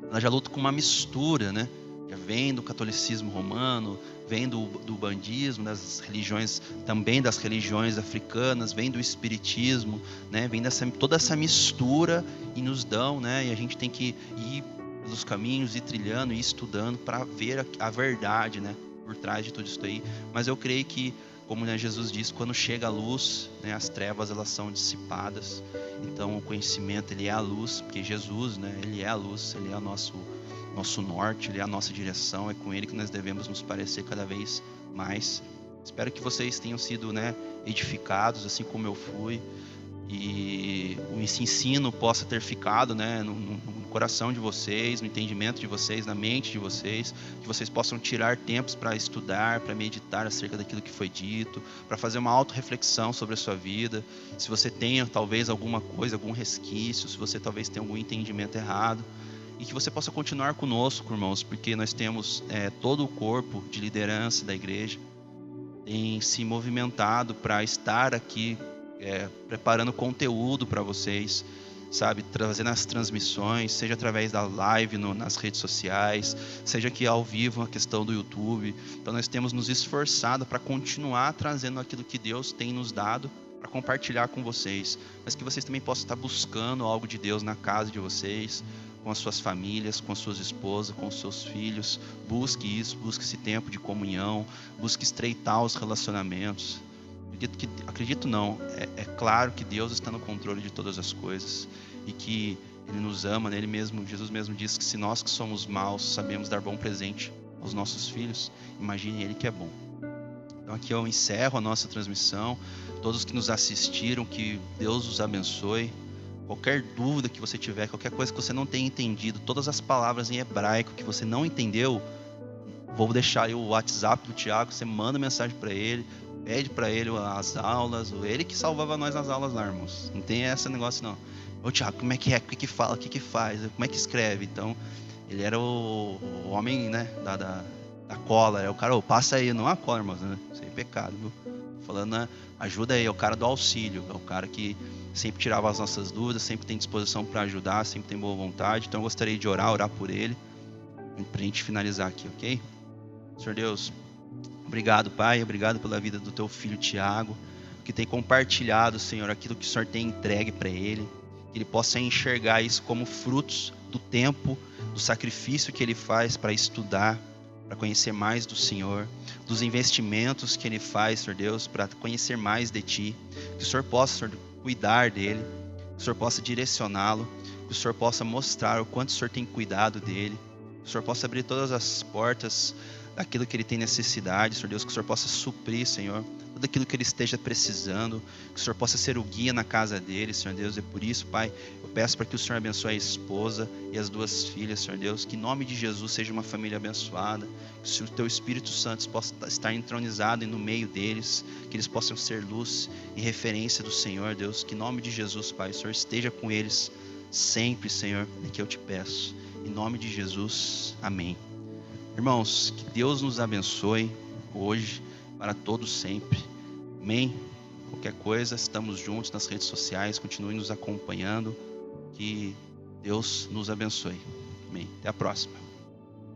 Ela já luta com uma mistura, né? Já vem do catolicismo romano, vem do bandismo, das religiões, também das religiões africanas, vem do espiritismo, né? Vem toda essa mistura e nos dão, né? E a gente tem que ir pelos caminhos, ir trilhando, ir estudando para ver a verdade, né? Por trás de tudo isso aí. Mas eu creio que, como, né, Jesus disse, quando chega a luz, né, as trevas elas são dissipadas. Então o conhecimento, ele é a luz, porque Jesus, né, ele é a luz, ele é o nosso norte, ele é a nossa direção, é com ele que nós devemos nos parecer cada vez mais. Espero que vocês tenham sido, né, edificados, assim como eu fui, e esse ensino possa ter ficado, né, no coração de vocês, no entendimento de vocês, na mente de vocês, que vocês possam tirar tempos para estudar, para meditar acerca daquilo que foi dito, para fazer uma autorreflexão sobre a sua vida. Se você tenha talvez alguma coisa, algum resquício, se você talvez tenha algum entendimento errado, e que você possa continuar conosco, irmãos, porque nós temos todo o corpo de liderança da igreja tem se movimentado para estar aqui preparando conteúdo para vocês, sabe, trazendo as transmissões, seja através da live nas redes sociais, seja aqui ao vivo, a questão do YouTube. Então nós temos nos esforçado para continuar trazendo aquilo que Deus tem nos dado para compartilhar com vocês, mas que vocês também possam estar buscando algo de Deus na casa de vocês, com as suas famílias, com as suas esposas, com os seus filhos. Busque isso, busque esse tempo de comunhão, busque estreitar os relacionamentos. Acredito não, é claro que Deus está no controle de todas as coisas e que Ele nos ama, né? Ele mesmo, Jesus mesmo disse que se nós que somos maus sabemos dar bom presente aos nossos filhos, imagine Ele que é bom. Então aqui eu encerro a nossa transmissão, todos que nos assistiram, que Deus os abençoe. Qualquer dúvida que você tiver, qualquer coisa que você não tenha entendido, todas as palavras em hebraico que você não entendeu, vou deixar aí o WhatsApp do Thiago, você manda mensagem para ele, pede para ele as aulas, ele que salvava nós nas aulas lá, irmãos. Não tem esse negócio não. Ô Thiago, como é que é? O que fala? O que faz? Como é que escreve? Então, ele era o homem, né, da cola. É o cara, passa aí, não a cola, irmãos, né? Isso aí é pecado, viu? Falando, né? Ajuda aí, é o cara do auxílio, é o cara que sempre tirava as nossas dúvidas, sempre tem disposição para ajudar, sempre tem boa vontade. Então eu gostaria de orar por ele, pra gente finalizar aqui, ok? Senhor Deus, obrigado, Pai, obrigado pela vida do teu filho Thiago, que tem compartilhado, Senhor, aquilo que o Senhor tem entregue para ele, que ele possa enxergar isso como frutos do tempo, do sacrifício que ele faz para estudar, para conhecer mais do Senhor, dos investimentos que ele faz, Senhor Deus, para conhecer mais de Ti, que o Senhor possa, Senhor, cuidar dele, que o Senhor possa direcioná-lo, que o Senhor possa mostrar o quanto o Senhor tem cuidado dele, que o Senhor possa abrir todas as portas daquilo que ele tem necessidade, Senhor Deus, que o Senhor possa suprir, Senhor, tudo aquilo que ele esteja precisando, que o Senhor possa ser o guia na casa dele, Senhor Deus, e por isso, Pai, eu peço para que o Senhor abençoe a esposa e as duas filhas, Senhor Deus, que em nome de Jesus seja uma família abençoada, que o Teu Espírito Santo possa estar entronizado no meio deles, que eles possam ser luz e referência do Senhor, Deus, que em nome de Jesus, Pai, o Senhor esteja com eles sempre, Senhor, é que eu te peço, em nome de Jesus, amém. Irmãos, que Deus nos abençoe hoje, para todos sempre. Amém? Qualquer coisa, estamos juntos nas redes sociais, continue nos acompanhando. Que Deus nos abençoe. Amém. Até a próxima.